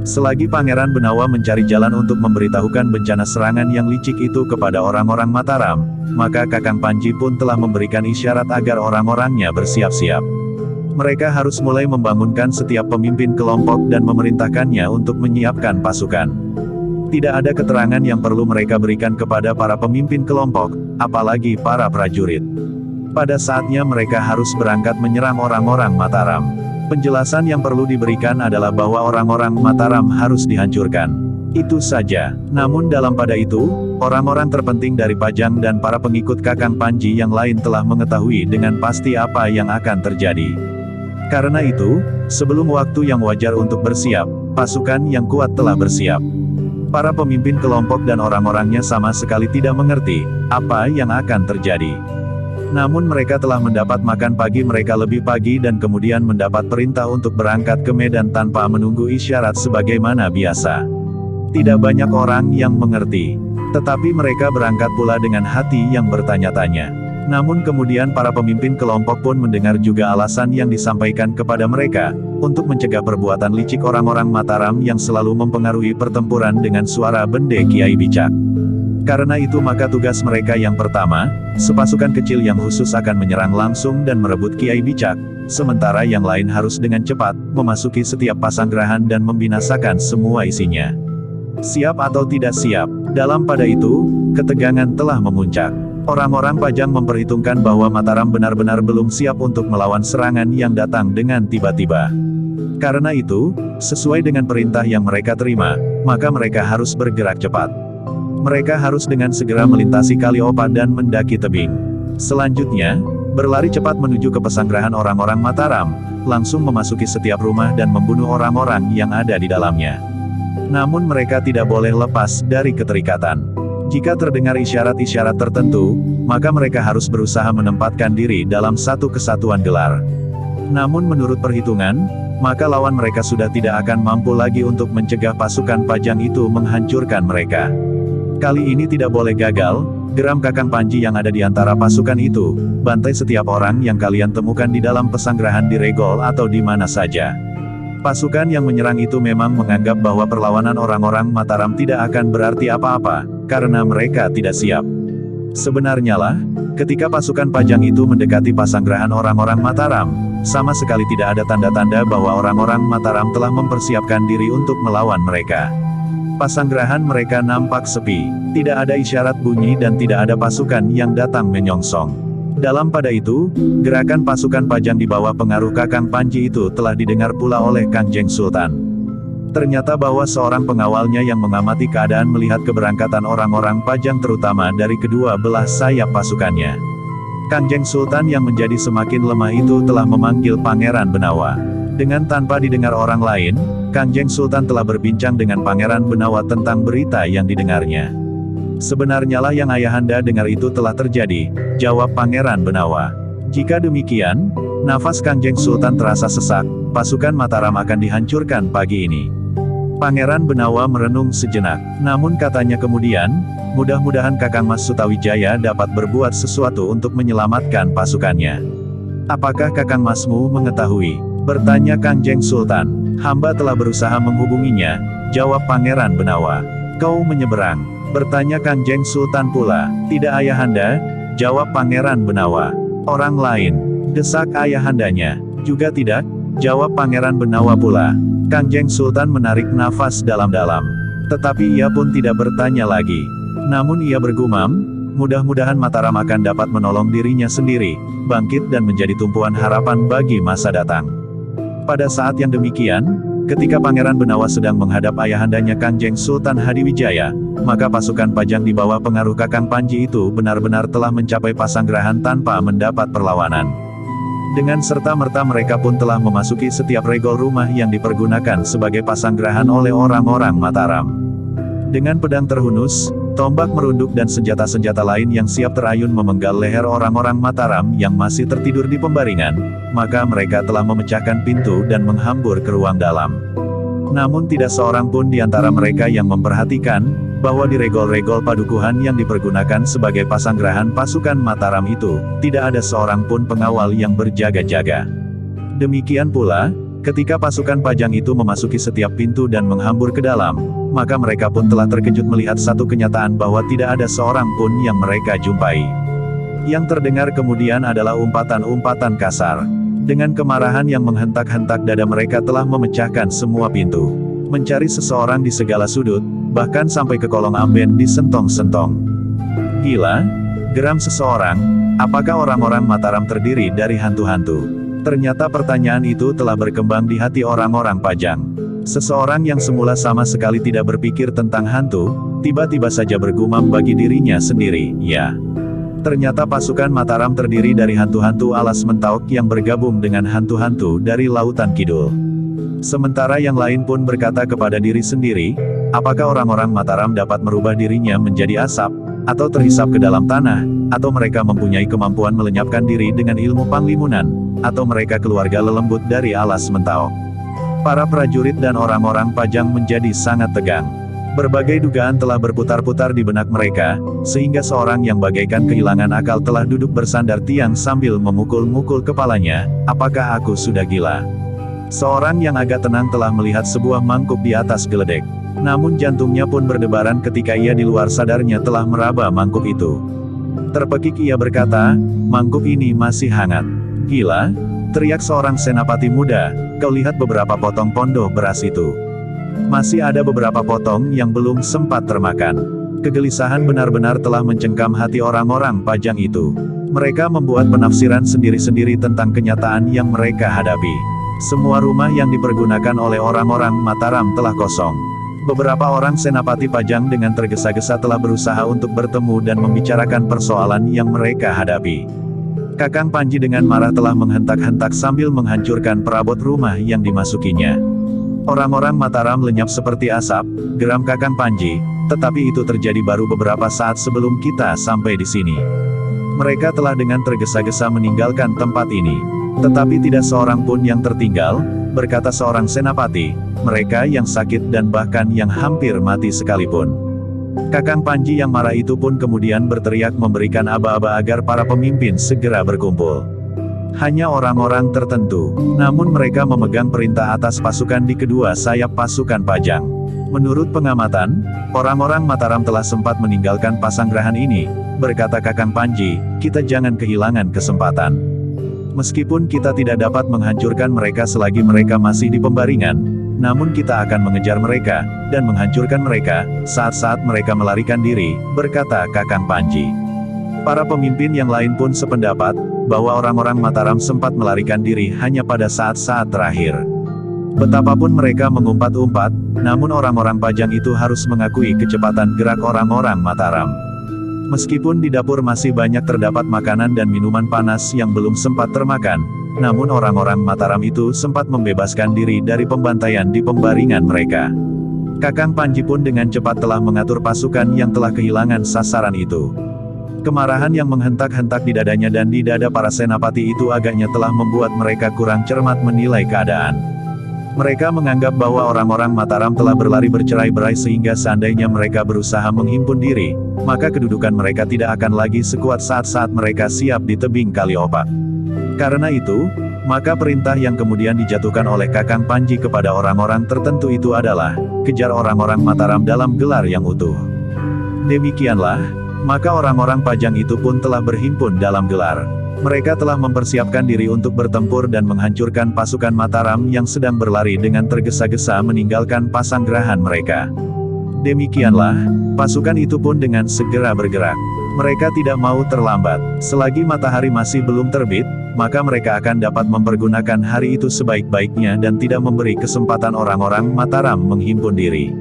Selagi Pangeran Benawa mencari jalan untuk memberitahukan bencana serangan yang licik itu kepada orang-orang Mataram, maka Kakang Panji pun telah memberikan isyarat agar orang-orangnya bersiap-siap. Mereka harus mulai membangunkan setiap pemimpin kelompok dan memerintahkannya untuk menyiapkan pasukan. Tidak ada keterangan yang perlu mereka berikan kepada para pemimpin kelompok, apalagi para prajurit. Pada saatnya mereka harus berangkat menyerang orang-orang Mataram. Penjelasan yang perlu diberikan adalah bahwa orang-orang Mataram harus dihancurkan. Itu saja. Namun dalam pada itu, orang-orang terpenting dari Pajang dan para pengikut Kakang Panji yang lain telah mengetahui dengan pasti apa yang akan terjadi. Karena itu, sebelum waktu yang wajar untuk bersiap, pasukan yang kuat telah bersiap. Para pemimpin kelompok dan orang-orangnya sama sekali tidak mengerti apa yang akan terjadi. Namun mereka telah mendapat makan pagi mereka lebih pagi dan kemudian mendapat perintah untuk berangkat ke medan tanpa menunggu isyarat sebagaimana biasa. Tidak banyak orang yang mengerti. Tetapi mereka berangkat pula dengan hati yang bertanya-tanya. Namun kemudian para pemimpin kelompok pun mendengar juga alasan yang disampaikan kepada mereka, untuk mencegah perbuatan licik orang-orang Mataram yang selalu mempengaruhi pertempuran dengan suara bende Kiai Bicak. Karena itu maka tugas mereka yang pertama, sepasukan kecil yang khusus akan menyerang langsung dan merebut Kiai Bicak, sementara yang lain harus dengan cepat, memasuki setiap pasanggrahan dan membinasakan semua isinya. Siap atau tidak siap, dalam pada itu, ketegangan telah memuncak. Orang-orang Pajang memperhitungkan bahwa Mataram benar-benar belum siap untuk melawan serangan yang datang dengan tiba-tiba. Karena itu, sesuai dengan perintah yang mereka terima, maka mereka harus bergerak cepat. Mereka harus dengan segera melintasi Kali Opa dan mendaki tebing. Selanjutnya, berlari cepat menuju ke pesanggrahan orang-orang Mataram, langsung memasuki setiap rumah dan membunuh orang-orang yang ada di dalamnya. Namun mereka tidak boleh lepas dari keterikatan. Jika terdengar isyarat-isyarat tertentu, maka mereka harus berusaha menempatkan diri dalam satu kesatuan gelar. Namun menurut perhitungan, maka lawan mereka sudah tidak akan mampu lagi untuk mencegah pasukan Pajang itu menghancurkan mereka. Kali ini tidak boleh gagal, geram Kakang Panji yang ada di antara pasukan itu, bantai setiap orang yang kalian temukan di dalam pesanggrahan di regol atau di mana saja. Pasukan yang menyerang itu memang menganggap bahwa perlawanan orang-orang Mataram tidak akan berarti apa-apa, karena mereka tidak siap. Sebenarnya lah, ketika pasukan Pajang itu mendekati pasanggrahan orang-orang Mataram, sama sekali tidak ada tanda-tanda bahwa orang-orang Mataram telah mempersiapkan diri untuk melawan mereka. Pasanggrahan mereka nampak sepi, tidak ada isyarat bunyi dan tidak ada pasukan yang datang menyongsong. Dalam pada itu, gerakan pasukan Pajang di bawah pengaruh Kakang Panji itu telah didengar pula oleh Kangjeng Sultan. Ternyata bahwa seorang pengawalnya yang mengamati keadaan melihat keberangkatan orang-orang Pajang terutama dari kedua belah sayap pasukannya. Kangjeng Sultan yang menjadi semakin lemah itu telah memanggil Pangeran Benawa. Dengan tanpa didengar orang lain, Kangjeng Sultan telah berbincang dengan Pangeran Benawa tentang berita yang didengarnya. Sebenarnya lah yang ayahanda dengar itu telah terjadi, jawab Pangeran Benawa. Jika demikian, nafas Kangjeng Sultan terasa sesak, pasukan Mataram akan dihancurkan pagi ini. Pangeran Benawa merenung sejenak, namun katanya kemudian, mudah-mudahan Kakang Mas Sutawijaya dapat berbuat sesuatu untuk menyelamatkan pasukannya. Apakah Kakang Masmu mengetahui? Bertanya Kangjeng Sultan. Hamba telah berusaha menghubunginya, jawab Pangeran Benawa. Kau menyeberang? Bertanya Kangjeng Sultan pula. Tidak ayahanda, jawab Pangeran Benawa. Orang lain? Desak ayahandanya. Juga tidak, jawab Pangeran Benawa pula. Kangjeng Sultan menarik nafas dalam-dalam. Tetapi ia pun tidak bertanya lagi. Namun ia bergumam, mudah-mudahan Mataram akan dapat menolong dirinya sendiri, bangkit dan menjadi tumpuan harapan bagi masa datang. Pada saat yang demikian, ketika Pangeran Benawa sedang menghadap ayahandanya Kangjeng Sultan Hadiwijaya, maka pasukan Pajang di bawah pengaruh Kakang Panji itu benar-benar telah mencapai Pasanggerahan tanpa mendapat perlawanan. Dengan serta-merta mereka pun telah memasuki setiap regol rumah yang dipergunakan sebagai pasanggerahan oleh orang-orang Mataram. Dengan pedang terhunus, tombak merunduk dan senjata-senjata lain yang siap terayun memenggal leher orang-orang Mataram yang masih tertidur di pembaringan, maka mereka telah memecahkan pintu dan menghambur ke ruang dalam. Namun tidak seorang pun di antara mereka yang memperhatikan, bahwa di regol-regol padukuhan yang dipergunakan sebagai pasanggerahan pasukan Mataram itu, tidak ada seorang pun pengawal yang berjaga-jaga. Demikian pula, ketika pasukan Pajang itu memasuki setiap pintu dan menghambur ke dalam, maka mereka pun telah terkejut melihat satu kenyataan bahwa tidak ada seorang pun yang mereka jumpai. Yang terdengar kemudian adalah umpatan-umpatan kasar. Dengan kemarahan yang menghentak-hentak dada mereka telah memecahkan semua pintu. Mencari seseorang di segala sudut, bahkan sampai ke kolong amben disentong-sentong. Gila? Geram seseorang, apakah orang-orang Mataram terdiri dari hantu-hantu? Ternyata pertanyaan itu telah berkembang di hati orang-orang Pajang. Seseorang yang semula sama sekali tidak berpikir tentang hantu, tiba-tiba saja bergumam bagi dirinya sendiri, ya. Ternyata pasukan Mataram terdiri dari hantu-hantu alas Mentauk yang bergabung dengan hantu-hantu dari Lautan Kidul. Sementara yang lain pun berkata kepada diri sendiri, apakah orang-orang Mataram dapat merubah dirinya menjadi asap, atau terhisap ke dalam tanah, atau mereka mempunyai kemampuan melenyapkan diri dengan ilmu panglimunan, atau mereka keluarga lelembut dari alas Mentauk. Para prajurit dan orang-orang Pajang menjadi sangat tegang. Berbagai dugaan telah berputar-putar di benak mereka, sehingga seorang yang bagaikan kehilangan akal telah duduk bersandar tiang sambil memukul-mukul kepalanya, apakah aku sudah gila? Seorang yang agak tenang telah melihat sebuah mangkuk di atas geledek. Namun jantungnya pun berdebaran ketika ia di luar sadarnya telah meraba mangkuk itu. Terpekik ia berkata, mangkuk ini masih hangat. Gila? Teriak seorang senapati muda, kau lihat beberapa potong pondoh beras itu. Masih ada beberapa potong yang belum sempat termakan. Kegelisahan benar-benar telah mencengkam hati orang-orang Pajang itu. Mereka membuat penafsiran sendiri-sendiri tentang kenyataan yang mereka hadapi. Semua rumah yang dipergunakan oleh orang-orang Mataram telah kosong. Beberapa orang senapati Pajang dengan tergesa-gesa telah berusaha untuk bertemu dan membicarakan persoalan yang mereka hadapi. Kakang Panji dengan marah telah menghentak-hentak sambil menghancurkan perabot rumah yang dimasukinya. Orang-orang Mataram lenyap seperti asap, geram Kakang Panji, tetapi itu terjadi baru beberapa saat sebelum kita sampai di sini. Mereka telah dengan tergesa-gesa meninggalkan tempat ini. Tetapi tidak seorang pun yang tertinggal, berkata seorang senapati, mereka yang sakit dan bahkan yang hampir mati sekalipun. Kakang Panji yang marah itu pun kemudian berteriak memberikan aba-aba agar para pemimpin segera berkumpul. Hanya orang-orang tertentu, namun mereka memegang perintah atas pasukan di kedua sayap pasukan Pajang. Menurut pengamatan, orang-orang Mataram telah sempat meninggalkan pasanggerahan ini, berkata Kakang Panji, kita jangan kehilangan kesempatan. Meskipun kita tidak dapat menghancurkan mereka selagi mereka masih di pembaringan, namun kita akan mengejar mereka, dan menghancurkan mereka, saat-saat mereka melarikan diri, berkata Kakang Panji. Para pemimpin yang lain pun sependapat, bahwa orang-orang Mataram sempat melarikan diri hanya pada saat-saat terakhir. Betapapun mereka mengumpat-umpat, namun orang-orang Pajang itu harus mengakui kecepatan gerak orang-orang Mataram. Meskipun di dapur masih banyak terdapat makanan dan minuman panas yang belum sempat termakan, namun orang-orang Mataram itu sempat membebaskan diri dari pembantaian di pembaringan mereka. Kakang Panji pun dengan cepat telah mengatur pasukan yang telah kehilangan sasaran itu. Kemarahan yang menghentak-hentak di dadanya dan di dada para senapati itu agaknya telah membuat mereka kurang cermat menilai keadaan. Mereka menganggap bahwa orang-orang Mataram telah berlari bercerai-berai sehingga seandainya mereka berusaha menghimpun diri, maka kedudukan mereka tidak akan lagi sekuat saat-saat mereka siap di tebing Kali Opak. Karena itu, maka perintah yang kemudian dijatuhkan oleh Kakang Panji kepada orang-orang tertentu itu adalah, kejar orang-orang Mataram dalam gelar yang utuh. Demikianlah, maka orang-orang Pajang itu pun telah berhimpun dalam gelar. Mereka telah mempersiapkan diri untuk bertempur dan menghancurkan pasukan Mataram yang sedang berlari dengan tergesa-gesa meninggalkan pasanggerahan mereka. Demikianlah, pasukan itu pun dengan segera bergerak. Mereka tidak mau terlambat. Selagi matahari masih belum terbit, maka mereka akan dapat mempergunakan hari itu sebaik-baiknya dan tidak memberi kesempatan orang-orang Mataram menghimpun diri.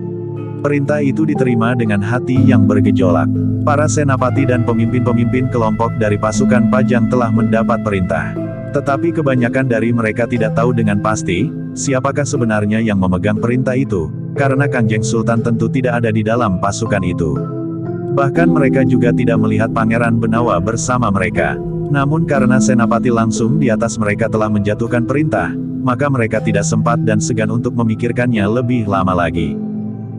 Perintah itu diterima dengan hati yang bergejolak. Para senapati dan pemimpin-pemimpin kelompok dari pasukan Pajang telah mendapat perintah. Tetapi kebanyakan dari mereka tidak tahu dengan pasti, siapakah sebenarnya yang memegang perintah itu, karena Kangjeng Sultan tentu tidak ada di dalam pasukan itu. Bahkan mereka juga tidak melihat Pangeran Benawa bersama mereka. Namun karena senapati langsung di atas mereka telah menjatuhkan perintah, maka mereka tidak sempat dan segan untuk memikirkannya lebih lama lagi.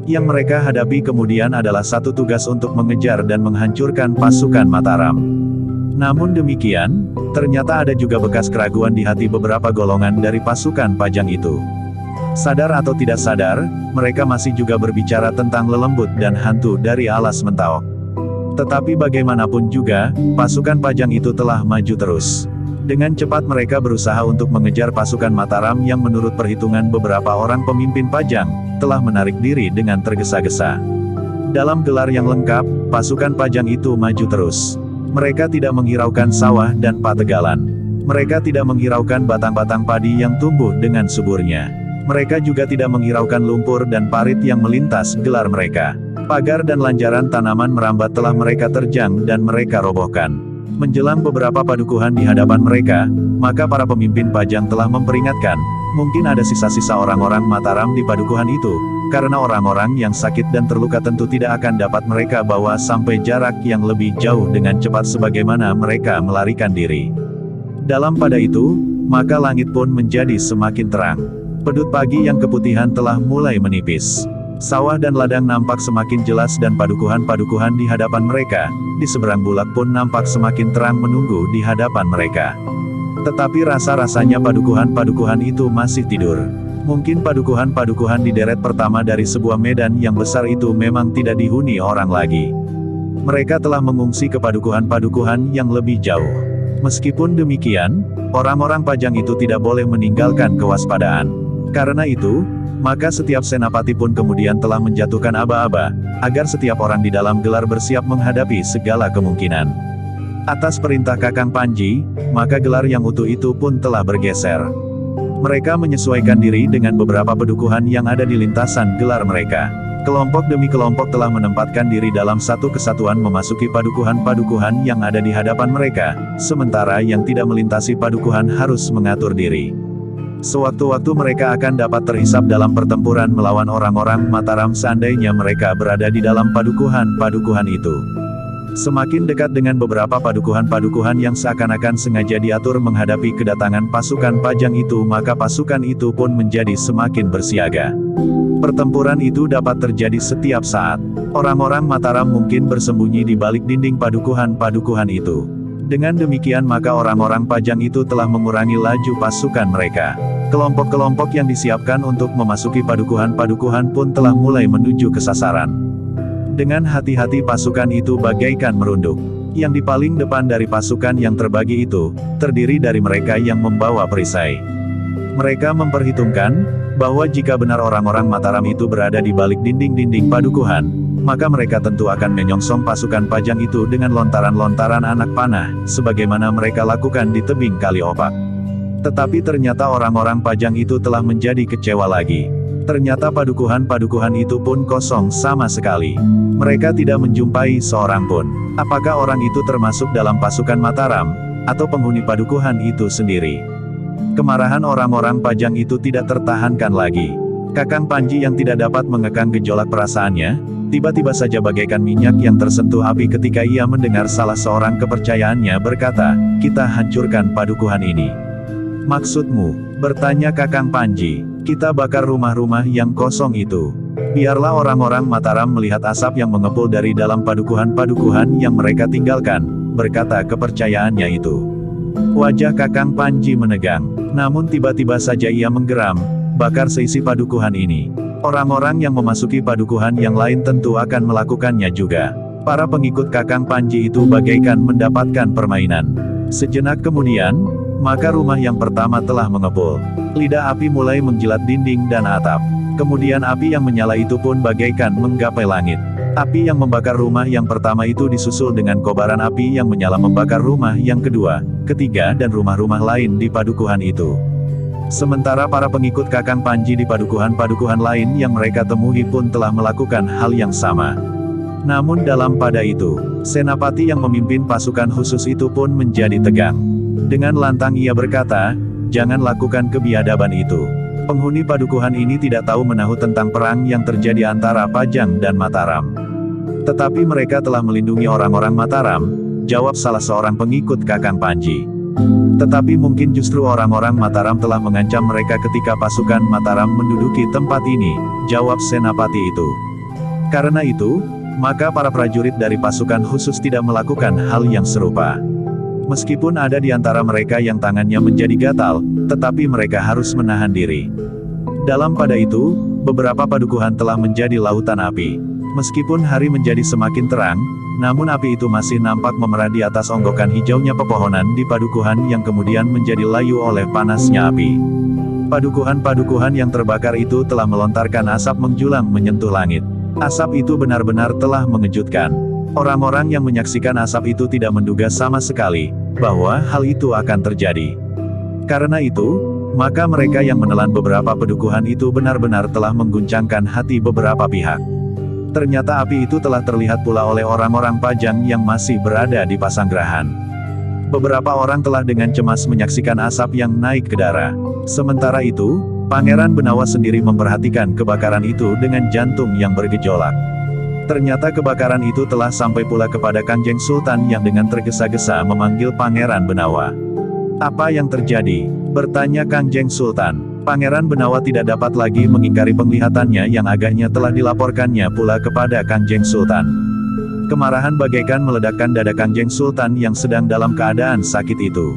Yang mereka hadapi kemudian adalah satu tugas untuk mengejar dan menghancurkan pasukan Mataram. Namun demikian, ternyata ada juga bekas keraguan di hati beberapa golongan dari pasukan Pajang itu. Sadar atau tidak sadar, mereka masih juga berbicara tentang lelembut dan hantu dari alas Mentaok. Tetapi bagaimanapun juga, pasukan Pajang itu telah maju terus. Dengan cepat mereka berusaha untuk mengejar pasukan Mataram yang menurut perhitungan beberapa orang pemimpin Pajang, telah menarik diri dengan tergesa-gesa. Dalam gelar yang lengkap, pasukan Pajang itu maju terus. Mereka tidak menghiraukan sawah dan pategalan. Mereka tidak menghiraukan batang-batang padi yang tumbuh dengan suburnya. Mereka juga tidak menghiraukan lumpur dan parit yang melintas gelar mereka. Pagar dan lanjaran tanaman merambat telah mereka terjang dan mereka robohkan. Menjelang beberapa padukuhan di hadapan mereka, maka para pemimpin Pajang telah memperingatkan, mungkin ada sisa-sisa orang-orang Mataram di padukuhan itu, karena orang-orang yang sakit dan terluka tentu tidak akan dapat mereka bawa sampai jarak yang lebih jauh dengan cepat sebagaimana mereka melarikan diri. Dalam pada itu, maka langit pun menjadi semakin terang. Pedut pagi yang keputihan telah mulai menipis. Sawah dan ladang nampak semakin jelas dan padukuhan-padukuhan di hadapan mereka, di seberang bulak pun nampak semakin terang menunggu di hadapan mereka. Tetapi rasa-rasanya padukuhan-padukuhan itu masih tidur. Mungkin padukuhan-padukuhan di deret pertama dari sebuah medan yang besar itu memang tidak dihuni orang lagi. Mereka telah mengungsi ke padukuhan-padukuhan yang lebih jauh. Meskipun demikian, orang-orang Pajang itu tidak boleh meninggalkan kewaspadaan. Karena itu, maka setiap senapati pun kemudian telah menjatuhkan aba-aba, agar setiap orang di dalam gelar bersiap menghadapi segala kemungkinan. Atas perintah Kakang Panji, maka gelar yang utuh itu pun telah bergeser. Mereka menyesuaikan diri dengan beberapa padukuhan yang ada di lintasan gelar mereka. Kelompok demi kelompok telah menempatkan diri dalam satu kesatuan memasuki padukuhan-padukuhan yang ada di hadapan mereka, sementara yang tidak melintasi padukuhan harus mengatur diri. Sewaktu-waktu mereka akan dapat terhisap dalam pertempuran melawan orang-orang Mataram seandainya mereka berada di dalam padukuhan-padukuhan itu. Semakin dekat dengan beberapa padukuhan-padukuhan yang seakan-akan sengaja diatur menghadapi kedatangan pasukan Pajang itu, maka pasukan itu pun menjadi semakin bersiaga. Pertempuran itu dapat terjadi setiap saat. Orang-orang Mataram mungkin bersembunyi di balik dinding padukuhan-padukuhan itu. Dengan demikian maka orang-orang Pajang itu telah mengurangi laju pasukan mereka. Kelompok-kelompok yang disiapkan untuk memasuki padukuhan-padukuhan pun telah mulai menuju ke sasaran. Dengan hati-hati pasukan itu bagaikan merunduk. Yang di paling depan dari pasukan yang terbagi itu, terdiri dari mereka yang membawa perisai. Mereka memperhitungkan, bahwa jika benar orang-orang Mataram itu berada di balik dinding-dinding padukuhan, maka mereka tentu akan menyongsong pasukan Pajang itu dengan lontaran-lontaran anak panah, sebagaimana mereka lakukan di tebing Kali Opak. Tetapi ternyata orang-orang Pajang itu telah menjadi kecewa lagi. Ternyata padukuhan-padukuhan itu pun kosong sama sekali. Mereka tidak menjumpai seorang pun. Apakah orang itu termasuk dalam pasukan Mataram, atau penghuni padukuhan itu sendiri? Kemarahan orang-orang Pajang itu tidak tertahankan lagi. Kakang Panji yang tidak dapat mengekang gejolak perasaannya, Tiba-tiba saja bagaikan minyak yang tersentuh api ketika ia mendengar salah seorang kepercayaannya berkata, "Kita hancurkan padukuhan ini." "Maksudmu?" bertanya Kakang Panji. "Kita bakar rumah-rumah yang kosong itu. Biarlah orang-orang Mataram melihat asap yang mengepul dari dalam padukuhan-padukuhan yang mereka tinggalkan," berkata kepercayaannya itu. Wajah Kakang Panji menegang. Namun tiba-tiba saja ia menggeram, "Bakar seisi padukuhan ini. Orang-orang yang memasuki padukuhan yang lain tentu akan melakukannya juga." Para pengikut Kakang Panji itu bagaikan mendapatkan permainan. Sejenak kemudian, maka rumah yang pertama telah mengepul. Lidah api mulai menjilat dinding dan atap. Kemudian api yang menyala itu pun bagaikan menggapai langit. Api yang membakar rumah yang pertama itu disusul dengan kobaran api yang menyala membakar rumah yang kedua, ketiga dan rumah-rumah lain di padukuhan itu. Sementara para pengikut Kakang Panji di padukuhan-padukuhan lain yang mereka temui pun telah melakukan hal yang sama. Namun dalam pada itu, senapati yang memimpin pasukan khusus itu pun menjadi tegang. Dengan lantang ia berkata, "Jangan lakukan kebiadaban itu. Penghuni padukuhan ini tidak tahu menahu tentang perang yang terjadi antara Pajang dan Mataram." "Tetapi mereka telah melindungi orang-orang Mataram," jawab salah seorang pengikut Kakang Panji. "Tetapi mungkin justru orang-orang Mataram telah mengancam mereka ketika pasukan Mataram menduduki tempat ini," jawab senapati itu. Karena itu, maka para prajurit dari pasukan khusus tidak melakukan hal yang serupa. Meskipun ada di antara mereka yang tangannya menjadi gatal, tetapi mereka harus menahan diri. Dalam pada itu, beberapa padukuhan telah menjadi lautan api. Meskipun hari menjadi semakin terang, namun api itu masih nampak memerah di atas onggokan hijaunya pepohonan di padukuhan yang kemudian menjadi layu oleh panasnya api. Padukuhan-padukuhan yang terbakar itu telah melontarkan asap menjulang menyentuh langit. Asap itu benar-benar telah mengejutkan. Orang-orang yang menyaksikan asap itu tidak menduga sama sekali bahwa hal itu akan terjadi. Karena itu, maka mereka yang menelan beberapa padukuhan itu benar-benar telah mengguncangkan hati beberapa pihak. Ternyata api itu telah terlihat pula oleh orang-orang Pajang yang masih berada di Pasanggerahan. Beberapa orang telah dengan cemas menyaksikan asap yang naik ke dara. Sementara itu, Pangeran Benawa sendiri memperhatikan kebakaran itu dengan jantung yang bergejolak. Ternyata kebakaran itu telah sampai pula kepada Kanjeng Sultan yang dengan tergesa-gesa memanggil Pangeran Benawa. "Apa yang terjadi?" bertanya Kanjeng Sultan. Pangeran Benawa tidak dapat lagi mengingkari penglihatannya yang agaknya telah dilaporkannya pula kepada Kanjeng Sultan. Kemarahan bagaikan meledakkan dada Kanjeng Sultan yang sedang dalam keadaan sakit itu.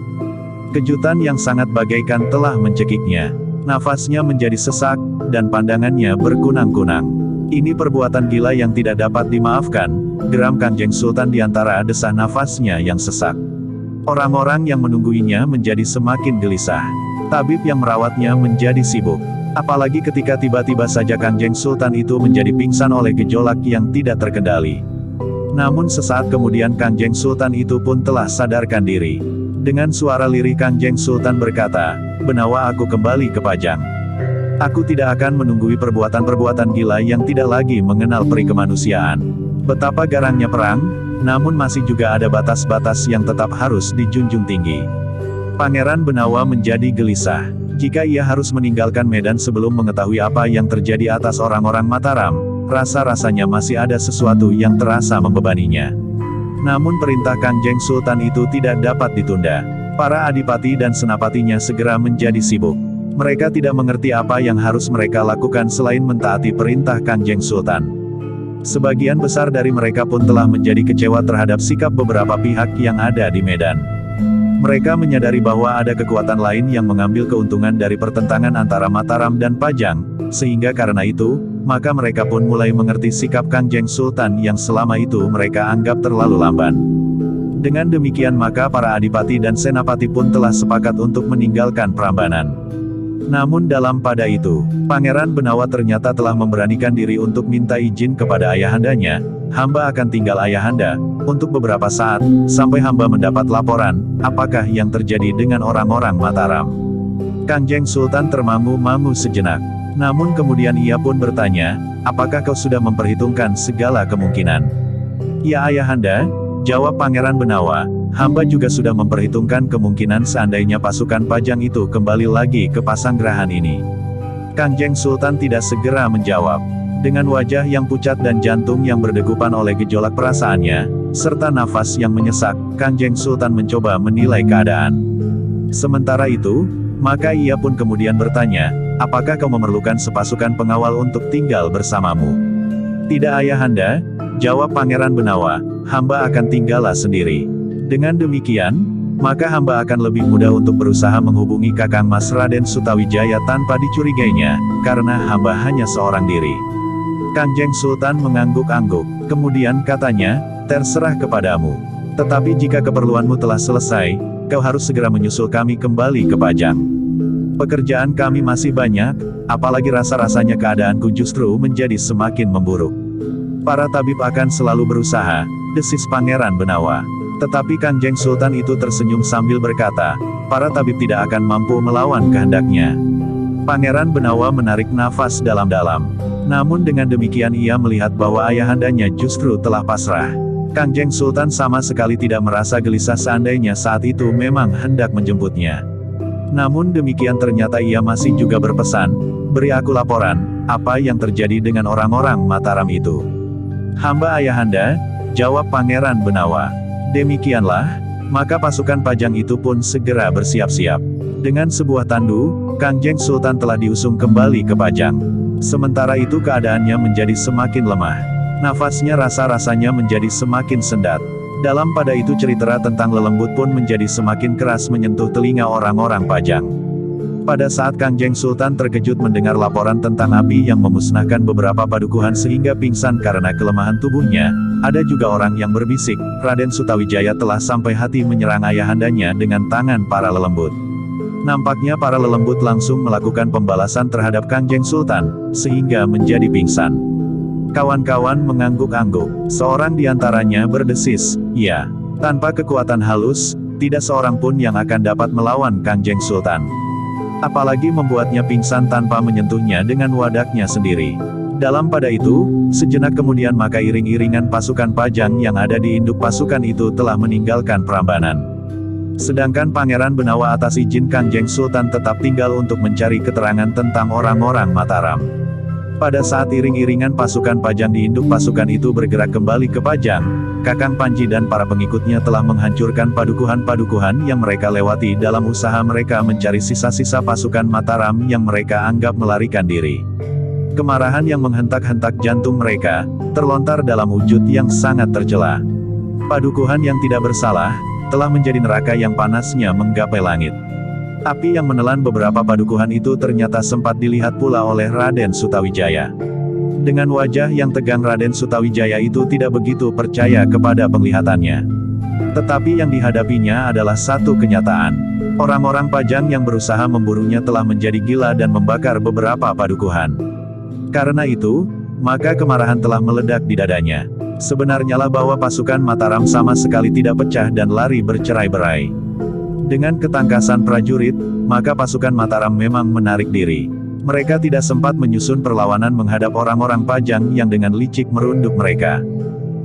Kejutan yang sangat bagaikan telah mencekiknya. Nafasnya menjadi sesak, dan pandangannya berkunang-kunang. "Ini perbuatan gila yang tidak dapat dimaafkan," geram Kanjeng Sultan di antara desah nafasnya yang sesak. Orang-orang yang menungguinya menjadi semakin gelisah. Tabib yang merawatnya menjadi sibuk. Apalagi ketika tiba-tiba saja Kanjeng Sultan itu menjadi pingsan oleh gejolak yang tidak terkendali. Namun sesaat kemudian Kanjeng Sultan itu pun telah sadarkan diri. Dengan suara lirih Kanjeng Sultan berkata, "Benawa, aku kembali ke Pajang. Aku tidak akan menunggui perbuatan-perbuatan gila yang tidak lagi mengenal peri kemanusiaan. Betapa garangnya perang, namun masih juga ada batas-batas yang tetap harus dijunjung tinggi." Pangeran Benawa menjadi gelisah. Jika ia harus meninggalkan medan sebelum mengetahui apa yang terjadi atas orang-orang Mataram, rasa-rasanya masih ada sesuatu yang terasa membebaninya. Namun perintah Kanjeng Sultan itu tidak dapat ditunda. Para adipati dan senapatinya segera menjadi sibuk. Mereka tidak mengerti apa yang harus mereka lakukan selain mentaati perintah Kanjeng Sultan. Sebagian besar dari mereka pun telah menjadi kecewa terhadap sikap beberapa pihak yang ada di medan. Mereka menyadari bahwa ada kekuatan lain yang mengambil keuntungan dari pertentangan antara Mataram dan Pajang, sehingga karena itu, maka mereka pun mulai mengerti sikap Kanjeng Sultan yang selama itu mereka anggap terlalu lamban. Dengan demikian maka para adipati dan senapati pun telah sepakat untuk meninggalkan Prambanan. Namun dalam pada itu, Pangeran Benawa ternyata telah memberanikan diri untuk minta izin kepada ayahandanya, "Hamba akan tinggal ayahanda, untuk beberapa saat, sampai hamba mendapat laporan, apakah yang terjadi dengan orang-orang Mataram." Kanjeng Sultan termangu-mangu sejenak. Namun kemudian ia pun bertanya, "Apakah kau sudah memperhitungkan segala kemungkinan?" "Ya ayahanda," jawab Pangeran Benawa, "hamba juga sudah memperhitungkan kemungkinan seandainya pasukan Pajang itu kembali lagi ke Pasanggerahan ini." Kanjeng Sultan tidak segera menjawab. Dengan wajah yang pucat dan jantung yang berdegupan oleh gejolak perasaannya, serta nafas yang menyesak, Kanjeng Sultan mencoba menilai keadaan. Sementara itu, maka ia pun kemudian bertanya, apakah kau memerlukan sepasukan pengawal untuk tinggal bersamamu? Tidak ayahanda, jawab Pangeran Benawa, hamba akan tinggallah sendiri. Dengan demikian, maka hamba akan lebih mudah untuk berusaha menghubungi Kakang Mas Raden Sutawijaya tanpa dicurigainya, karena hamba hanya seorang diri. Kanjeng Sultan mengangguk-angguk, kemudian katanya, terserah kepadamu. Tetapi jika keperluanmu telah selesai, kau harus segera menyusul kami kembali ke Pajang. Pekerjaan kami masih banyak, apalagi rasa-rasanya keadaanku justru menjadi semakin memburuk. Para tabib akan selalu berusaha, desis Pangeran Benawa. Tetapi Kanjeng Sultan itu tersenyum sambil berkata, para tabib tidak akan mampu melawan kehendaknya. Pangeran Benawa menarik nafas dalam-dalam. Namun dengan demikian ia melihat bahwa ayahandanya justru telah pasrah. Kanjeng Sultan sama sekali tidak merasa gelisah seandainya saat itu memang hendak menjemputnya. Namun demikian ternyata ia masih juga berpesan, beri aku laporan, apa yang terjadi dengan orang-orang Mataram itu. Hamba ayahanda, jawab Pangeran Benawa. Demikianlah, maka pasukan Pajang itu pun segera bersiap-siap. Dengan sebuah tandu, Kanjeng Sultan telah diusung kembali ke Pajang. Sementara itu keadaannya menjadi semakin lemah. Nafasnya rasa-rasanya menjadi semakin sendat. Dalam pada itu cerita tentang lelembut pun menjadi semakin keras menyentuh telinga orang-orang Pajang. Pada saat Kanjeng Sultan terkejut mendengar laporan tentang api yang memusnahkan beberapa padukuhan sehingga pingsan karena kelemahan tubuhnya, ada juga orang yang berbisik, Raden Sutawijaya telah sampai hati menyerang ayahandanya dengan tangan para lelembut. Nampaknya para lelembut langsung melakukan pembalasan terhadap Kanjeng Sultan, sehingga menjadi pingsan. Kawan-kawan mengangguk-angguk, seorang diantaranya berdesis, ya, tanpa kekuatan halus, tidak seorang pun yang akan dapat melawan Kanjeng Sultan. Apalagi membuatnya pingsan tanpa menyentuhnya dengan wadaknya sendiri. Dalam pada itu, sejenak kemudian maka iring-iringan pasukan Pajang yang ada di induk pasukan itu telah meninggalkan Prambanan. Sedangkan Pangeran Benawa atas izin Kanjeng Sultan tetap tinggal untuk mencari keterangan tentang orang-orang Mataram. Pada saat iring-iringan pasukan Pajang di induk pasukan itu bergerak kembali ke Pajang, Kakang Panji dan para pengikutnya telah menghancurkan padukuhan-padukuhan yang mereka lewati dalam usaha mereka mencari sisa-sisa pasukan Mataram yang mereka anggap melarikan diri. Kemarahan yang menghentak-hentak jantung mereka, terlontar dalam wujud yang sangat tercela. Padukuhan yang tidak bersalah, telah menjadi neraka yang panasnya menggapai langit. Api yang menelan beberapa padukuhan itu ternyata sempat dilihat pula oleh Raden Sutawijaya. Dengan wajah yang tegang Raden Sutawijaya itu tidak begitu percaya kepada penglihatannya. Tetapi yang dihadapinya adalah satu kenyataan. Orang-orang Pajang yang berusaha memburunya telah menjadi gila dan membakar beberapa padukuhan. Karena itu, maka kemarahan telah meledak di dadanya. Sebenarnya lah bahwa pasukan Mataram sama sekali tidak pecah dan lari bercerai-berai. Dengan ketangkasan prajurit, maka pasukan Mataram memang menarik diri. Mereka tidak sempat menyusun perlawanan menghadap orang-orang Pajang yang dengan licik merunduk mereka.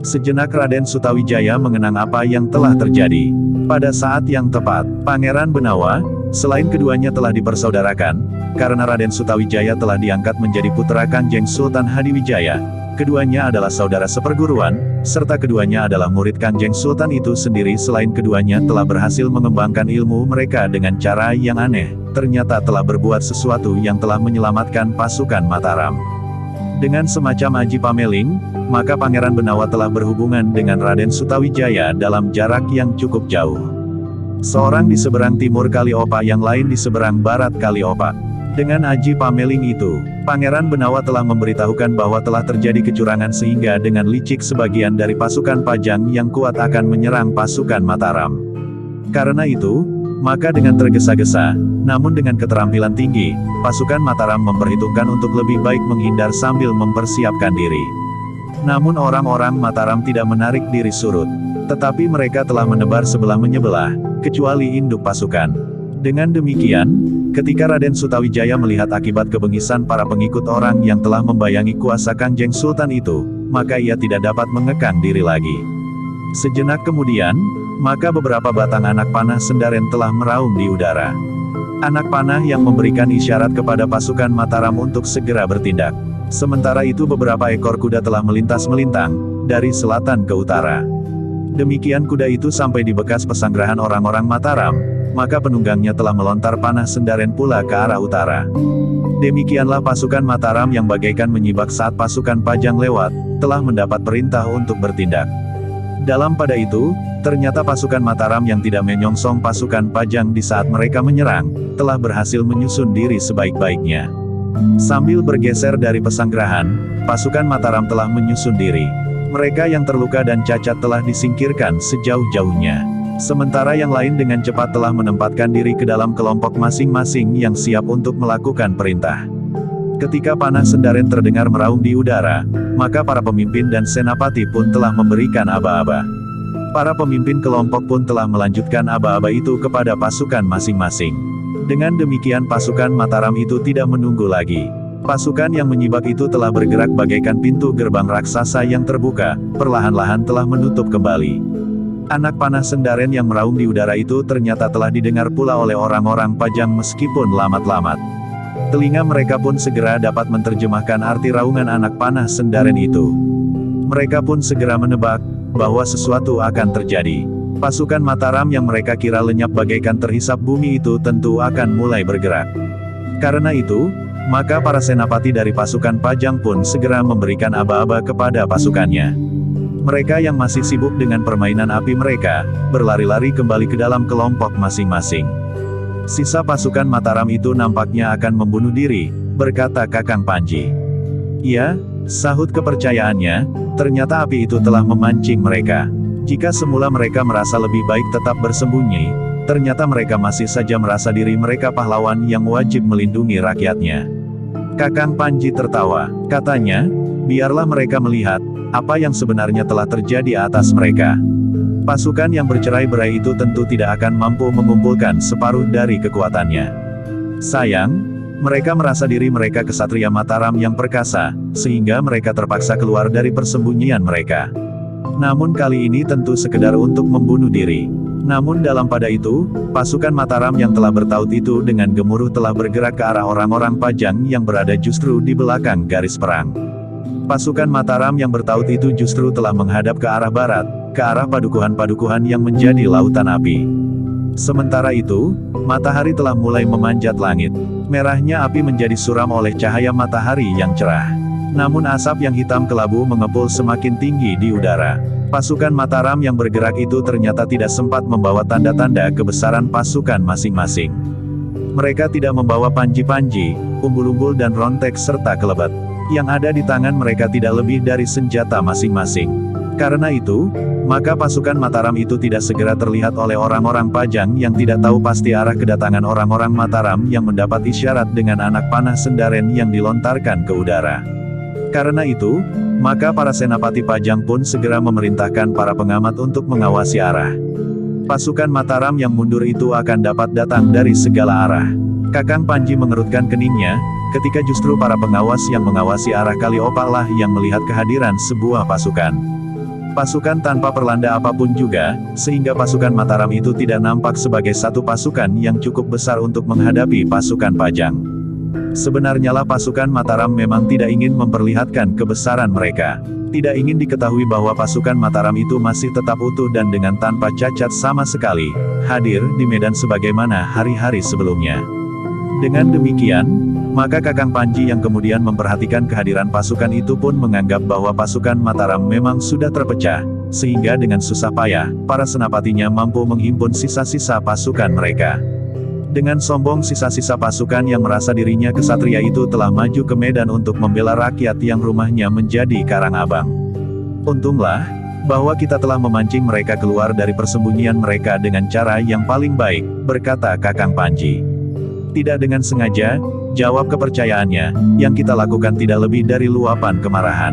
Sejenak Raden Sutawijaya mengenang apa yang telah terjadi. Pada saat yang tepat, Pangeran Benawa, selain keduanya telah dipersaudarakan, karena Raden Sutawijaya telah diangkat menjadi putra Kanjeng Sultan Hadiwijaya. Keduanya adalah saudara seperguruan, serta keduanya adalah murid Kanjeng Sultan itu sendiri. Selain keduanya telah berhasil mengembangkan ilmu mereka dengan cara yang aneh, ternyata telah berbuat sesuatu yang telah menyelamatkan pasukan Mataram. Dengan semacam aji pameling, maka Pangeran Benawa telah berhubungan dengan Raden Sutawijaya dalam jarak yang cukup jauh. Seorang di seberang timur Kali Opak, yang lain di seberang barat Kali Opak. Dengan aji pameling itu, Pangeran Benawa telah memberitahukan bahwa telah terjadi kecurangan sehingga dengan licik sebagian dari pasukan Pajang yang kuat akan menyerang pasukan Mataram. Karena itu, maka dengan tergesa-gesa, namun dengan keterampilan tinggi, pasukan Mataram memperhitungkan untuk lebih baik menghindar sambil mempersiapkan diri. Namun orang-orang Mataram tidak menarik diri surut. Tetapi mereka telah menebar sebelah menyebelah, kecuali induk pasukan. Dengan demikian, ketika Raden Sutawijaya melihat akibat kebengisan para pengikut orang yang telah membayangi kuasa Kanjeng Sultan itu, maka ia tidak dapat mengekang diri lagi. Sejenak kemudian, maka beberapa batang anak panah Sendaren telah meraung di udara. Anak panah yang memberikan isyarat kepada pasukan Mataram untuk segera bertindak. Sementara itu beberapa ekor kuda telah melintas melintang, dari selatan ke utara. Demikian kuda itu sampai di bekas pesanggrahan orang-orang Mataram, maka penunggangnya telah melontar panah sendaren pula ke arah utara. Demikianlah pasukan Mataram yang bagaikan menyibak saat pasukan Pajang lewat, telah mendapat perintah untuk bertindak. Dalam pada itu, ternyata pasukan Mataram yang tidak menyongsong pasukan Pajang di saat mereka menyerang, telah berhasil menyusun diri sebaik-baiknya. Sambil bergeser dari pesanggrahan, pasukan Mataram telah menyusun diri. Mereka yang terluka dan cacat telah disingkirkan sejauh-jauhnya. Sementara yang lain dengan cepat telah menempatkan diri ke dalam kelompok masing-masing yang siap untuk melakukan perintah. Ketika panah sendaren terdengar meraung di udara, maka para pemimpin dan senapati pun telah memberikan aba-aba. Para pemimpin kelompok pun telah melanjutkan aba-aba itu kepada pasukan masing-masing. Dengan demikian pasukan Mataram itu tidak menunggu lagi. Pasukan yang menyibak itu telah bergerak bagaikan pintu gerbang raksasa yang terbuka, perlahan-lahan telah menutup kembali. Anak panah sendaren yang meraung di udara itu ternyata telah didengar pula oleh orang-orang Pajang meskipun lamat-lamat. Telinga mereka pun segera dapat menerjemahkan arti raungan anak panah sendaren itu. Mereka pun segera menebak, bahwa sesuatu akan terjadi. Pasukan Mataram yang mereka kira lenyap bagaikan terhisap bumi itu tentu akan mulai bergerak. Karena itu, maka para senapati dari pasukan Pajang pun segera memberikan aba-aba kepada pasukannya. Mereka yang masih sibuk dengan permainan api mereka, berlari-lari kembali ke dalam kelompok masing-masing. Sisa pasukan Mataram itu nampaknya akan membunuh diri, berkata Kakang Panji. Iya, sahut kepercayaannya, ternyata api itu telah memancing mereka. Jika semula mereka merasa lebih baik tetap bersembunyi, ternyata mereka masih saja merasa diri mereka pahlawan yang wajib melindungi rakyatnya. Kakang Panji tertawa, katanya, biarlah mereka melihat, apa yang sebenarnya telah terjadi atas mereka. Pasukan yang bercerai-berai itu tentu tidak akan mampu mengumpulkan separuh dari kekuatannya. Sayang, mereka merasa diri mereka kesatria Mataram yang perkasa, sehingga mereka terpaksa keluar dari persembunyian mereka. Namun kali ini tentu sekedar untuk membunuh diri. Namun dalam pada itu, pasukan Mataram yang telah bertaut itu dengan gemuruh telah bergerak ke arah orang-orang Pajang yang berada justru di belakang garis perang. Pasukan Mataram yang bertaut itu justru telah menghadap ke arah barat, ke arah padukuhan-padukuhan yang menjadi lautan api. Sementara itu, matahari telah mulai memanjat langit. Merahnya api menjadi suram oleh cahaya matahari yang cerah. Namun asap yang hitam kelabu mengepul semakin tinggi di udara. Pasukan Mataram yang bergerak itu ternyata tidak sempat membawa tanda-tanda kebesaran pasukan masing-masing. Mereka tidak membawa panji-panji, umbul-umbul dan rontek serta kelebat. Yang ada di tangan mereka tidak lebih dari senjata masing-masing. Karena itu, maka pasukan Mataram itu tidak segera terlihat oleh orang-orang Pajang yang tidak tahu pasti arah kedatangan orang-orang Mataram yang mendapat isyarat dengan anak panah sendaren yang dilontarkan ke udara. Karena itu, maka para senapati Pajang pun segera memerintahkan para pengamat untuk mengawasi arah. Pasukan Mataram yang mundur itu akan dapat datang dari segala arah. Kakang Panji mengerutkan keningnya, ketika justru para pengawas yang mengawasi arah Kaliopak lah yang melihat kehadiran sebuah pasukan. Pasukan tanpa perlanda apapun juga, sehingga pasukan Mataram itu tidak nampak sebagai satu pasukan yang cukup besar untuk menghadapi pasukan Pajang. Sebenarnya lah pasukan Mataram memang tidak ingin memperlihatkan kebesaran mereka. Tidak ingin diketahui bahwa pasukan Mataram itu masih tetap utuh dan dengan tanpa cacat sama sekali, hadir di medan sebagaimana hari-hari sebelumnya. Dengan demikian, maka Kakang Panji yang kemudian memperhatikan kehadiran pasukan itu pun menganggap bahwa pasukan Mataram memang sudah terpecah, sehingga dengan susah payah, para senapatinya mampu menghimpun sisa-sisa pasukan mereka. Dengan sombong sisa-sisa pasukan yang merasa dirinya kesatria itu telah maju ke medan untuk membela rakyat yang rumahnya menjadi karang abang. Untunglah, bahwa kita telah memancing mereka keluar dari persembunyian mereka dengan cara yang paling baik, berkata Kakang Panji. Tidak dengan sengaja, jawab kepercayaannya, yang kita lakukan tidak lebih dari luapan kemarahan.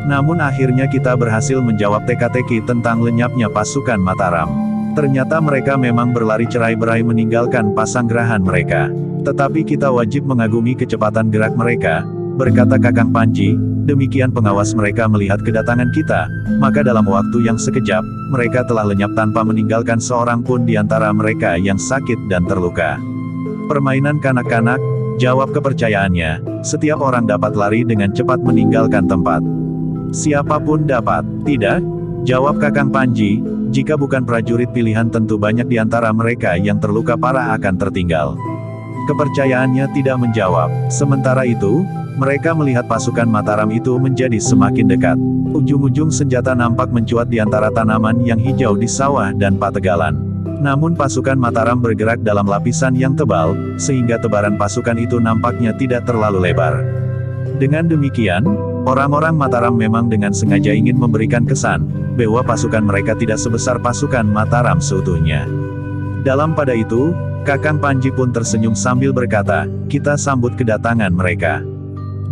Namun akhirnya kita berhasil menjawab teka-teki tentang lenyapnya pasukan Mataram. Ternyata mereka memang berlari cerai-berai meninggalkan pasanggrahan mereka. Tetapi kita wajib mengagumi kecepatan gerak mereka, berkata Kakang Panji, demikian pengawas mereka melihat kedatangan kita, maka dalam waktu yang sekejap, mereka telah lenyap tanpa meninggalkan seorang pun di antara mereka yang sakit dan terluka. Permainan kanak-kanak, Jawab kepercayaannya, setiap orang dapat lari dengan cepat meninggalkan tempat. Siapapun dapat, tidak? Jawab Kakang Panji, jika bukan prajurit pilihan tentu banyak di antara mereka yang terluka parah akan tertinggal. Kepercayaannya tidak menjawab. Sementara itu, mereka melihat pasukan Mataram itu menjadi semakin dekat. Ujung-ujung senjata nampak mencuat di antara tanaman yang hijau di sawah dan pategalan. Namun pasukan Mataram bergerak dalam lapisan yang tebal, sehingga tebaran pasukan itu nampaknya tidak terlalu lebar. Dengan demikian, orang-orang Mataram memang dengan sengaja ingin memberikan kesan bahwa pasukan mereka tidak sebesar pasukan Mataram seutuhnya. Dalam pada itu, Kakang Panji pun tersenyum sambil berkata, "Kita sambut kedatangan mereka.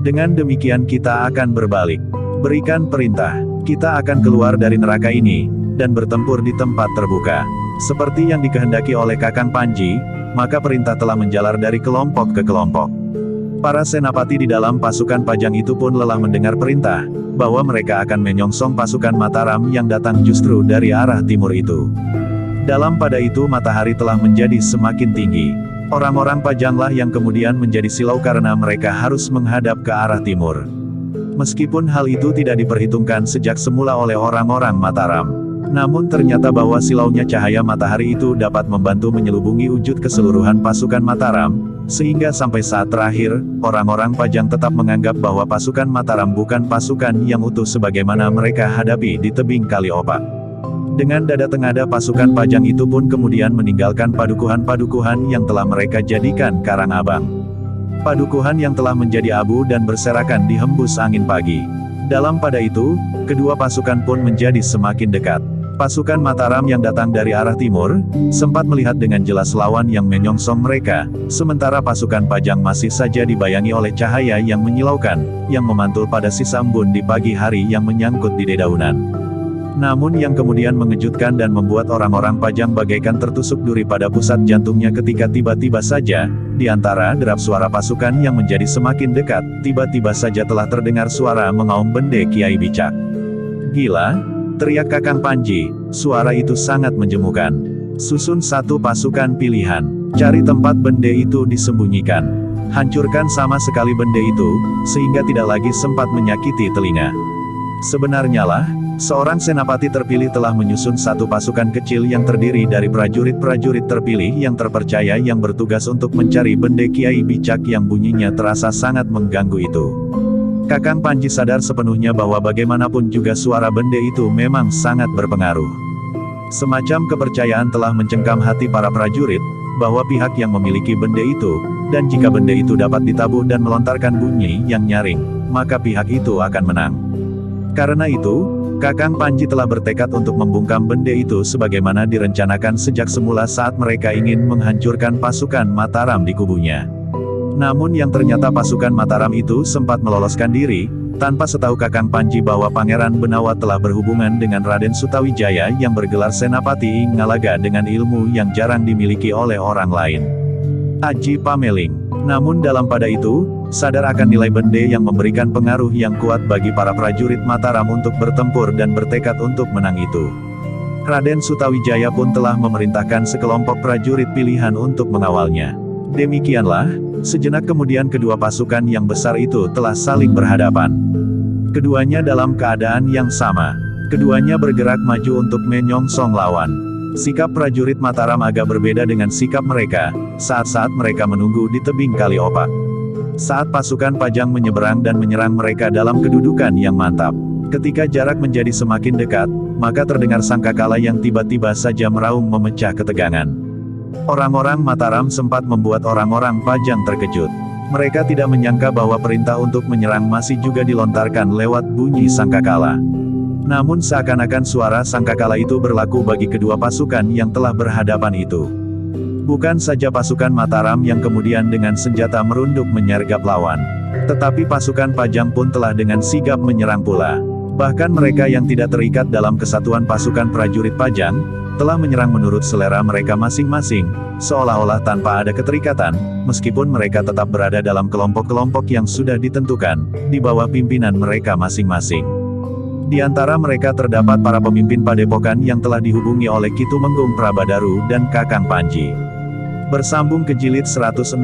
Dengan demikian kita akan berbalik. Berikan perintah, kita akan keluar dari neraka ini, dan bertempur di tempat terbuka." Seperti yang dikehendaki oleh Kakang Panji, maka perintah telah menjalar dari kelompok ke kelompok. Para senapati di dalam pasukan Pajang itu pun lelah mendengar perintah, bahwa mereka akan menyongsong pasukan Mataram yang datang justru dari arah timur itu. Dalam pada itu matahari telah menjadi semakin tinggi. Orang-orang Pajanglah yang kemudian menjadi silau karena mereka harus menghadap ke arah timur. Meskipun hal itu tidak diperhitungkan sejak semula oleh orang-orang Mataram. Namun ternyata bahwa silaunya cahaya matahari itu dapat membantu menyelubungi wujud keseluruhan pasukan Mataram, sehingga sampai saat terakhir, orang-orang Pajang tetap menganggap bahwa pasukan Mataram bukan pasukan yang utuh sebagaimana mereka hadapi di tebing Kali Opak. Dengan dada tengada pasukan Pajang itu pun kemudian meninggalkan padukuhan-padukuhan yang telah mereka jadikan karang abang. Padukuhan yang telah menjadi abu dan berserakan dihembus angin pagi. Dalam pada itu, kedua pasukan pun menjadi semakin dekat. Pasukan Mataram yang datang dari arah timur, sempat melihat dengan jelas lawan yang menyongsong mereka, sementara pasukan Pajang masih saja dibayangi oleh cahaya yang menyilaukan, yang memantul pada sisa embun di pagi hari yang menyangkut di dedaunan. Namun yang kemudian mengejutkan dan membuat orang-orang Pajang bagaikan tertusuk duri pada pusat jantungnya ketika tiba-tiba saja, di antara derap suara pasukan yang menjadi semakin dekat, tiba-tiba saja telah terdengar suara mengaum bende Kiai Bicak. "Gila!" teriak Kakang Panji, suara itu sangat menjemukan. "Susun satu pasukan pilihan, cari tempat bende itu disembunyikan. Hancurkan sama sekali bende itu, sehingga tidak lagi sempat menyakiti telinga." Sebenarnya lah, seorang senapati terpilih telah menyusun satu pasukan kecil yang terdiri dari prajurit-prajurit terpilih yang terpercaya yang bertugas untuk mencari bende Kiai Bicak yang bunyinya terasa sangat mengganggu itu. Kakang Panji sadar sepenuhnya bahwa bagaimanapun juga suara bende itu memang sangat berpengaruh. Semacam kepercayaan telah mencengkam hati para prajurit, bahwa pihak yang memiliki bende itu, dan jika bende itu dapat ditabuh dan melontarkan bunyi yang nyaring, maka pihak itu akan menang. Karena itu, Kakang Panji telah bertekad untuk membungkam bende itu sebagaimana direncanakan sejak semula saat mereka ingin menghancurkan pasukan Mataram di kubunya. Namun yang ternyata pasukan Mataram itu sempat meloloskan diri, tanpa setahu Kakang Panji bahwa Pangeran Benawa telah berhubungan dengan Raden Sutawijaya yang bergelar Senapati Ing Ngalaga dengan ilmu yang jarang dimiliki oleh orang lain. Aji Pameling. Namun dalam pada itu, sadar akan nilai bende yang memberikan pengaruh yang kuat bagi para prajurit Mataram untuk bertempur dan bertekad untuk menang itu. Raden Sutawijaya pun telah memerintahkan sekelompok prajurit pilihan untuk mengawalnya. Demikianlah, sejenak kemudian kedua pasukan yang besar itu telah saling berhadapan. Keduanya dalam keadaan yang sama. Keduanya bergerak maju untuk menyongsong lawan. Sikap prajurit Mataram agak berbeda dengan sikap mereka, saat-saat mereka menunggu di tebing Kali Opak. Saat pasukan Pajang menyeberang dan menyerang mereka dalam kedudukan yang mantap. Ketika jarak menjadi semakin dekat, maka terdengar sangkakala yang tiba-tiba saja meraung memecah ketegangan. Orang-orang Mataram sempat membuat orang-orang Pajang terkejut. Mereka tidak menyangka bahwa perintah untuk menyerang masih juga dilontarkan lewat bunyi sangkakala. Namun seakan-akan suara sangkakala itu berlaku bagi kedua pasukan yang telah berhadapan itu. Bukan saja pasukan Mataram yang kemudian dengan senjata merunduk menyergap lawan, tetapi pasukan Pajang pun telah dengan sigap menyerang pula. Bahkan mereka yang tidak terikat dalam kesatuan pasukan prajurit Pajang, telah menyerang menurut selera mereka masing-masing, seolah-olah tanpa ada keterikatan, meskipun mereka tetap berada dalam kelompok-kelompok yang sudah ditentukan, di bawah pimpinan mereka masing-masing. Di antara mereka terdapat para pemimpin padepokan yang telah dihubungi oleh Ki Tumenggung Prabadaru dan Kakang Panji. Bersambung ke jilid 169.